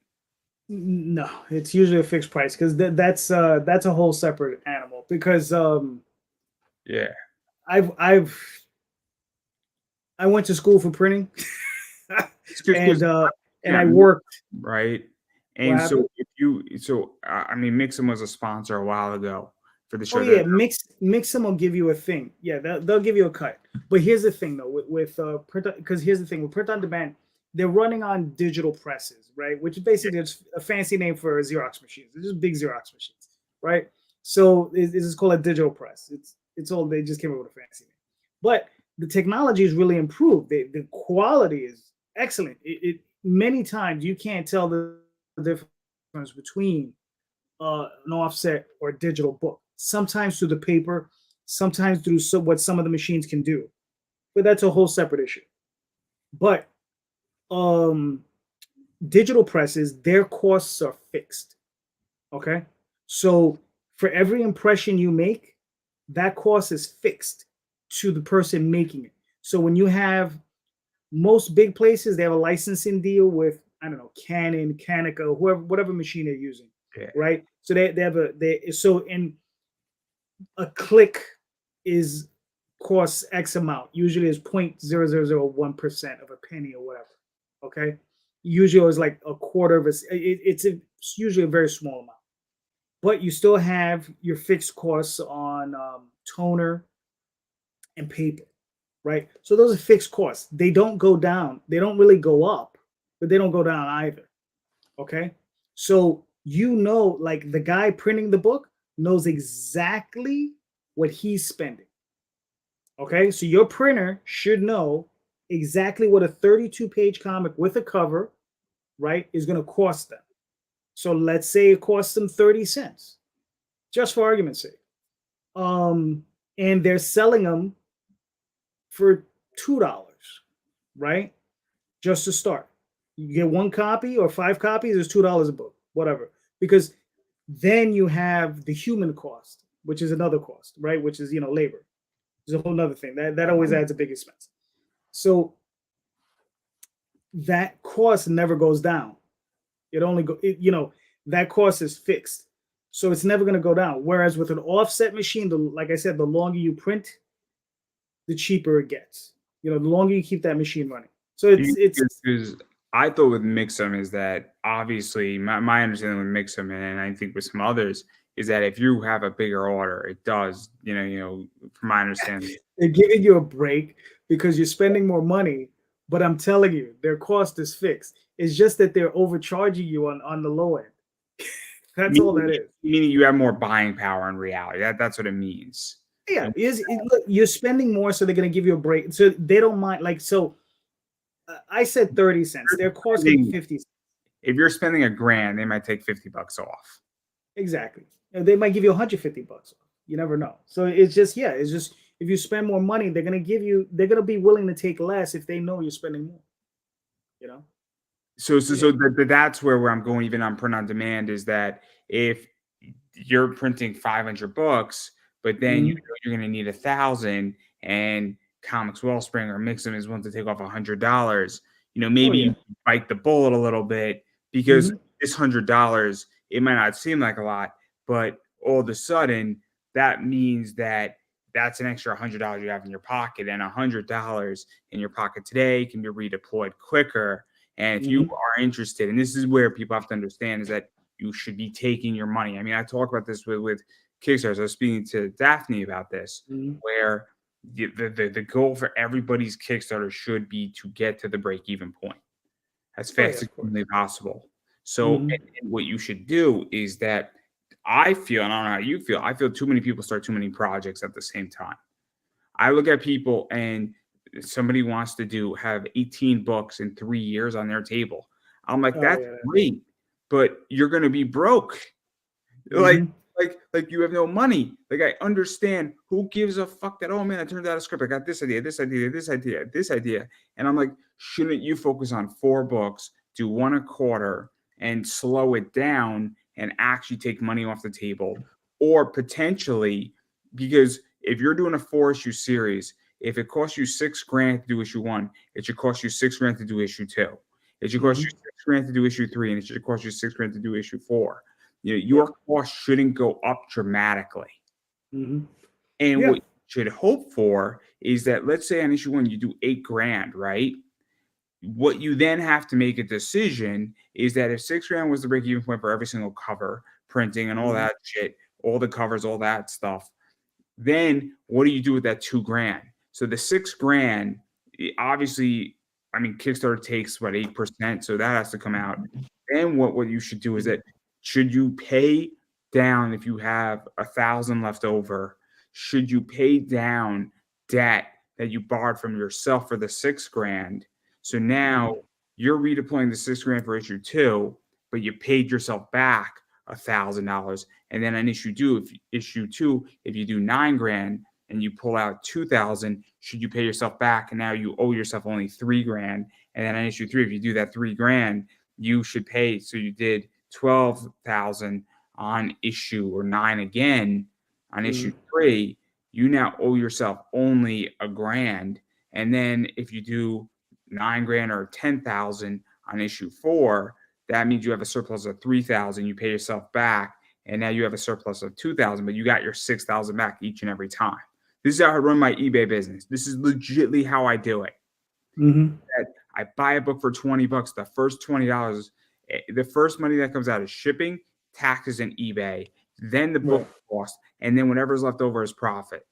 No, it's usually a fixed price because that's a whole separate animal. Because Yeah. I've I went to school for printing, It's good and because uh, and I yeah, worked. right. What And so happened? if you, so I mean, Mixum was a sponsor a while ago for the Oh show. yeah, mix them will give you a thing. Yeah, they'll give you a cut. But here's the thing though, with print, because here's the thing with print on demand, they're running on digital presses, right? Which is basically just a fancy name for Xerox machines. They're just big Xerox machines, right? So this is called a digital press. It's all, they just came up with a fancy name. But the technology is really improved. The quality is excellent. Many times you can't tell the difference between an offset or a digital book. Sometimes through the paper, sometimes through what some of the machines can do. But that's a whole separate issue. But um, digital presses, their costs are fixed. Okay, so for every impression you make, that cost is fixed to the person making it. So when you have most big places, they have a licensing deal with, I don't know, Canon, Canica, whoever, whatever machine they're using, Yeah. right? So they have so in a click is costs X amount. Usually is 0.0001% of a penny or whatever. Okay, usually it's like a quarter of a. It's usually a very small amount, but you still have your fixed costs on toner and paper, right? So those are fixed costs. They don't go down. They don't really go up, but they don't go down either. Okay. So, like the guy printing the book knows exactly what he's spending. Okay. So your printer should know exactly what a 32-page comic with a cover, right, is going to cost them. So let's say it costs them 30 cents, just for argument's sake. And they're selling them for $2, right? Just to start. You get one copy or 5 copies, it's $2 a book, whatever. Because then you have the human cost, which is another cost, right? Which is, labor. It's a whole nother thing. That always adds a big expense. So that cost never goes down. It only that cost is fixed. So it's never going to go down. Whereas with an offset machine, like I said, the longer you print, the cheaper it gets. The longer you keep that machine running. So it's because I thought with Mixum is that obviously my understanding with Mixum and I think with some others is that if you have a bigger order, it does, from my understanding. They're giving you a break because you're spending more money, but I'm telling you, their cost is fixed. It's just that they're overcharging you on the low end. That's all that is. Meaning you have more buying power in reality. That's what it means. Yeah, look, you're spending more, so they're going to give you a break. So they don't mind. I said 30 cents. Their cost is 50 cents. If you're spending $1,000, they might take $50 off. Exactly. They might give you $150 off. You never know. So it's just if you spend more money, they're going to be willing to take less if they know you're spending more. So that's where I'm going even on print on demand is that if you're printing 500 books, but then you're going to need 1,000 and Comics Wellspring or Mixum is willing to take off $100, maybe you bite the bullet a little bit because this $100, it might not seem like a lot, but all of a sudden that means that that's an extra $100 you have in your pocket, and $100 in your pocket today can be redeployed quicker. And if you are interested, and this is where people have to understand, is that you should be taking your money. I mean, I talk about this with Kickstarter. I was speaking to Daphne about this, where the goal for everybody's Kickstarter should be to get to the break-even point as fast as humanly possible. So and what you should do is that I feel, and I don't know how you feel, I feel too many people start too many projects at the same time. I look at people and somebody wants to have 18 books in 3 years on their table. I'm like, that's great, but you're going to be broke. Like you have no money. Like, I understand who gives a fuck that, oh man, I turned out a script. I got this idea, this idea, this idea, this idea. And I'm like, shouldn't you focus on 4 books, do 1 a quarter and slow it down and actually take money off the table? Or potentially, because if you're doing a 4-issue series, if it costs you $6,000 to do issue 1, it should cost you $6,000 to do issue 2. It should cost you $6,000 to do issue 3, and it should cost you $6,000 to do issue 4. Your cost shouldn't go up dramatically. And what you should hope for is that, let's say on issue 1 you do $8,000, right? What you then have to make a decision is that if $6,000 was the break-even point for every single cover, printing and all that shit, all the covers, all that stuff, then what do you do with that $2,000? So the $6,000, obviously, I mean, Kickstarter takes 8%, so that has to come out. Then what you should do is that, should you pay down if you have 1,000 left over? Should you pay down debt that you borrowed from yourself for the 6 grand. So now Mhm. you're redeploying the 6 grand for issue two, but you paid yourself back $1,000. And then on issue two, if you do 9 grand and you pull out 2,000, should you pay yourself back? And now you owe yourself only 3 grand. And then on issue three, if you do that 3 grand, you should pay. So you did 12,000 on issue or nine again on issue Mhm. three. You now owe yourself only $1 grand. And then if you do 9 grand or 10,000 on issue four, that means you have a surplus of 3,000. You pay yourself back, and now you have a surplus of 2,000, but you got your 6,000 back each and every time. This is how I run my eBay business. This is legitimately how I do it. Mhm. I buy a book for $20. The first $20, the first money that comes out is shipping, taxes, and eBay. Then the book Right. cost, and then whatever's left over is profit.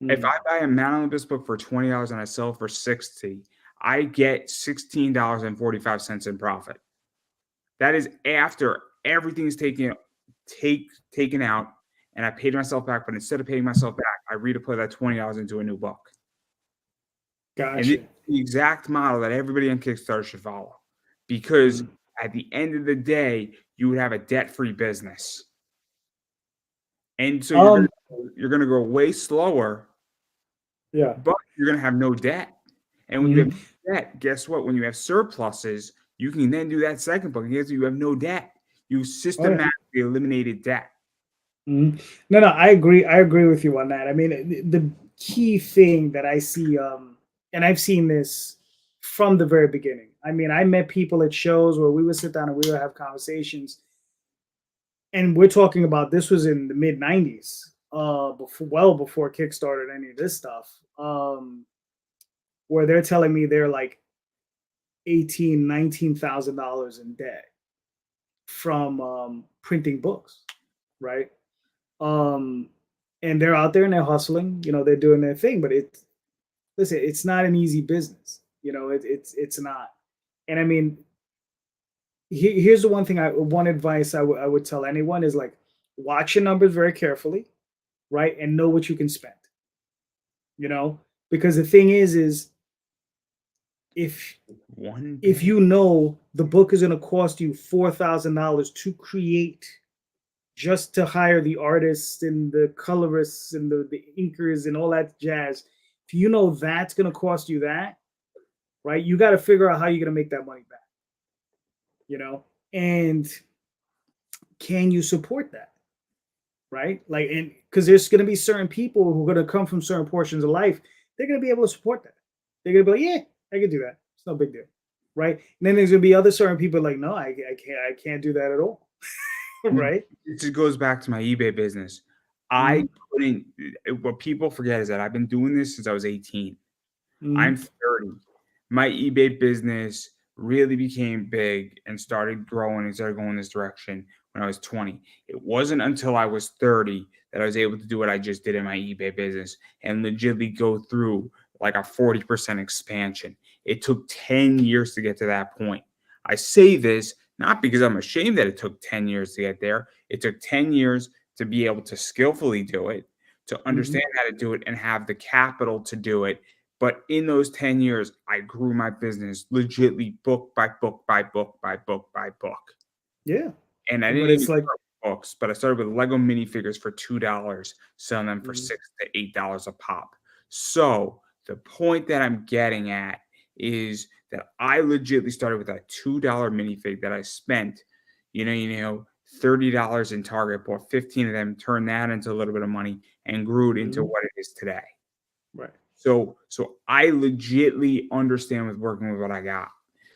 If Mhm. I buy a Mount Olympus book for $20 and I sell it for 60, I get $16.45 in profit. That is after everything is taken out, and I paid myself back. But instead of paying myself back, I redeploy that $20 into a new book. And this Gotcha. is the exact model that everybody on Kickstarter should follow, because Mhm. at the end of the day, you would have a debt-free business, and so Um. you're gonna go way slower, Yeah. but you're gonna have no debt. And when you have Mhm. debt, guess what? When you have surpluses, you can then do that second book. Guess you have no debt. You Oh yeah. systematically eliminated debt. Mhm. No, no, I agree. I agree with you on that. I mean, the key thing that I see, and I've seen this from the very beginning. I mean, I met people at shows where we would sit down and we would have conversations, and we're talking about this was in the mid '90s, before, well before Kickstarter and any of this stuff, where they're telling me they're like 18, $19,000 in debt from printing books, right? Um, and they're out there and they're hustling. You know, they're doing their thing. But listen, it's not an easy business. You know, it's not. And I mean, here's the one thing one advice I would tell anyone is like, watch your numbers very carefully, right, and know what you can spend. You know, because the thing is if One if day. you know the book is going to cost you $4,000 to create, just to hire the artists and the colorists and the inkers and all that jazz. If you know that's going to cost you that, right, you got to figure out how you're going to make that money back, you know? And can you support that, right? Like, and because there's going to be certain people who are going to come from certain portions of life, they're going to be able to support that. They're going to be like, yeah, I can do that. It's no big deal, right? And then there's going to be other certain people like, no, I can't do that at all, right? It just goes back to my eBay business. I Mm-hmm. couldn't. What people forget is that I've been doing this since I was 18. I'm Mm-hmm. 30. My eBay business really became big and started growing and started going this direction when I was 20. It wasn't until I was 30 that I was able to do what I just did in my eBay business and legitimately go through like a 40% expansion. It took 10 years to get to that point. I say this not because I'm ashamed that it took 10 years to get there. It took 10 years to be able to skillfully do it, to Mm-hmm. understand how to do it, and have the capital to do it. But in those 10 years, I grew my business legitly book by book by book by book by book. Yeah. And I But didn't even it's like, start with books, but I started with Lego minifigures for $2, selling them for mhm, $6 to $8 a pop. So the point that I'm getting at is that I legitly started with a $2 minifig that I spent, $30 in Target, bought 15 of them, turned that into a little bit of money, and grew it into mhm, what it is today. right. So I legitly understand with working with what I got.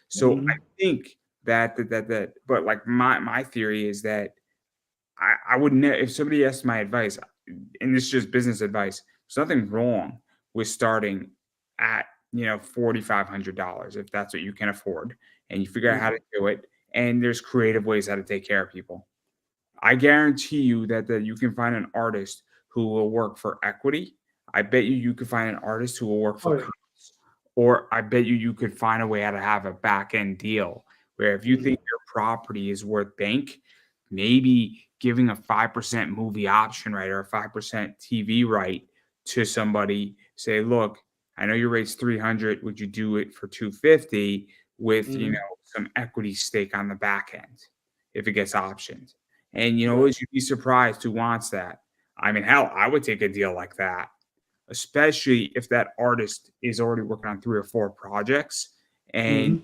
So I Mhm, think that but like my theory is that I would never, if somebody asked my advice, and this is just business advice, there's nothing wrong with starting at $4,500 if that's what you can afford, and you figure out how mhm, to do it. And there's creative ways how to take care of people. I guarantee you that you can find an artist who will work for equity. I bet you could find an artist who will work for oh, yeah. comps, or I bet you could find a way how to have a back end deal where if you Mhm, think your property is worth bank, maybe giving a 5% movie option right or a 5% TV right to somebody, say, look, I know your rate's 300. Would you do it for 250 with, Mhm. some equity stake on the back end if it gets optioned? And Right. as you'd be surprised who wants that. I mean, hell, I would take a deal like that, especially if that artist is already working on 3 or 4 projects and Mhm.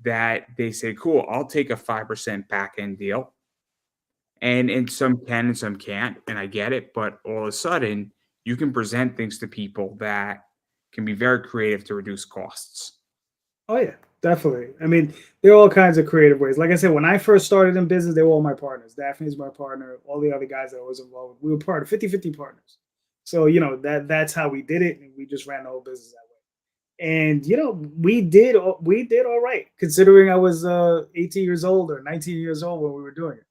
that they say, "Cool, I'll take a 5% back end deal." And some can and some can't, and I get it, but all of a sudden, you can present things to people that can be very creative to reduce costs. Oh yeah, definitely. I mean, there are all kinds of creative ways. Like I said, when I first started in business, they were all my partners. Daphne's my partner. All the other guys that I was involved with, we were part of 50-50 partners. So, that's how we did it. And we just ran the whole business that way. And, we did all right, considering I was 18 years old or 19 years old when we were doing it,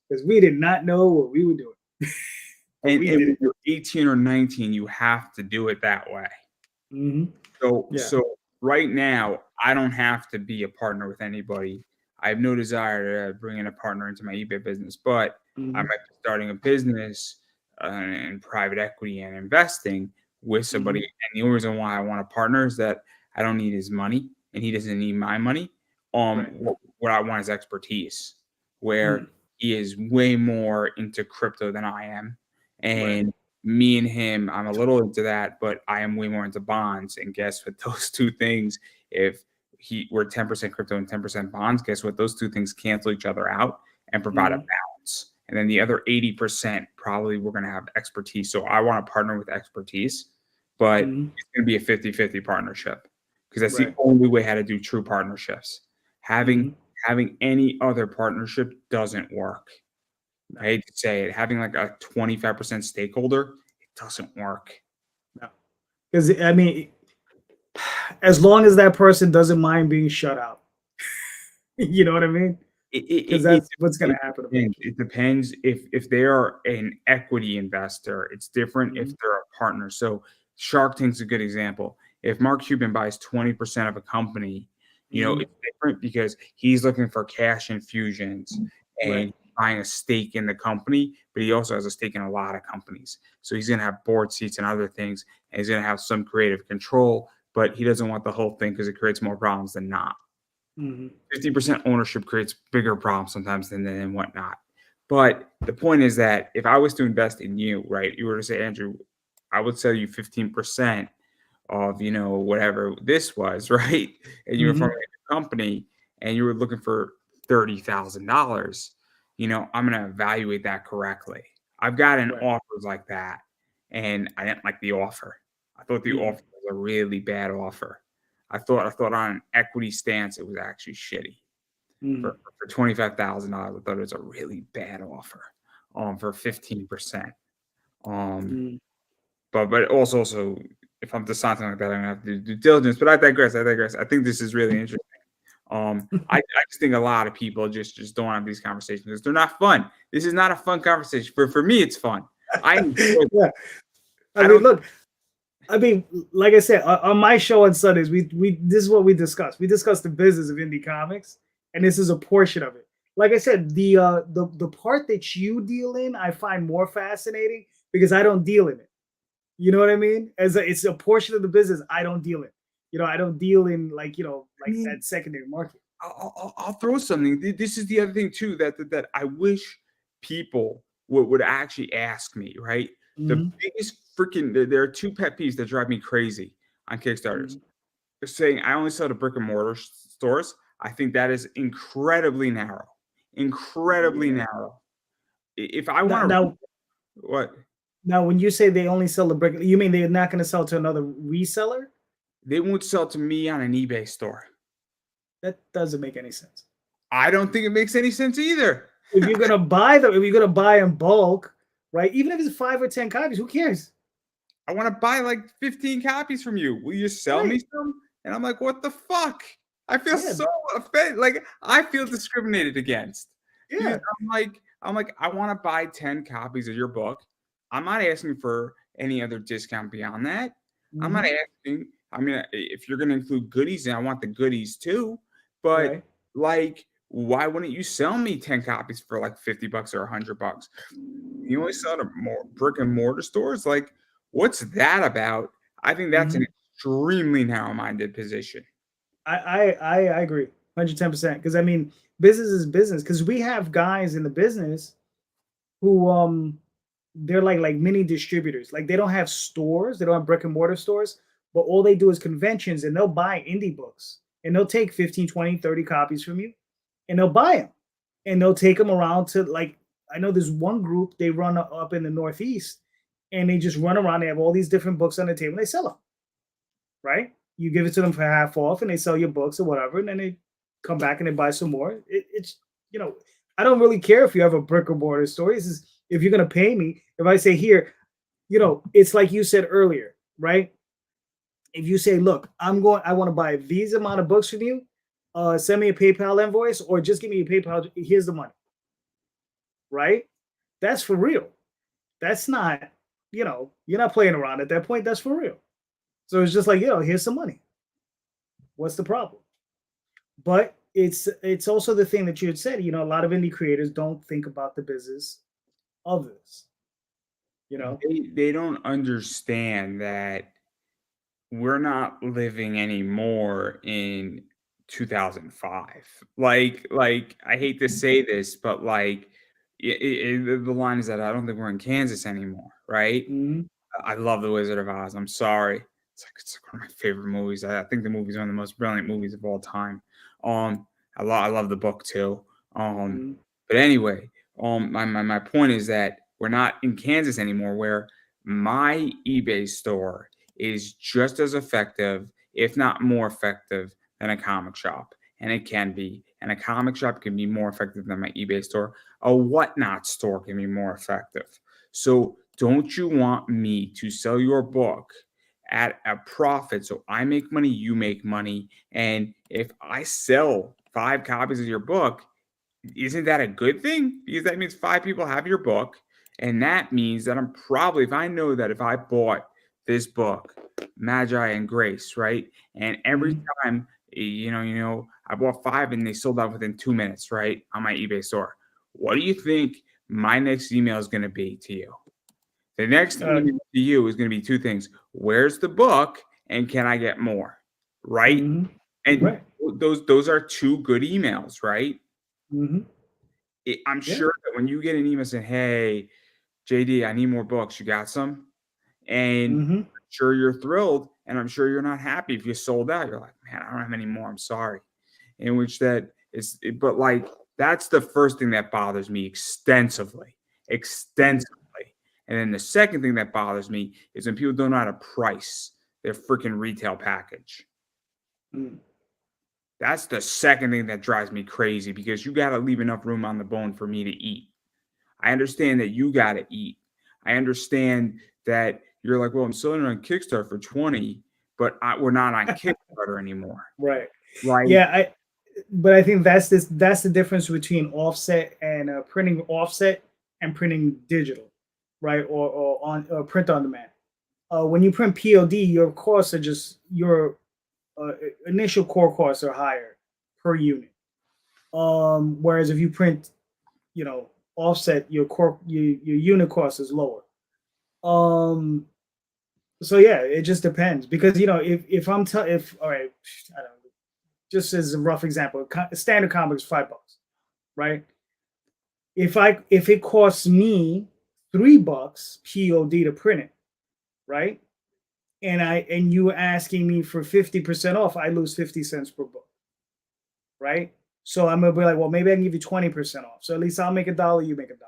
because we did not know what we were doing, but And we and did when it. you're 18 or 19, you have to do it that way. Hmm. So Yeah. so right now, I don't have to be a partner with anybody. I have no desire to bring in a partner into my eBay business, but I Hmm. might be starting a business in private equity and investing with somebody. Hmm. And the only reason why I want a partner is that I don't need his money and he doesn't need my money. Right. What I want is expertise, where Mm. he is way more into crypto than I am, Right. and me and him, I'm a little into that, but I am way more into bonds. And guess what? Those two things, if we're 10% crypto and 10% bonds, guess what? Those two things cancel each other out and provide a Hmm. balance. And then the other 80%, probably we're going to have expertise. So I want to partner with expertise, but Hmm. it's going to be a 50-50 partnership because that's the Right. only way how to do true partnerships. Having Hmm. having any other partnership doesn't work. No. I hate to say it, having like a 25% stakeholder, it doesn't work. No. Because I mean, as long as that person doesn't mind being shut out, you know what I mean? It it Because it it that's what's going it to happen depends. eventually. It depends if they are an equity investor, it's different if Hmm. they're a partner. So Shark Tank's a good example. If Mark Cuban buys 20% of a company, Hmm. it's different because he's looking for cash infusions Right. and buying a stake in the company, but he also has a stake in a lot of companies. So he's gonna have board seats and other things, and he's gonna have some creative control, but he doesn't want the whole thing because it creates more problems than not. Hmm. 50% ownership creates bigger problems sometimes than whatnot. But the point is that if I was to invest in you, right, you were to say, Andrew, I would sell you 15% of, whatever this was, right? And you were Hmm. forming a company and you were looking for $30,000, I'm going to evaluate that correctly. I've gotten Right. offers like that and I didn't like the offer. I thought the Hmm. offer was a really bad offer. I thought on an equity stance it was actually shitty. For Hmm. for $25,000, I thought it was a really bad offer, for 15%. Um, Hmm. but also, if I'm to sign something like that, I'm gonna have to do due diligence. But I digress. I think this is really interesting. I just think a lot of people just don't have these conversations because they're not fun. This is not a fun conversation. For me, it's fun. I enjoy it. Yeah. I I mean, don't look. I mean, like I said, on my show on Sundays, we this is what we discuss. We discuss the business of indie comics, and this is a portion of it. Like I said, the part that you deal in, I find more fascinating because I don't deal in it. You know what I mean? It's a portion of the business I don't deal in. I don't deal in I like mean, that secondary market. I'll throw something. This is the other thing too that I wish people would actually ask me. Right, the Hmm. biggest freaking there are two pet peeves that drive me crazy on Kickstarters. Hmm. They're saying I only sell to brick and mortar stores. I think that is incredibly narrow, incredibly Yeah. narrow. If I Now, want to, now, what now, when you say they only sell the brick, you mean they're not going to sell to another reseller? they won't sell to me on an eBay store. That doesn't make any sense. I don't think it makes any sense either. If you're gonna buy in bulk, right? Even if it's 5 or 10 copies, who cares? I want to buy like 15 copies from you. Will you sell me Right. some? And I'm like, what the fuck? I feel Yeah. so offended. Like I feel discriminated against because Yeah. I'm like, I want to buy 10 copies of your book. I'm not asking for any other discount beyond that. I'm not Hmm. asking. I mean, if you're going to include goodies, then I want the goodies too. But Right. like, why wouldn't you sell me 10 copies for like $50 or $100? You only sell to more brick and mortar stores. Like, what's that about? I think that's an Hmm. extremely narrow-minded position. I agree, 110%. Because I mean, business is business. Because we have guys in the business who they're like mini distributors. Like they don't have stores, they don't have brick and mortar stores, but all they do is conventions, and they'll buy indie books, and they'll take 15, 20, 30 copies from you, and they'll buy them, and they'll take them around to, like, I know there's one group they run up in the Northeast, and they just run around. They have all these different books on the table. And they sell them, right? You give it to them for half off, and they sell your books or whatever, and then they come back and they buy some more. It's you know, I don't really care if you have a brick or mortar store. This is, if you're gonna pay me, if I say here, it's like you said earlier, right? If you say, look, I want to buy these amount of books from you, send me a PayPal invoice, or just give me a PayPal. Here's the money, right? That's for real. That's not, you're not playing around at that point. That's for real. So it's just like, here's some money. What's the problem? But it's also the thing that you had said. A lot of indie creators don't think about the business of this. They don't understand that we're not living anymore in 2005. Like I hate to say this, but like the line is that I don't think we're in Kansas anymore, right? Mhm. I love The Wizard of Oz. I'm sorry. It's like one of my favorite movies. I think the movie's one of the most brilliant movies of all time. Um, I love the book too. Um, Mhm. but anyway, my point is that we're not in Kansas anymore, where my eBay store is just as effective, if not more effective, than a comic shop. And it can be. And a comic shop can be more effective than my eBay store. A whatnot store can be more effective. So don't you want me to sell your book at a profit so I make money, you make money? And if I sell 5 copies of your book, isn't that a good thing? Because that means 5 people have your book. And that means that if I know that if I bought this book, Magi and Grace, right? And every Mhm. time, I bought 5 and they sold out within 2 minutes, right? On my eBay store. What do you think my next email is going to be to you? The next Uh, email to you is going to be 2 things. Where's the book and can I get more? Right? mhm. And Right. those are 2 good emails, right? Mhm. I'm Yeah. sure that when you get an email saying, "Hey, JD, I need more books. You got some?" And Mhm. I'm sure you're thrilled, and I'm sure you're not happy if you sold out. You're like, "Man, I don't have any more. I'm sorry." In which that is, but like that's the first thing that bothers me extensively, Mhm. extensively. And then the second thing that bothers me is when people don't know how to price their freaking retail package. Mhm. That's the second thing that drives me crazy because you got to leave enough room on the bone for me to eat. I understand that you got to eat. I understand that you're like, well, I'm selling it on Kickstarter for 20, but we're not on Kickstarter anymore. Right. Right. Yeah. But I think that's the difference between offset and printing offset and printing digital, right? Or on print on demand. When you print POD, your costs are just your uh, initial core costs are higher per unit. Whereas if you print, offset, your unit cost is lower. Um, so yeah, it just depends because if if all right, I don't know, just as a rough example, standard comic is $5, right? If it costs me $3 POD to print it, right? And you asking me for 50% off, I lose 50 cents per book, right? So I'm gonna be like, well, maybe I can give you 20% off. So at least I'll make $1, you make $1,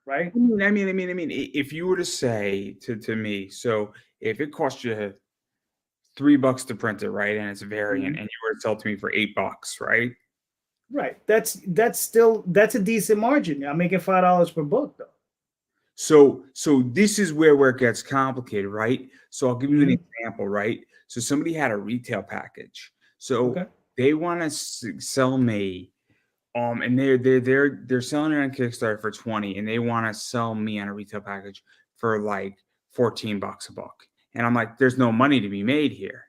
right? If you were to say to me, so if it cost you $3 to print it, right, and it's a variant, Mhm. and you were to sell to me for $8, right? Right. That's a decent margin. I'm making $5 per book though. So this is where it gets complicated, right? So I'll give you an Mhm. example, right? So somebody had a retail package, so Okay. they want to sell me, and they're selling it on Kickstarter for 20, and they want to sell me on a retail package for like $14 a book, and I'm like, there's no money to be made here.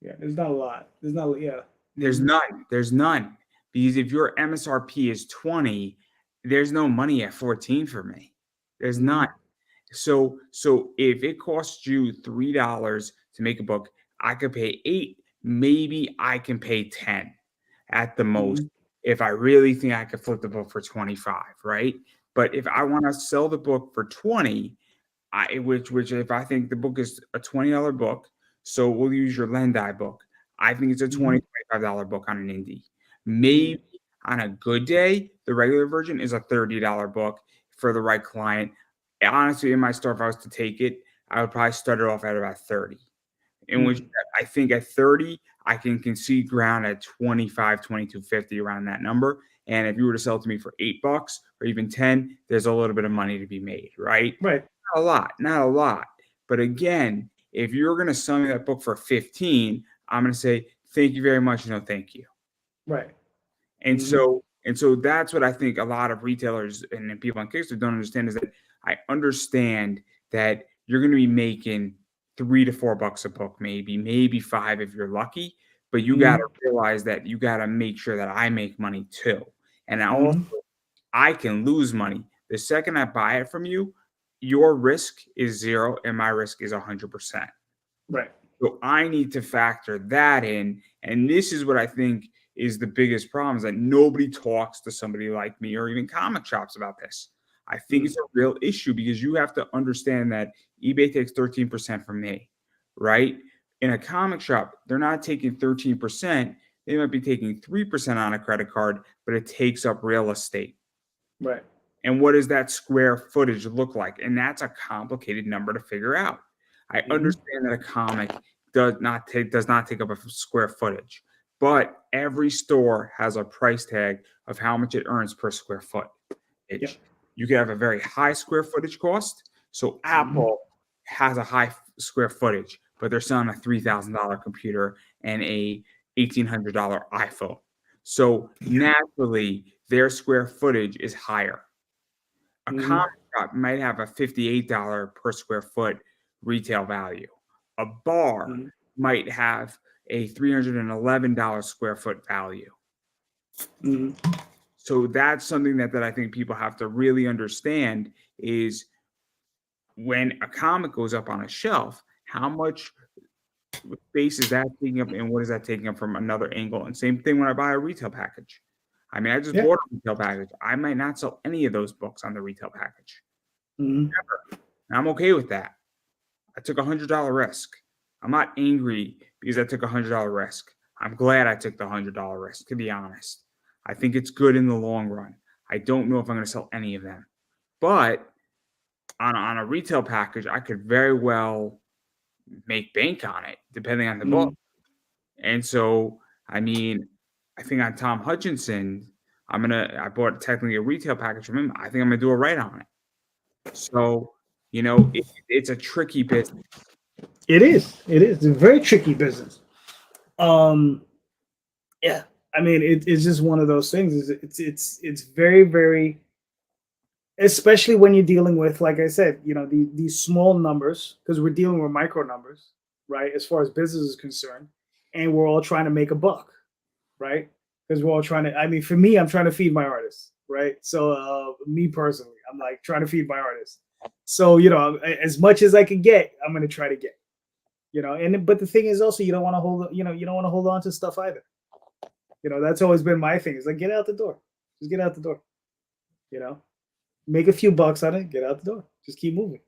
Yeah, there's not a lot. There's not, yeah. There's Mhm. none. There's none. Because if your MSRP is 20, there's no money at 14 for me. There's none. Mhm. So if it costs you $3 to make a book, I could pay 8, maybe I can pay 10 at the most Mhm. if I really think I could flip the book for 25, right? But if I want to sell the book for 20, which if I think the book is a $20 book, so we'll use your Lendai book. I think it's a Mhm. $25 book on an indie. Mhm. Maybe on a good day, the regular version is a $30 book for the right client. Honestly, in my store, if I was to take it, I would probably start it off at about 30. In which Mhm. I think at 30, I can concede ground at 25, 22.50 around that number. And if you were to sell it to me for $8 or even 10, there's a little bit of money to be made, right? Right. Not a lot, not a lot. But again, if you're going to sell me that book for 15, I'm going to say, thank you very much. No, thank you. Right. And Mhm. so that's what I think a lot of retailers and people on Kickstarter don't understand is that I understand that you're going to be making $3 to $4 a book, maybe five if you're lucky. But you got to Mhm. realize that you got to make sure that I make money too. And Mhm. I can lose money. The second I buy it from you, your risk is 0 and my risk is 100%. Right. So I need to factor that in. And this is what I think is the biggest problem is that nobody talks to somebody like me or even comic shops about this. I think it's Mhm. a real issue because you have to understand that eBay takes 13% from me, right? In a comic shop, they're not taking 13%. They might be taking 3% on a credit card, but it takes up real estate. Right. And what does that square footage look like? And that's a complicated number to figure out. I Mhm. understand that a comic does not take up a square footage, but every store has a price tag of how much it earns per square Yep. footage. You could have a very high square footage cost. So Mhm. Apple has a high square footage, but they're selling a $3,000 computer and a $1,800 iPhone. So naturally, their square footage is higher. A comic Mhm. shop might have a $58 per square foot retail value. A bar Mhm. might have a $311 square foot value. Mhm. So that's something that I think people have to really understand is when a comic goes up on a shelf, how much space is that taking up and what is that taking up from another angle? And same thing when I buy a retail package. I mean, I just Yeah. bought a retail package. I might not sell any of those books on the retail package. Mhm. And I'm okay with that. I took $100 risk. I'm not angry because I took $100 risk. I'm glad I took the $100 risk, to be honest. I think it's good in the long run. I don't know if I'm going to sell any of them. But on a retail package, I could very well make bank on it, depending on the book. Mhm. And so, I mean, I think on Tom Hutchinson, I bought technically a retail package from him. I think I'm gonna do a write on it. So, it's a tricky business. It is. It is. It's a very tricky business. Um. Yeah. I mean, it's just one of those things. It's very very, especially when you're dealing with, like I said, these small numbers, because we're dealing with micro numbers, right? As far as business is concerned, and we're all trying to make a buck, right? Because we're all trying to. I mean, for me, I'm trying to feed my artists, right? So, me personally, I'm like trying to feed my artists. So, as much as I can get, I'm going to try to get. And but the thing is also, you don't want to hold on to stuff either. That's always been my thing. Is like, get out the door, just get out the door. You know, make a few bucks on it, get out the door, just keep moving.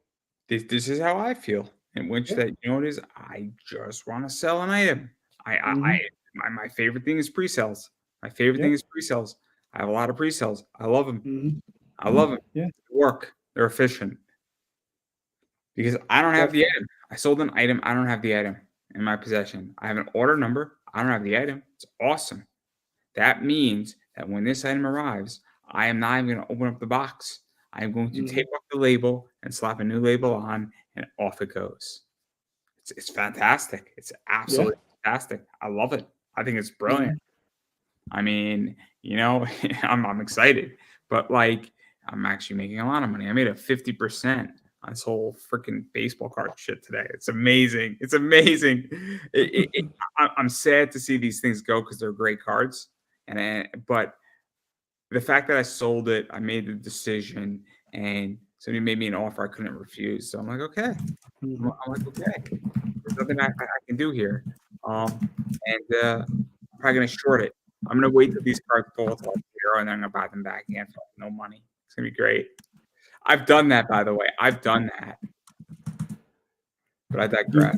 This is how I feel. In which Yeah. that what it is, I just want to sell an item. Hmm. My favorite thing is pre-sales. My favorite Yeah. thing is pre-sales. I have a lot of pre-sales. I love them. Hmm. I love them. Yeah. They work. They're efficient. Because I don't have the Definitely. item. I sold an item, I don't have the item in my possession. I have an order number, I don't have the item. It's awesome. That means that when this item arrives, I am not even gonna open up the box. I am going to Hmm. tape off the label and slap a new label on, and off it goes. It's fantastic. It's Yeah. absolutely fantastic. I love it. I think it's brilliant. Hmm. I mean, I'm excited, but like I'm actually making a lot of money. I made a 50% on this whole freaking baseball card shit today. It's amazing. It's amazing. I'm sad to see these things go because they're great cards, but the fact that I sold it, I made the decision, and somebody made me an offer I couldn't refuse. So I'm like, okay. Mhm. I'm like, okay, there's nothing I can do here. And I'm probably gonna short it. I'm gonna wait till these cards fall to like zero, and then I'm gonna buy them back again for like no money. It's gonna be great. I've done that, by the way. I've done that, but I digress.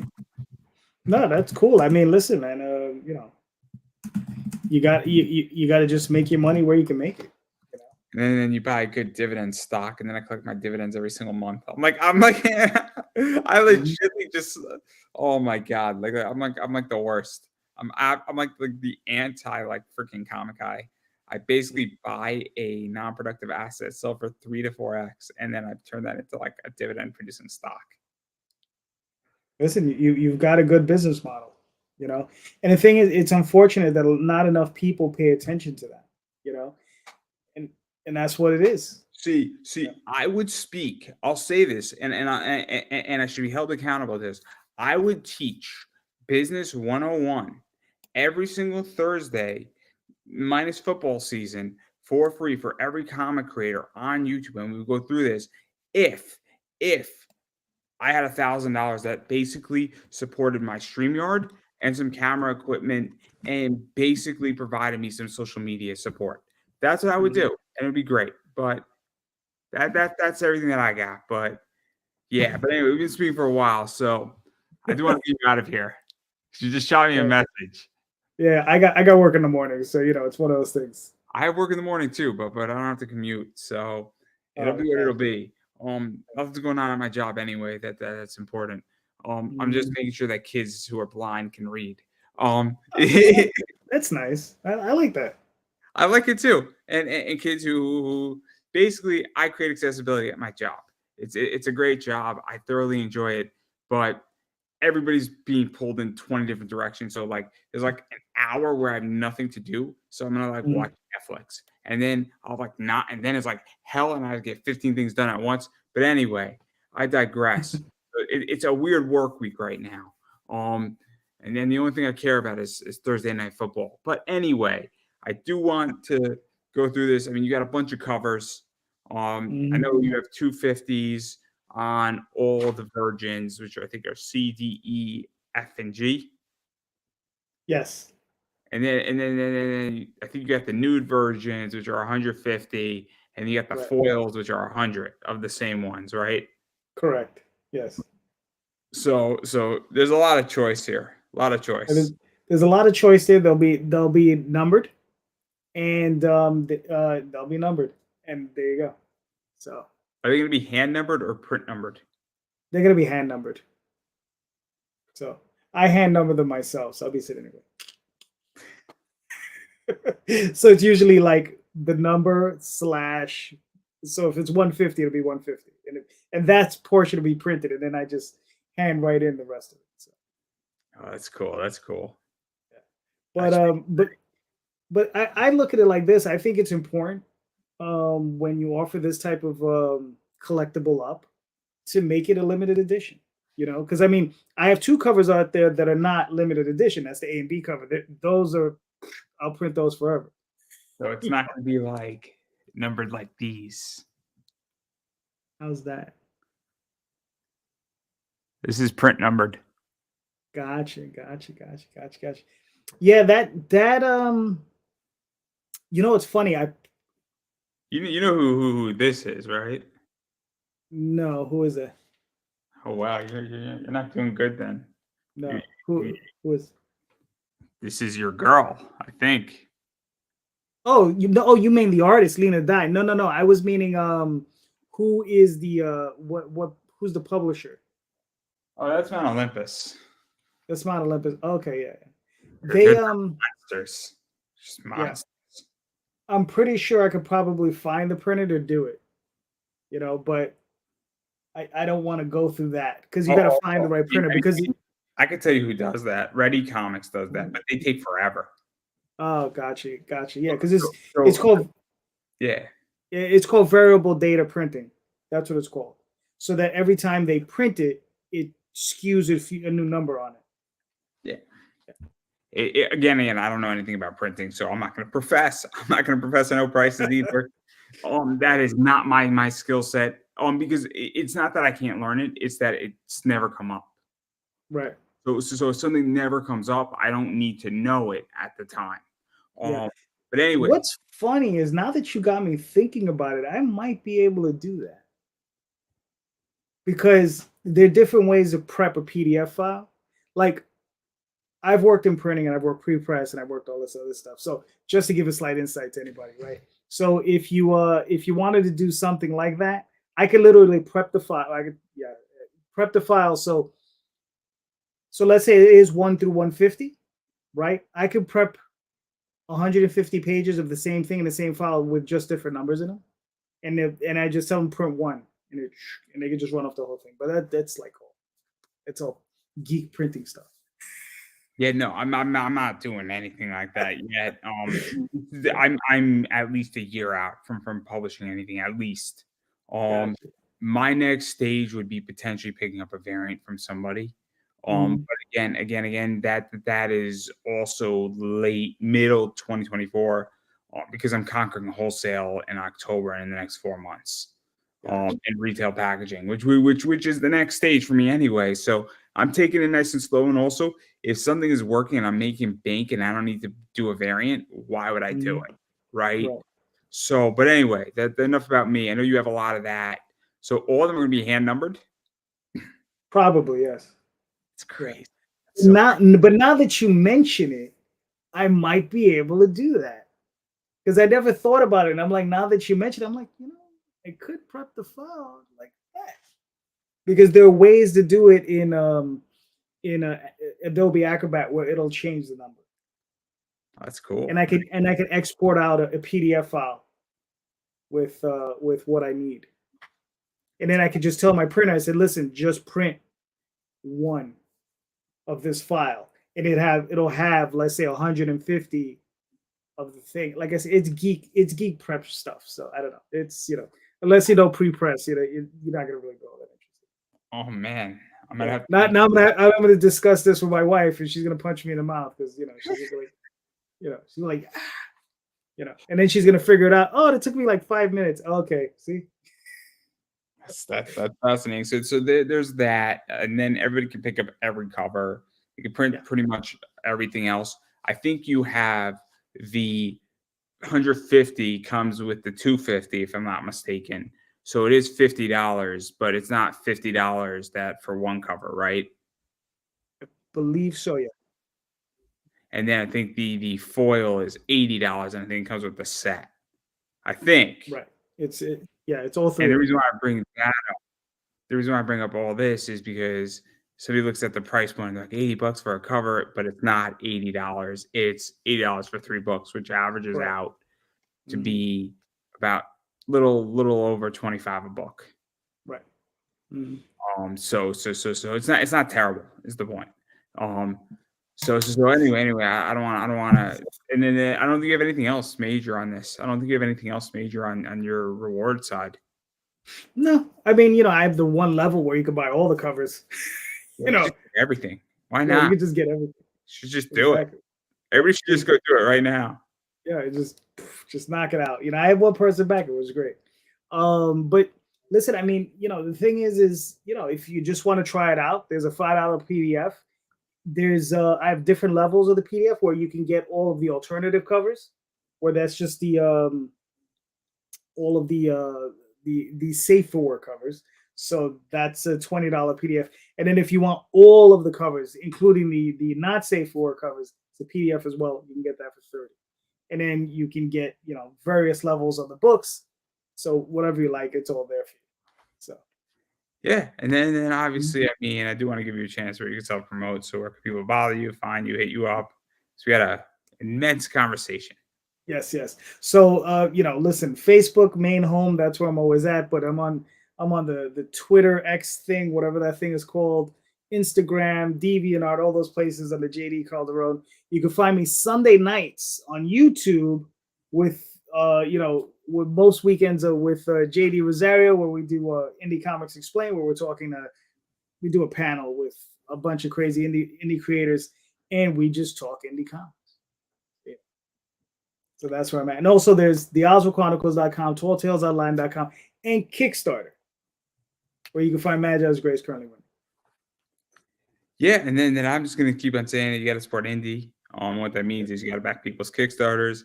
No, that's cool. I mean, listen, man. You got to just make your money where you can make it. And then you buy a good dividend stock, and then I collect my dividends every single month. I'm like, I Mhm. legitimately just, oh my god, like I'm like the worst. I'm like the anti like freaking comic guy. I basically buy a non-productive asset, sell for 3 to 4x, and then I turn that into like a dividend producing stock. Listen, you've got a good business model, you know. And the thing is, it's unfortunate that not enough people pay attention to that, you know. And and that's what it is. Yeah. I would speak. I'll say this, and I should be held accountable to this. I would teach business 101 every single Thursday, minus football season, for free for every comic creator on YouTube, and we would go through this. If I had $1,000 that basically supported my StreamYard and some camera equipment and basically provided me some social media support. That's what I would Mhm. do, and it'd be great. But that's everything that I got. But yeah, but anyway, we've been speaking for a while, so I do want to get you out of here. You just shot me a Yeah, message. yeah, I got work in the morning, so it's one of those things. I have work in the morning too, but I don't have to commute, so it'll Oh, be what it'll gotcha. be. Nothing's going on at my job anyway. That's important. I'm just Mhm. making sure that kids who are blind can read. Um, Oh, that's nice. I like that. I like it too, and kids who basically I create accessibility at my job. It's a great job. I thoroughly enjoy it, but everybody's being pulled in 20 different directions. So like there's like an hour where I have nothing to do. So I'm gonna like Mhm. watch Netflix. And then I'll like not and then it's like hell and I get 15 things done at once. But anyway, I digress. It's a weird work week right now. Um and then the only thing I care about is Thursday night football. But anyway, I do want to go through this. I mean, you got a bunch of covers. I Mhm. know you have 250s on all the virgins, which I think are C, D, E, F, and G. Yes. And then I think you got the nude versions, which are 150, and you got the Right. foils, which are 100 of the same ones, right? Correct. Yes. So there's a lot of choice here, a lot of And choice. there's a lot of choice there. They'll be numbered, and they'll be numbered, and there you go. So Are they going to be hand numbered or print numbered? they're gonna be hand numbered. So I hand number them myself. So I'll be sitting there. So it's usually like the number slash. So if it's 150, it'll be 150, and that's portion will be printed, and then I just hand write in the rest of it. So, Oh, that's cool. That's cool. yeah. That But should be I look at it like this. I think it's important when you offer this type of collectible up to make it a limited edition. Because I mean, I have two covers out there that are not limited edition. That's the A and B cover. Those are I'll print those forever. so it's not going to be like numbered like these. How's that? This is print numbered. Gotcha. Yeah, that. It's funny. I You know who this is, right? No, who is it? Oh wow, you're not doing good then. You, No, you, who is? this is your girl, I think. Oh, you know. Oh, you mean the artist Lena Dye? No, no, no. I was meaning who is the what? Who's the publisher? Oh, that's Mount Olympus. That's Mount Olympus. Okay, yeah. They're They monsters, just yeah. monsters. I'm pretty sure I could probably find the printer to do it. But I don't want to go through that because you got to find the right printer because I could tell you who does that. Ready Comics does that, Mhm. but they take forever. Oh, gotcha. Yeah, because So, it's so called yeah, it's called variable data printing. That's what it's called. So that every time they print it, it skews a new number on it. yeah. Again, I don't know anything about printing, so I'm not going to profess. I'm not going to profess I know prices either. That is not my skill set. Because it's not that I can't learn it, it's that it's never come up. Right. So if something never comes up, I don't need to know it at the time. Yeah. Um, but anyway, What's funny is now that you got me thinking about it, I might be able to do that because there are different ways to prep a PDF file. Like I've worked in printing and I've worked pre-press and I've worked all this other stuff. So just to give a slight insight to anybody, right? So if you wanted to do something like that, I could literally prep the file. I could prep the file. So let's say it is 1 through 150, right? I could prep 150 pages of the same thing in the same file with just different numbers in them, and I just tell them print one, and they can just run off the whole thing. But that's like it's all geek printing stuff. yeah, no, I'm not doing anything like that yet. I'm at least a year out from publishing anything, at least. Gotcha. My next stage would be potentially picking up a variant from somebody. Mhm. But again, that is also late, middle 2024, because I'm conquering wholesale in October and in the next 4 months, Gotcha. in retail packaging, which is the next stage for me anyway. So I'm taking it nice and slow. And also, if something is working and I'm making bank and I don't need to do a variant, why would I do Mhm. it? Right. Right. So, but anyway, that enough about me. I know you have a lot of that. So all of them are going to be hand numbered. Probably yes. It's Yeah. crazy. That's so Not, but now that you mention it, I might be able to do that because I never thought about it. And I'm like, now that you mention it, I'm like, I could prep the file like that because there are ways to do it in Adobe Acrobat where it'll change the number, that's cool. and I can export out a PDF file with what I need, and then I could just tell my printer, I said, listen, just print one of this file, and it'll have let's say 150 of the thing. Like I said, it's geek prep stuff. So I don't know. It's unless you know pre-press, you're not gonna really go that interested. Oh man, I'm gonna Yeah. have Not to. now. I'm gonna discuss this with my wife, and she's gonna punch me in the mouth because she's gonna be like, she's like, and then she's gonna figure it out. Oh, it took me like 5 minutes. Okay, see. That's fascinating. So there's that, and then everybody can pick up every cover. You can Yeah. print pretty much everything else. I think you have the 150 comes with the 250, if I'm not mistaken. So it is $50, but it's not $50 that for one cover, right? Believe so. Yeah. And then I think the foil is $80, and I think it comes with the set. I think. Right. Yeah. It's all And three of them. the reason why I bring up all this is because somebody looks at the price point and they're like $80 for a cover, but it's not $80. It's $80 for 3 books, which averages Right. out to Mhm. be about little over 25 a book. Right. Mhm. So it's not terrible is the point. So anyway, I don't want to, and then I don't think you have anything else major on this. I don't think you have anything else major on your reward side. No, I mean, I have the one level where you can buy all the covers. Yeah, just everything. Why Yeah, you not? can just get everything. Should just do it. Exactly. Everybody should just Ex- go do it right now. Yeah, just knock it out. I had one person back. It was great. But listen, I mean, the thing is, if you just want to try it out, there's a $5 PDF. There's I have different levels of the PDF where you can get all of the alternative covers, where that's just the all of the safe for work covers. So that's a $20 PDF. And then if you want all of the covers, including the not safe for work covers, it's a PDF as well. You can get that for 30. And then you can get various levels of the books. So whatever you like, it's all there for you. So Yeah, and then mhm. obviously, I mean, I do want to give you a chance where you can self promote. So where can people bother you, find you, hit you up? So we had a immense conversation. Yes, yes. So listen, Facebook main home, that's where I'm always at, but I'm on the Twitter X thing, whatever that thing is called, Instagram, DeviantArt, all those places under JD Calderon. You can find me Sunday nights on YouTube with with most weekends with JD Rosario, where we do Indie Comics Explain, where we do a panel with a bunch of crazy indie creators, and we just talk indie comics. Yeah. So that's where I'm at. And also there's theoswaldchronicles.com, talltalesonline.com, and Kickstarter. where you can find Magi's Grace currently running. Yeah, and then I'm just gonna keep on saying it. You got to support indie. What that means is you got to back people's Kickstarters.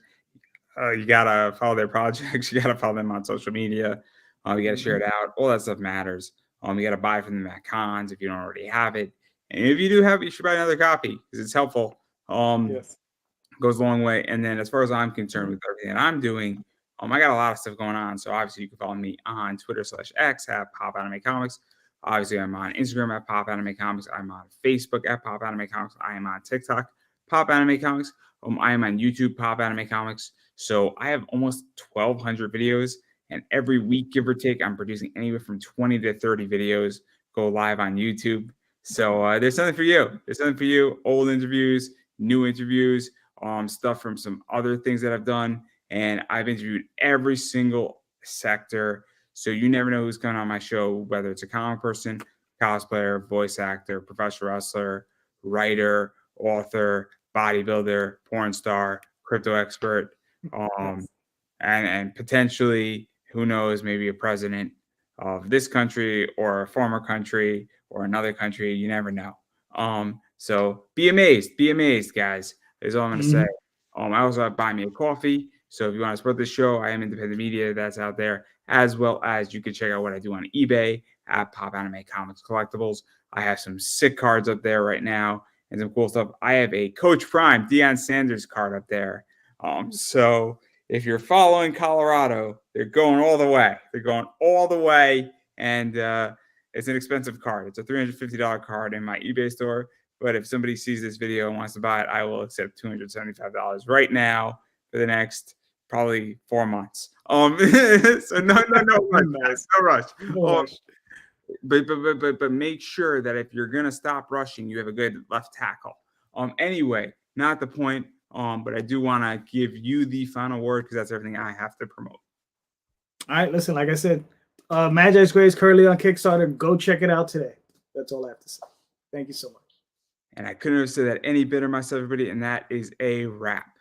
You gotta follow their projects. You gotta follow them on social media. You gotta share Mm-hmm. it out. All that stuff matters. You gotta buy from them at cons if you don't already have it. And if you do have it, you should buy another copy because it's helpful. Yes. Goes a long way. And then as far as I'm concerned with everything that I'm doing, I got a lot of stuff going on. So obviously you can follow me on Twitter/X at Pop Anime Comics. Obviously, I'm on Instagram at Pop Anime Comics. I'm on Facebook at Pop Anime Comics. I am on TikTok, Pop Anime Comics. I am on YouTube, Pop Anime Comics. So I have almost 1,200 videos. And every week, give or take, I'm producing anywhere from 20 to 30 videos go live on YouTube. So there's something for you. There's something for you. Old interviews, new interviews, stuff from some other things that I've done. And I've interviewed every single sector. So you never know who's coming on my show, whether it's a comic person, cosplayer, voice actor, professional wrestler, writer, author, bodybuilder, porn star, crypto expert, Yes. and potentially, who knows, maybe a president of this country or a former country or another country. You never know. So be amazed, guys. Is all I'm going to say. Mm-hmm. I also have Buy Me a Coffee. So if you want to support this show, I am independent media that's out there, as well as you can check out what I do on eBay at Pop Anime Comics Collectibles. I have some sick cards up there right now and some cool stuff. I have a Coach Prime Deion Sanders card up there. So if you're following Colorado, they're going all the way. They're going all the way, and it's an expensive card. It's a $350 card in my eBay store. But if somebody sees this video and wants to buy it, I will accept $275 right now for the next probably 4 months. So no rush, Nice. no rush. No rush. But make sure that if you're gonna stop rushing, you have a good left tackle. Anyway, not the point. But I do want to give you the final word because that's everything I have to promote. All right, listen, like I said, Magi's Grace currently on Kickstarter. Go check it out today. That's all I have to say. Thank you so much. And I couldn't have said that any better myself, everybody. And that is a wrap.